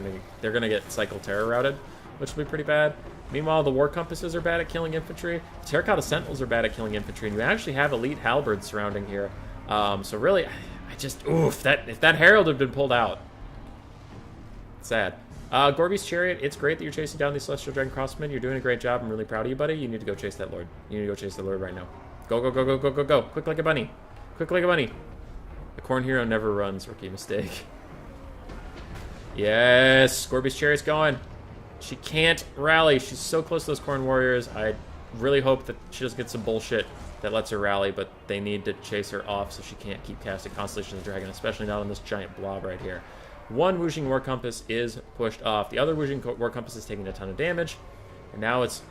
going to get cycle terror routed, which will be pretty bad. Meanwhile, the War Compasses are bad at killing infantry. The Terracotta Sentinels are bad at killing infantry, and you actually have elite halberds surrounding here. So really, if that Herald had been pulled out, sad. Gorby's Chariot, it's great that you're chasing down these Celestial Dragon Crossmen. You're doing a great job. I'm really proud of you, buddy. You need to go chase that Lord. You need to go chase the Lord right now. Go, go, go, go, go, go, go. Quick like a bunny. Quick like a bunny. The Khorne hero never runs. Rookie mistake. Yes, Gorby's Chariot's going. She can't rally. She's so close to those Khorne warriors. I really hope that she doesn't get some bullshit that lets her rally, but they need to chase her off so she can't keep casting Constellation of the Dragon, especially not on this giant blob right here. One Wooshing War Compass is pushed off. The other Wooshing War Compass is taking a ton of damage. And now it's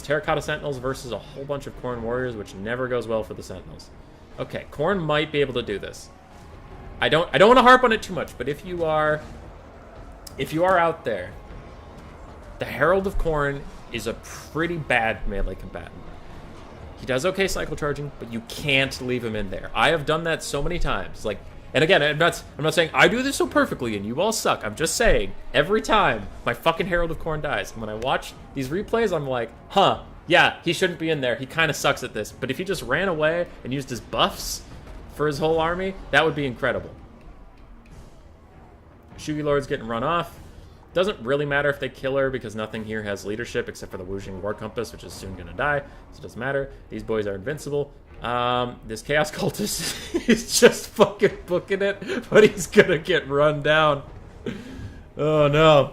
Terracotta Sentinels versus a whole bunch of Khorne warriors, which never goes well for the Sentinels. Okay, Khorne might be able to do this. I don't want to harp on it too much, but if you are out there, the Herald of Khorne is a pretty bad melee combatant. He does okay cycle charging, but you can't leave him in there. I have done that so many times. Like, and again, I'm not saying I do this so perfectly and you all suck. I'm just saying every time my fucking Herald of Khorne dies, and when I watch these replays, I'm like, huh, yeah, he shouldn't be in there. He kind of sucks at this. But if he just ran away and used his buffs for his whole army, that would be incredible. Shugi Lord's getting run off. Doesn't really matter if they kill her because nothing here has leadership except for the Wooshing War Compass, which is soon going to die. So it doesn't matter. These boys are invincible. This Chaos Cultist is just fucking booking it, but he's going to get run down. Oh, no.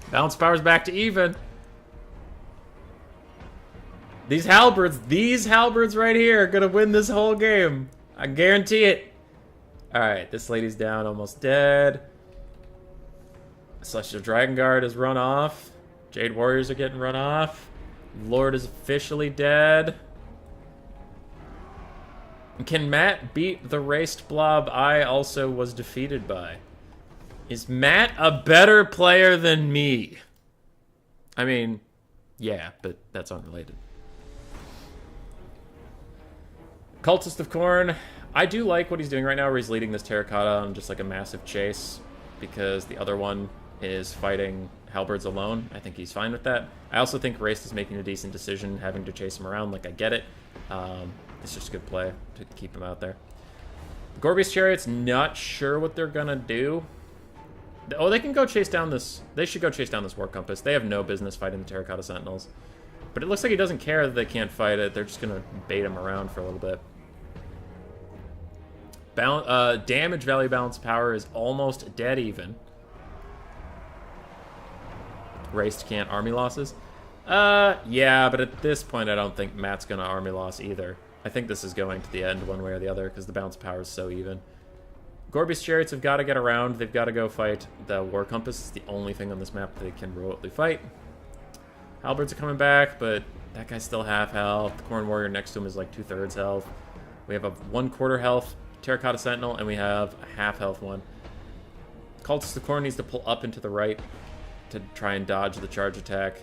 Balance power's back to even. These halberds right here are going to win this whole game. I guarantee it. All right, this lady's down, almost dead. Celestial Dragon Guard is run off. Jade Warriors are getting run off. Lord is officially dead. Can Matt beat the raced blob I also was defeated by? Is Matt a better player than me? I mean, yeah, but that's unrelated. Cultist of Khorne. I do like what he's doing right now where he's leading this Terracotta on just like a massive chase because the other one is fighting halberds alone. I think he's fine with that. I also think Race is making a decent decision having to chase him around. Like, I get it. It's just a good play to keep him out there. The Gorby's Chariot's not sure what they're gonna do. Oh, they can go chase down this... They should go chase down this War Compass. They have no business fighting the Terracotta Sentinels. But it looks like he doesn't care that they can't fight it. They're just gonna bait him around for a little bit. Damage value balance power is almost dead even. Raced can't army losses. Yeah, but at this point, I don't think Matt's gonna army loss either. I think this is going to the end one way or the other because the bounce power is so even. Gorby's chariots have got to get around. They've got to go fight the war compass. It's the only thing on this map they can remotely fight. Halberds are coming back, but that guy's still half health. The Corn Warrior next to him is like 2/3 health. We have a 1/4 health Terracotta Sentinel, and we have a half health one. Cultist of Corn needs to pull up into the right to try and dodge the charge attack.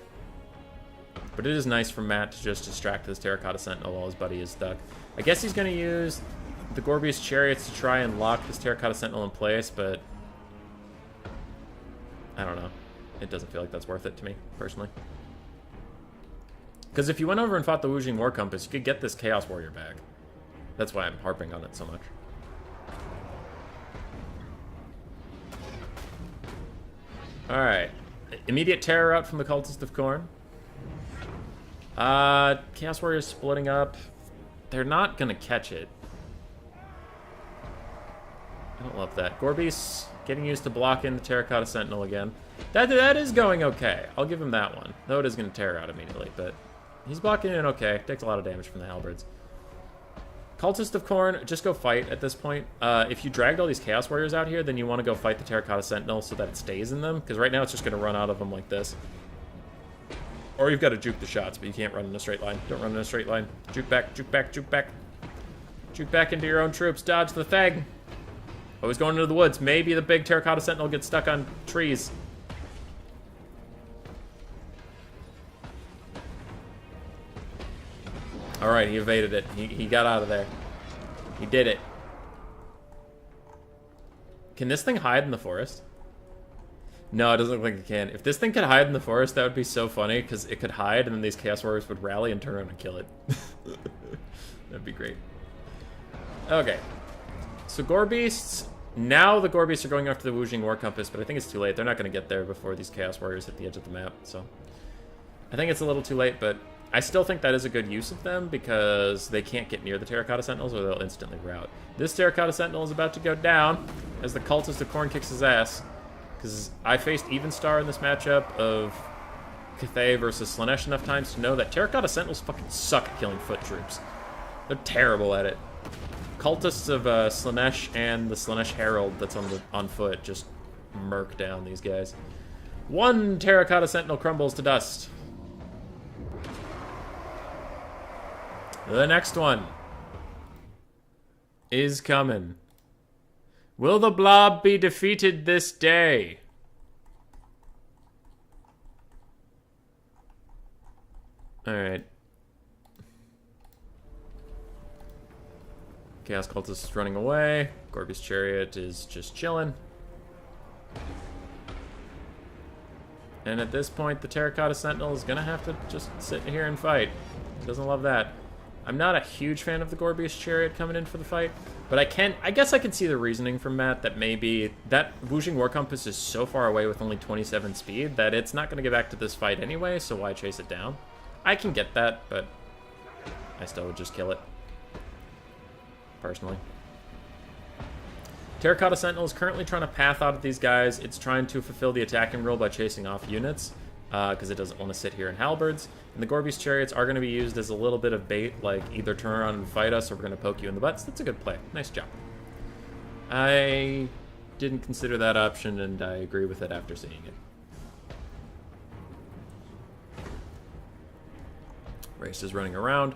But it is nice for Matt to just distract this Terracotta Sentinel while his buddy is stuck. I guess he's going to use the Gorbius Chariots to try and lock this Terracotta Sentinel in place, but I don't know. It doesn't feel like that's worth it to me, personally. Because if you went over and fought the Wujing War Compass, you could get this Chaos Warrior back. That's why I'm harping on it so much. Alright. Immediate terror out from the Cultist of Corn. Chaos Warriors splitting up. They're not going to catch it. I don't love that. Gorbies getting used to blocking the Terracotta Sentinel again. That is going okay. I'll give him that one. Though it is going to tear out immediately, but he's blocking it okay. Takes a lot of damage from the halberds. Cultist of Corn, just go fight at this point. If you dragged all these Chaos Warriors out here, then you want to go fight the Terracotta Sentinel so that it stays in them, because right now it's just going to run out of them like this. Or you've got to juke the shots, but you can't run in a straight line. Don't run in a straight line. Juke back, juke back, juke back. Juke back into your own troops. Dodge the thag. Always going into the woods. Maybe the big Terracotta Sentinel gets stuck on trees. Alright, he evaded it. He got out of there. He did it. Can this thing hide in the forest? No, it doesn't look like it can. If this thing could hide in the forest, that would be so funny, because it could hide, and then these Chaos Warriors would rally and turn around and kill it. That'd be great. Okay. So Gorbeasts. Now the Gorbeasts are going after the Wujing War Compass, but I think it's too late. They're not going to get there before these Chaos Warriors hit the edge of the map, so I think it's a little too late, but I still think that is a good use of them, because they can't get near the Terracotta Sentinels or they'll instantly rout. This Terracotta Sentinel is about to go down as the Cultist of Corn kicks his ass. Because I faced Evenstar in this matchup of Cathay versus Slaanesh enough times to know that Terracotta Sentinels fucking suck at killing foot troops. They're terrible at it. Cultists of Slaanesh and the Slaanesh Herald that's on foot just murk down these guys. One Terracotta Sentinel crumbles to dust. The next one is coming. Will the blob be defeated this day? Alright. Chaos Cultist is running away. Gorby's Chariot is just chilling. And at this point, the Terracotta Sentinel is gonna have to just sit here and fight. Doesn't love that. I'm not a huge fan of the Gorbius Chariot coming in for the fight, but I guess I can see the reasoning from Matt that maybe that Wujing War Compass is so far away with only 27 speed that it's not going to get back to this fight anyway, so why chase it down? I can get that, but I still would just kill it, personally. Terracotta Sentinel is currently trying to path out of these guys. It's trying to fulfill the attacking role by chasing off units, because it doesn't want to sit here in halberds. And the Gorbius Chariots are going to be used as a little bit of bait, like either turn around and fight us or we're going to poke you in the butts. That's a good play. Nice job. I didn't consider that option, and I agree with it after seeing it. Race is running around.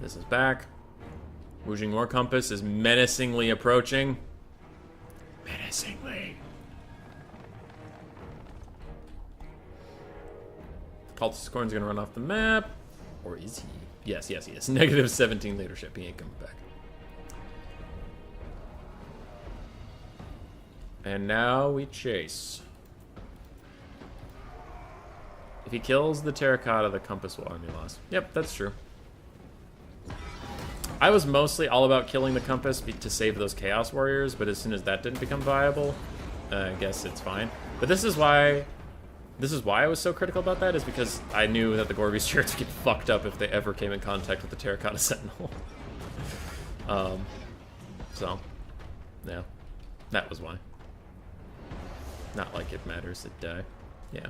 This is back. Wujing War Compass is menacingly approaching. Menacingly. Cultist Corn's gonna run off the map. Or is he? Yes, yes, he is. Negative 17 leadership. He ain't coming back. And now we chase. If he kills the Terracotta, the Compass will army loss. Yep, that's true. I was mostly all about killing the Compass to save those Chaos Warriors, but as soon as that didn't become viable, I guess it's fine. But this is why I was so critical about that, is because I knew that the Gorbius Chariots would get fucked up if they ever came in contact with the Terracotta Sentinel. So, yeah, that was why. Not like it matters that, yeah.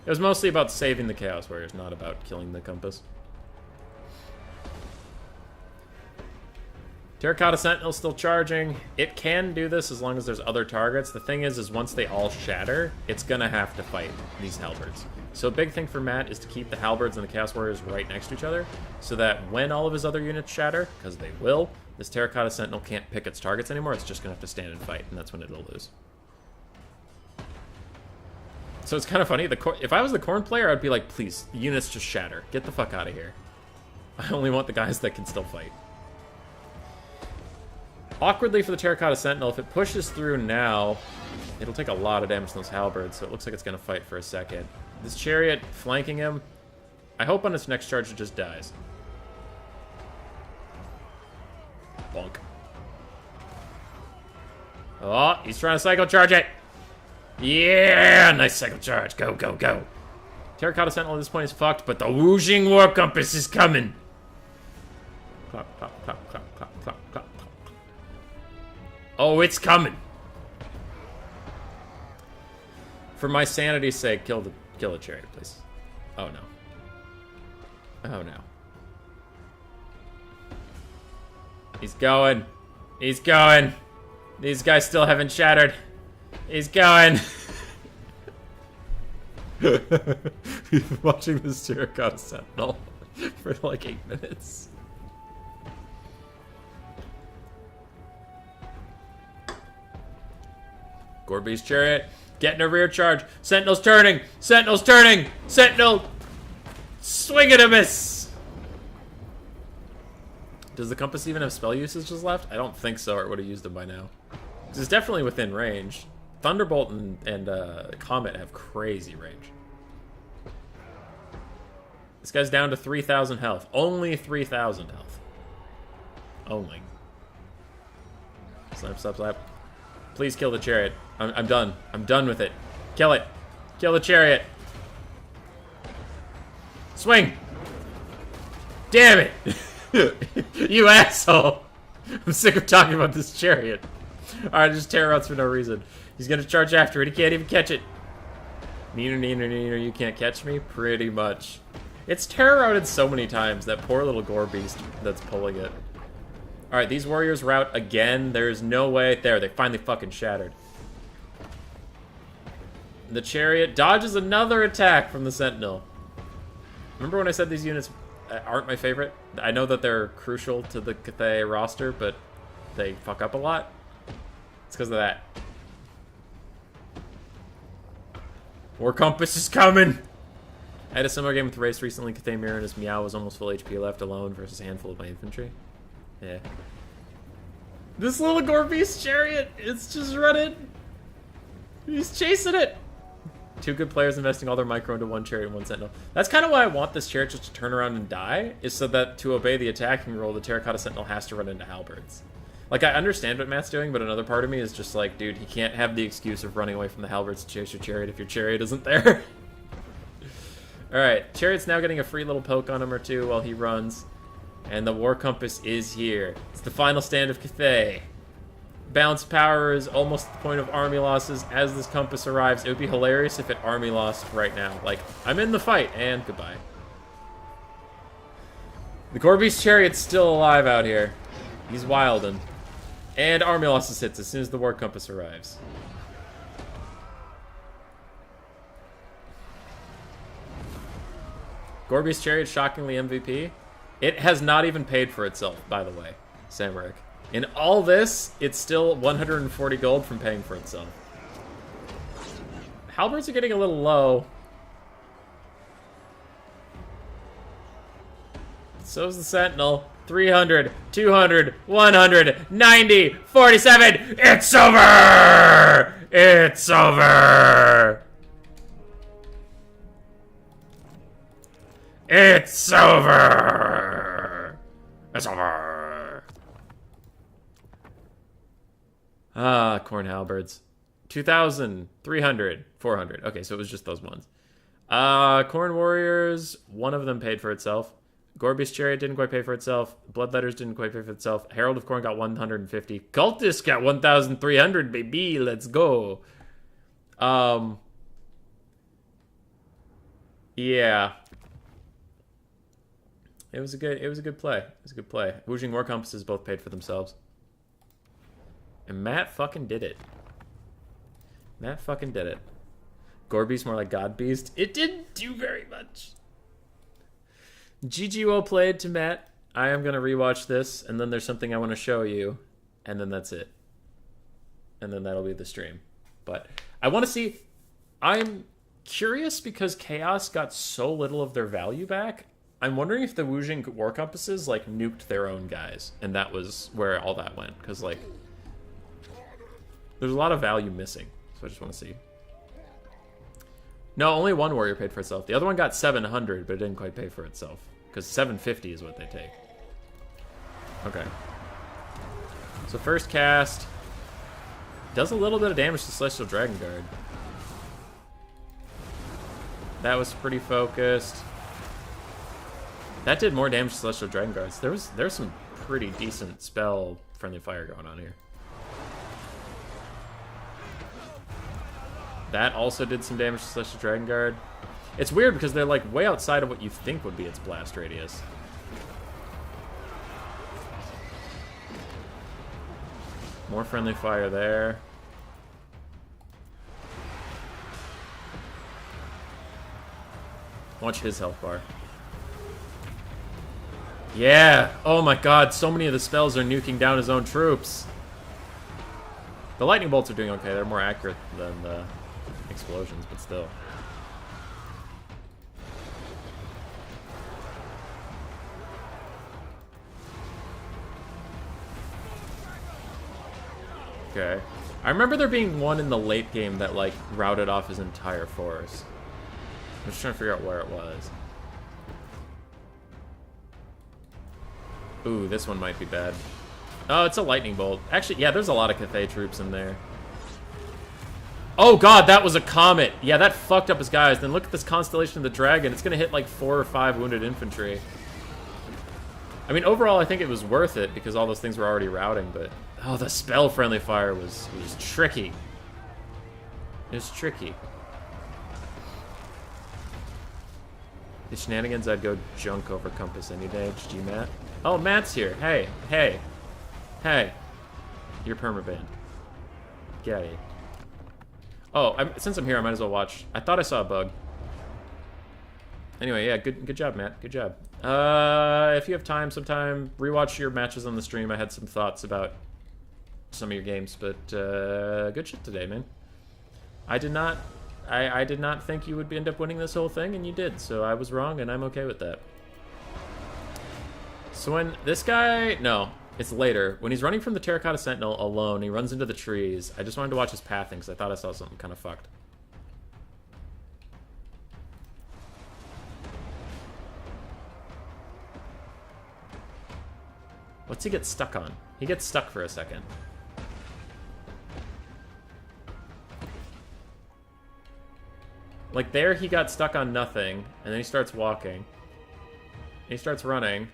It was mostly about saving the Chaos Warriors, not about killing the Compass. Terracotta Sentinel still charging. It can do this as long as there's other targets. The thing is once they all shatter, it's gonna have to fight these halberds. So a big thing for Matt is to keep the halberds and the Chaos Warriors right next to each other, so that when all of his other units shatter, because they will, this Terracotta Sentinel can't pick its targets anymore. It's just gonna have to stand and fight, and that's when it'll lose. So it's kind of funny. If I was the Khorne player, I'd be like, please, the units just shatter. Get the fuck out of here. I only want the guys that can still fight. Awkwardly for the Terracotta Sentinel, if it pushes through now, it'll take a lot of damage to those halberds, so it looks like it's going to fight for a second. This Chariot flanking him, I hope on its next charge it just dies. Bonk. Oh, he's trying to cycle charge it! Yeah! Nice cycle charge. Go, go, go. Terracotta Sentinel at this point is fucked, but the Wooshing War Compass is coming! Clap, clap, clap, clap, clap, clap, clap. Oh, it's coming. For my sanity's sake, kill the Chariot, please. Oh no. Oh no. He's going. He's going. These guys still haven't shattered. He's going. We've been watching this Terracotta Sentinel for like 8 minutes. Gorby's Chariot, getting a rear charge. Sentinel's turning! Sentinel's turning! Sentinel! Swing and a miss! Does the Compass even have spell usages left? I don't think so, or it would have used them by now. It's definitely within range. Thunderbolt and Comet have crazy range. This guy's down to 3,000 health. Only 3,000 health. Only. Slap, slap, slap. Please kill the Chariot. I'm done. I'm done with it. Kill it. Kill the Chariot. Swing. Damn it. You asshole. I'm sick of talking about this Chariot. Alright, just terror outs for no reason. He's gonna charge after it. He can't even catch it. Neener, neener, neener, you can't catch me? Pretty much. It's terror outed so many times, that poor little gore beast that's pulling it. Alright, these warriors rout again. There's no way. There, they finally fucking shattered. The Chariot dodges another attack from the Sentinel. Remember when I said these units aren't my favorite? I know that they're crucial to the Cathay roster, but they fuck up a lot. It's because of that. War Compass is coming! I had a similar game with Race recently. Cathay Mirror and his Meow was almost full HP left alone versus a handful of my infantry. Yeah. This little Gore Beast Chariot, it's just running. He's chasing it. Two good players investing all their micro into one Chariot and one Sentinel. That's kind of why I want this Chariot just to turn around and die, is so that to obey the attacking rule, the Terracotta Sentinel has to run into halberds. Like, I understand what Matt's doing, but another part of me is just like, dude, he can't have the excuse of running away from the halberds to chase your Chariot if your Chariot isn't there. Alright, Chariot's now getting a free little poke on him or two while he runs. And the War Compass is here. It's the final stand of Cathay. Balance power is almost at the point of army losses as this Compass arrives. It would be hilarious if it army lost right now. Like, I'm in the fight, and goodbye. The Corby's Chariot's still alive out here. He's wildin'. And army losses hits as soon as the War Compass arrives. Gorby's Chariot, shockingly MVP. It has not even paid for itself, by the way, Samaric. In all this, it's still 140 gold from paying for itself. Halberds are getting a little low. So's the Sentinel. 300, 200, 100, 90, 47. It's over! It's over! It's over! It's over! Ah, Khorne halberds. 2,000, 300, 400. Okay, so it was just those ones. Khorne warriors, one of them paid for itself. Gorby's Chariot didn't quite pay for itself. Bloodletters didn't quite pay for itself. Herald of Khorne got 150. Cultists got 1,300, baby. Let's go. Yeah. It was a good play. It was a good play. Woojing War Compasses both paid for themselves. And Matt fucking did it. Matt fucking did it. Gorebeast more like God Beast. It didn't do very much. GG well played to Matt. I am going to rewatch this, and then there's something I want to show you, and then that's it. And then that'll be the stream. But I want to see... I'm curious because Chaos got so little of their value back. I'm wondering if the Woojing War Compasses, like, nuked their own guys, and that was where all that went. Because, like, there's a lot of value missing, so I just want to see. No, only one warrior paid for itself. The other one got 700, but it didn't quite pay for itself. Because 750 is what they take. Okay. So first cast. Does a little bit of damage to Celestial Dragon Guard. That was pretty focused. That did more damage to Celestial Dragon Guards. There's some pretty decent spell friendly fire going on here. That also did some damage to Celestial Dragon Guard. It's weird because they're like way outside of what you think would be its blast radius. More friendly fire there. Watch his health bar. Yeah! Oh my god, so many of the spells are nuking down his own troops. The lightning bolts are doing okay. They're more accurate than the explosions, but still. Okay. I remember there being one in the late game that, like, routed off his entire force. I'm just trying to figure out where it was. Ooh, this one might be bad. Oh, it's a lightning bolt. Actually, yeah, there's a lot of Cathay troops in there. Oh god, that was a comet. Yeah, that fucked up his guys. Then look at this Constellation of the Dragon. It's gonna hit like 4 or 5 wounded infantry. I mean, overall, I think it was worth it because all those things were already routing, but... Oh, the spell-friendly fire was tricky. It was tricky. The shenanigans, I'd go junk over Compass any day. GG, Matt. Oh, Matt's here. Hey, hey. Hey. You're permabanned. Get out of here. Oh, since I'm here, I might as well watch. I thought I saw a bug. Anyway, yeah, good job, Matt. Good job. If you have time sometime, rewatch your matches on the stream. I had some thoughts about some of your games, but good shit today, man. I did not think you would end up winning this whole thing, and you did, so I was wrong, and I'm okay with that. So when this guy... No, it's later. When he's running from the Terracotta Sentinel alone, he runs into the trees. I just wanted to watch his pathing, because I thought I saw something kind of fucked. What's he get stuck on? He gets stuck for a second. Like there, he got stuck on nothing, and then he starts walking. And he starts running.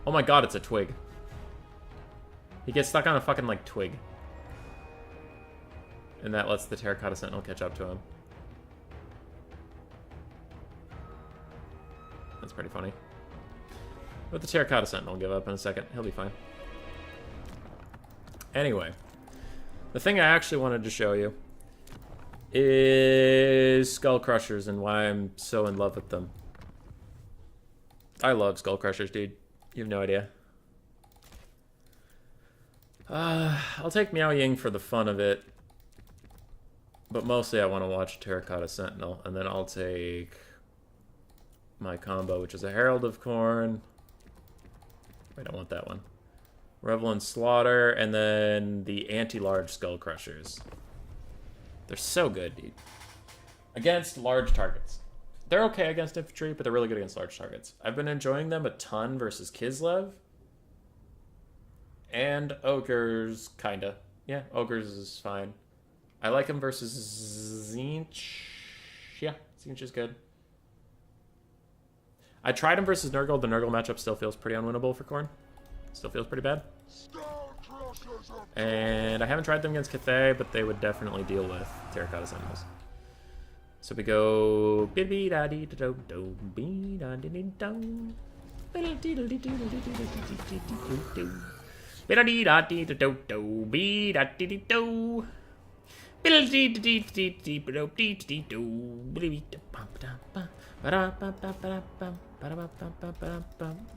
Oh my god, it's a twig. He gets stuck on a fucking, like, twig. And that lets the Terracotta Sentinel catch up to him. That's pretty funny. Let the Terracotta Sentinel give up in a second. He'll be fine. Anyway. The thing I actually wanted to show you is Skull Crushers and why I'm so in love with them. I love Skull Crushers, dude. You have no idea. I'll take Miao Ying for the fun of it. But mostly I want to watch Terracotta Sentinel. And then I'll take my combo, which is a Herald of Corn. Wait, I want that one. Revel and Slaughter, and then the anti-large Skull Crushers. They're so good, dude. Against large targets. They're okay against infantry, but they're really good against large targets. I've been enjoying them a ton versus Kislev. And Ogres, kinda. Yeah, Ogres is fine. I like him versus Zinch. Yeah, Zinch is good. I tried him versus Nurgle. The Nurgle matchup still feels pretty unwinnable for Khorne. Still feels pretty bad. And I haven't tried them against Cathay, but they would definitely deal with Terracotta Sentinels. So we go...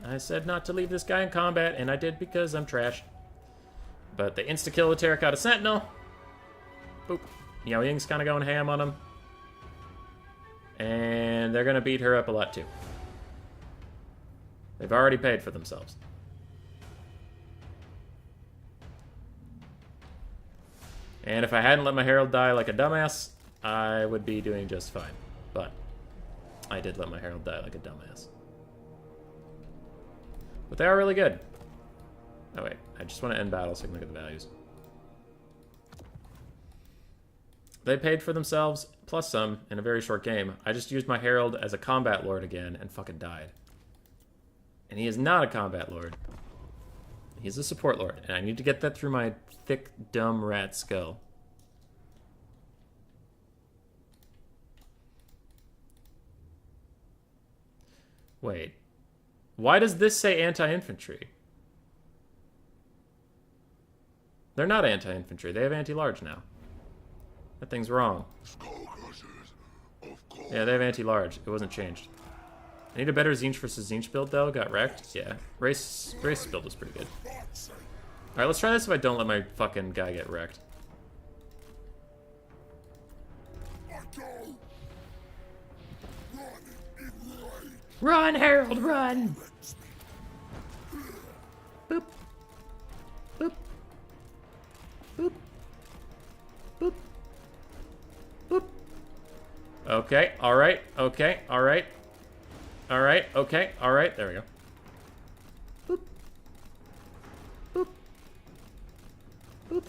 I said not to leave this guy in combat, and I did because I'm trash. But they insta-kill the Terracotta Sentinel. Boop. Yao Ying's kind of going ham on him. And they're going to beat her up a lot, too. They've already paid for themselves. And if I hadn't let my Herald die like a dumbass, I would be doing just fine. But I did let my Herald die like a dumbass. But they are really good. Oh wait, I just want to end battle so I can look at the values. They paid for themselves, plus some, in a very short game. I just used my Herald as a combat lord again and fucking died. And he is not a combat lord. He's a support lord, and I need to get that through my thick, dumb rat skull. Wait. Why does this say anti-infantry? They're not anti-infantry. They have anti-large now. That thing's wrong. Yeah, they have anti-large. It wasn't changed. I need a better Zinch versus Zinch build, though. Got wrecked. Yeah. Race build was pretty good. Alright, let's try this if I don't let my fucking guy get wrecked. Run, Herald, run! Boop. Boop. Boop. Boop. Boop. Okay, alright, okay, alright. Alright, okay, alright, there we go. Boop. Boop. Boop.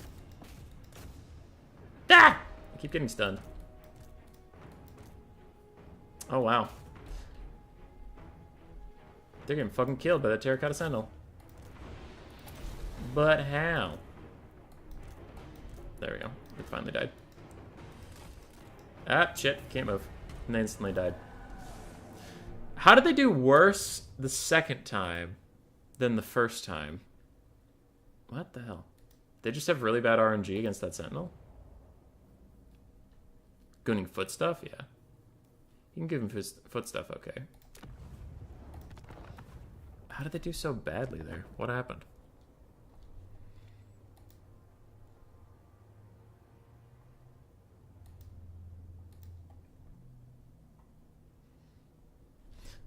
Ah! I keep getting stunned. Oh, wow. They're getting fucking killed by that Terracotta Sentinel. But how? There we go. It finally died. Ah, shit. Can't move. And they instantly died. How did they do worse the second time than the first time? What the hell? They just have really bad RNG against that Sentinel? Gooning foot stuff? Yeah. You can give him foot stuff, okay. How did they do so badly there? What happened?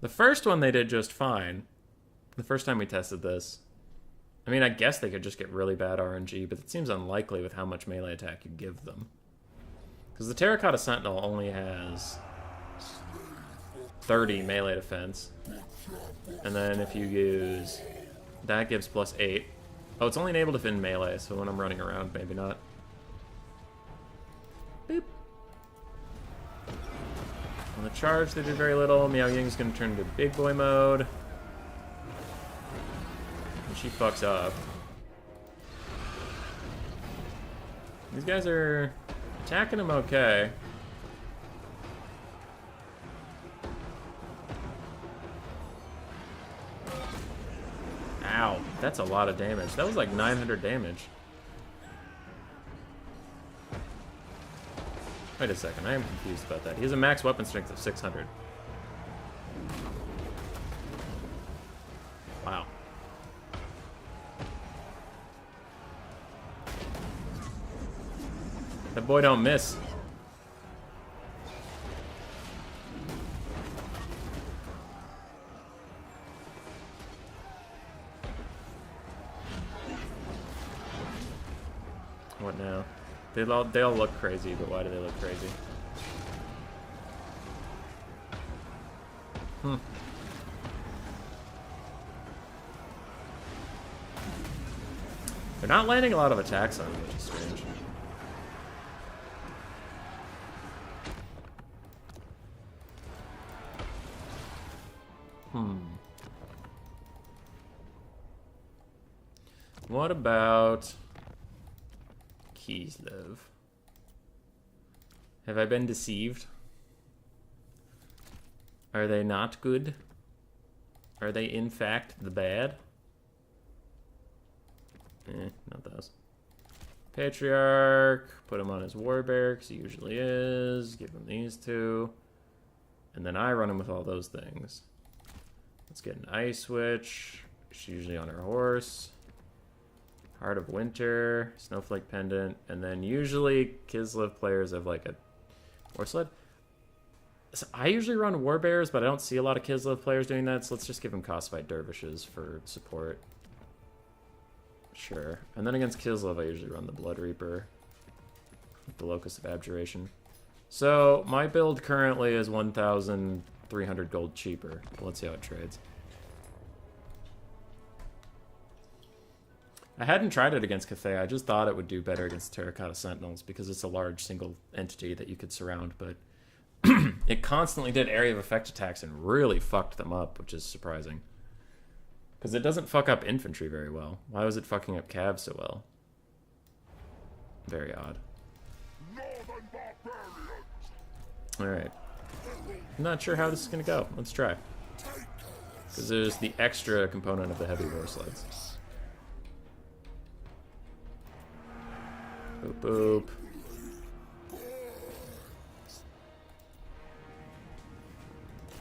The first one they did just fine. The first time we tested this. I mean, I guess they could just get really bad RNG, but it seems unlikely with how much melee attack you give them. Because the Terracotta Sentinel only has 30 melee defense. And then if you use... that gives plus 8. Oh, it's only enabled if in melee, so when I'm running around, maybe not. Boop. On the charge, they did very little. Miao Ying's gonna turn into big boy mode. And she fucks up. These guys are attacking him okay. Ow, that's a lot of damage. That was like 900 damage. Wait a second, I am confused about that. He has a max weapon strength of 600. Wow. That boy don't miss. What now? They all look crazy, but why do they look crazy? They're not landing a lot of attacks on me, which is strange. What about... Kislev. Have I been deceived? Are they not good? Are they in fact the bad? Not those. Patriarch, put him on his war barracks, he usually is. Give him these two. And then I run him with all those things. Let's get an ice switch. She's usually on her horse. Heart of Winter, Snowflake Pendant, and then usually Kislev players have like a war sled. So I usually run war bears, but I don't see a lot of Kislev players doing that, so let's just give him Costified Dervishes for support. Sure. And then against Kislev, I usually run the Blood Reaper with the Locust of Abjuration. So my build currently is 1,300 gold cheaper. Let's see how it trades. I hadn't tried it against Cathay. I just thought it would do better against Terracotta Sentinels because it's a large single entity that you could surround, but it constantly did area of effect attacks and really fucked them up, which is surprising. Because it doesn't fuck up infantry very well. Why was it fucking up cav so well? Very odd. Alright. I'm not sure how this is going to go. Let's try. Because there's the extra component of the heavy war sleds. Boop, boop.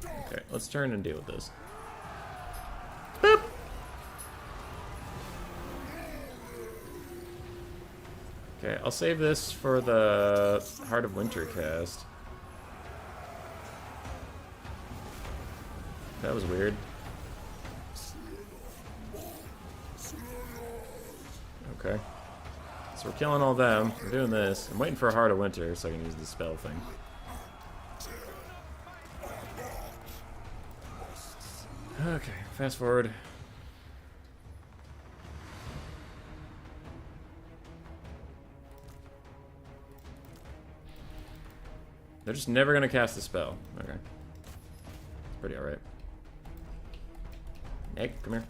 Okay, let's turn and deal with this. Boop! Okay, I'll save this for the Heart of Winter cast. That was weird. Okay. So we're killing all them. We're doing this. I'm waiting for a Heart of Winter so I can use the spell thing. Okay, fast forward. They're just never gonna cast the spell. Okay. Pretty alright. Egg, come here.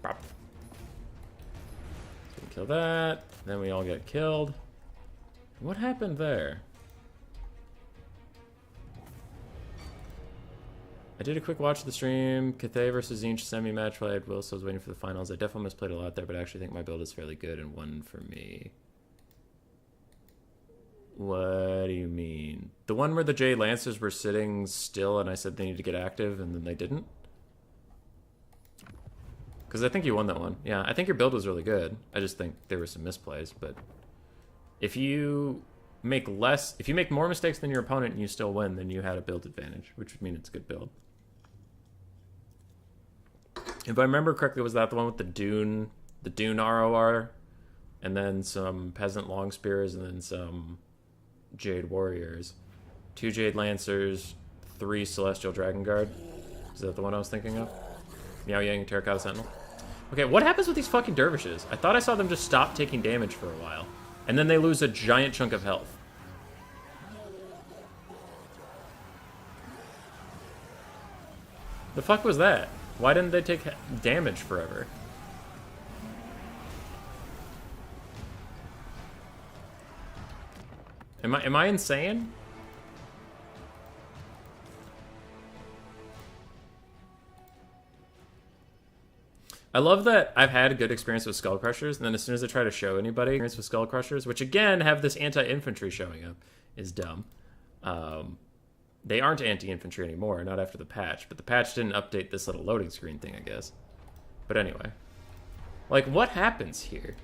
Pop. So we kill that. Then we all get killed. What happened there? I did a quick watch of the stream. Cathay versus Zinch semi-match while I had Will, so I was waiting for the finals. I definitely misplayed a lot there, but I actually think my build is fairly good and won for me. What do you mean? The one where the Jade Lancers were sitting still and I said they need to get active and then they didn't? Because I think you won that one. Yeah, I think your build was really good. I just think there were some misplays, but if you make more mistakes than your opponent and you still win, then you had a build advantage, which would mean it's a good build. If I remember correctly, was that the one with the Dune ROR, and then some Peasant Long Spears, and then some Jade Warriors, 2 Jade Lancers, 3 Celestial Dragon Guard? Is that the one I was thinking of? Miao Yang and Terracotta Sentinel? Okay, what happens with these fucking dervishes? I thought I saw them just stop taking damage for a while, and then they lose a giant chunk of health. The fuck was that? Why didn't they take damage forever? Am I insane? I love that I've had a good experience with Skull Crushers, and then as soon as I try to show anybody experience with Skull Crushers, which again have this anti-infantry showing up, is dumb. They aren't anti-infantry anymore, not after the patch, but the patch didn't update this little loading screen thing, I guess. But anyway. Like, what happens here?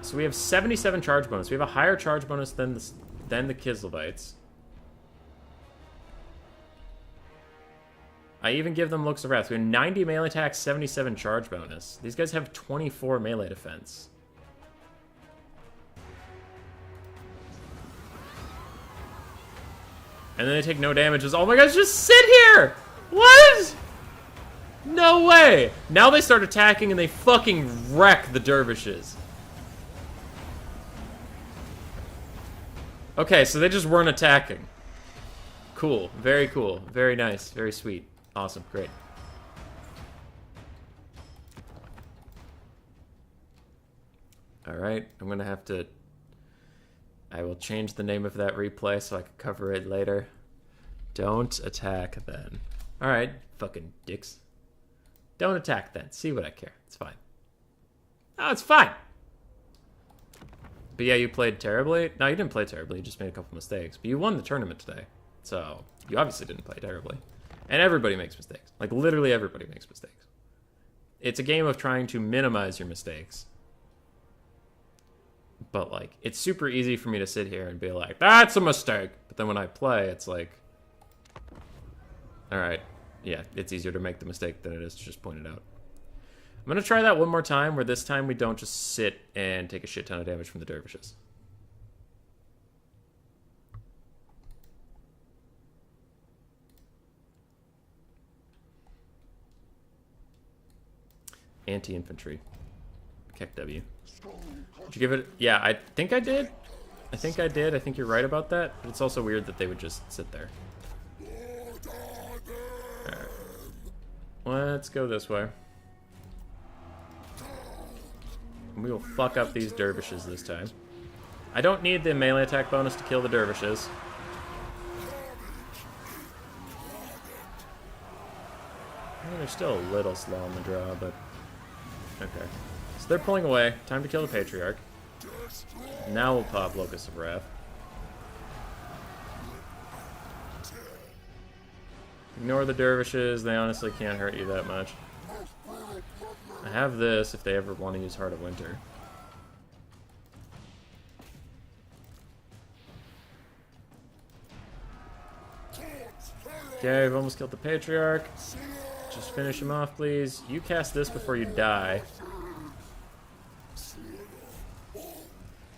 So we have 77 charge bonus. We have a higher charge bonus than the Kislevites. I even give them Looks of Wrath. We have 90 melee attack, 77 charge bonus. These guys have 24 melee defense. And then they take no damages. Oh my gosh, just sit here! What? No way! Now they start attacking and they fucking wreck the dervishes. Okay, so they just weren't attacking. Cool. Very cool. Very nice. Very sweet. Awesome. Great. Alright, I'm gonna have to... I will change the name of that replay so I can cover it later. Don't attack then. Alright, fucking dicks. Don't attack then. See what I care. It's fine. Oh, it's fine! But yeah, you played terribly. No, you didn't play terribly. You just made a couple mistakes. But you won the tournament today. So, you obviously didn't play terribly. And everybody makes mistakes. Like, literally everybody makes mistakes. It's a game of trying to minimize your mistakes. But, like, it's super easy for me to sit here and be like, that's a mistake! But then when I play, it's like... Alright. Yeah, it's easier to make the mistake than it is to just point it out. I'm going to try that one more time, where this time we don't just sit and take a shit ton of damage from the dervishes. Anti-infantry. Keck W. Did you give it... Yeah, I think I did. I think I did. I think you're right about that. But it's also weird that they would just sit there. Alright. Let's go this way. We will fuck up these dervishes this time. I don't need the melee attack bonus to kill the dervishes. Well, they're still a little slow on the draw, but... Okay. So they're pulling away. Time to kill the Patriarch. Now we'll pop Locust of Wrath. Ignore the dervishes. They honestly can't hurt you that much. I have this if they ever want to use Heart of Winter. Okay, we've almost killed the Patriarch. Just finish him off, please. You cast this before you die.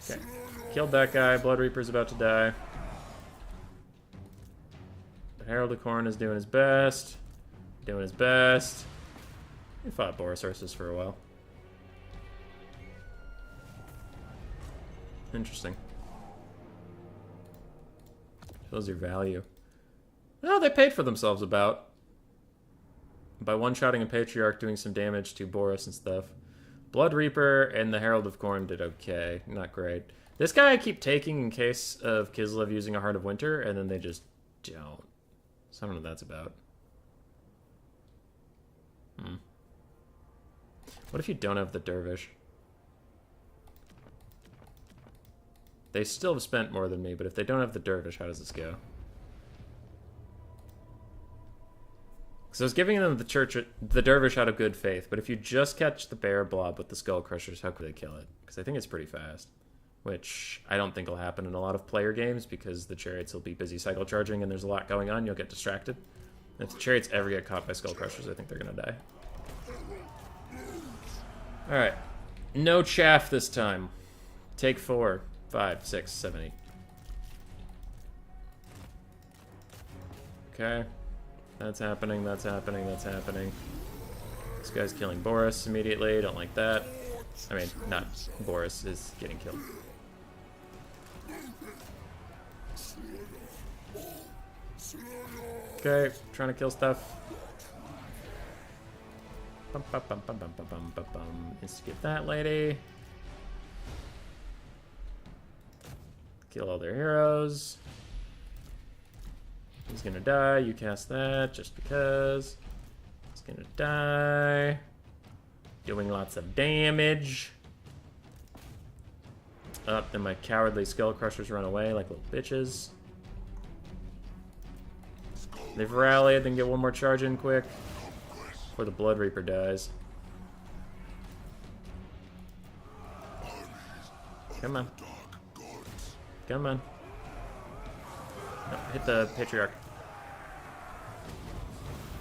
Okay. Killed that guy. Blood Reaper's about to die. But Herald of Khorne is doing his best. Doing his best. We fought Borosaurus for a while. Interesting. Shows your value. Well, they paid for themselves about. By one-shotting a Patriarch, doing some damage to Boros and stuff. Blood Reaper and the Herald of Khorne did okay. Not great. This guy I keep taking in case of Kislev using a Heart of Winter, and then they just don't. So I don't know what that's about. What if you don't have the Dervish? They still have spent more than me, but if they don't have the Dervish, how does this go? Because I was giving them the Dervish out of good faith, but if you just catch the Bear Blob with the Skull Crushers, how could they kill it? Because I think it's pretty fast. Which I don't think will happen in a lot of player games, because the Chariots will be busy cycle charging and there's a lot going on, you'll get distracted. And if the Chariots ever get caught by Skull Crushers, I think they're going to die. Alright. No chaff this time. Take 4, 5, 6, 7, 8. Okay. That's happening, that's happening, that's happening. This guy's killing Boris immediately. Don't like that. I mean, not Boris is getting killed. Okay, trying to kill stuff. Instigate that lady. Kill all their heroes. He's gonna die. You cast that just because. He's gonna die. Doing lots of damage. Up, then my cowardly Skull Crushers run away like little bitches. They've rallied, then get one more charge in quick. Before the Blood Reaper dies. Come on. Come on. No, hit the Patriarch.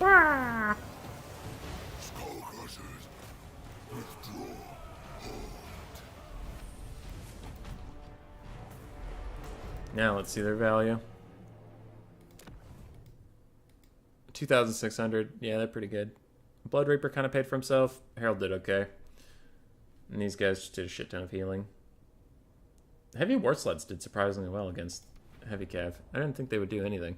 Ah! Now let's see their value. 2,600. Yeah, they're pretty good. Blood Reaper kind of paid for himself. Herald did okay. And these guys just did a shit ton of healing. Heavy War Sleds did surprisingly well against Heavy Cav. I didn't think they would do anything.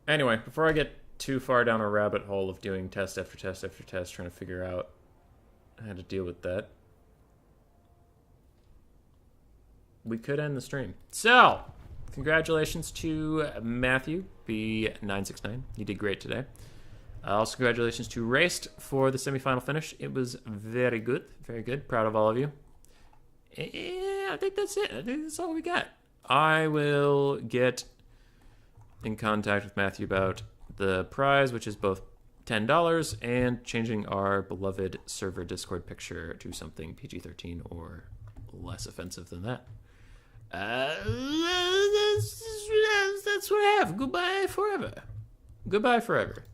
Anyway, before I get too far down a rabbit hole of doing test after test after test, trying to figure out how to deal with that, we could end the stream. So, congratulations to Matthew B969. You did great today. Also, congratulations to Raced for the semifinal finish. It was very good. Very good. Proud of all of you. Yeah, I think that's it. I think that's all we got. I will get in contact with Matthew about the prize, which is both $10 and changing our beloved server Discord picture to something PG-13 or less offensive than that. That's what I have. Goodbye forever. Goodbye forever.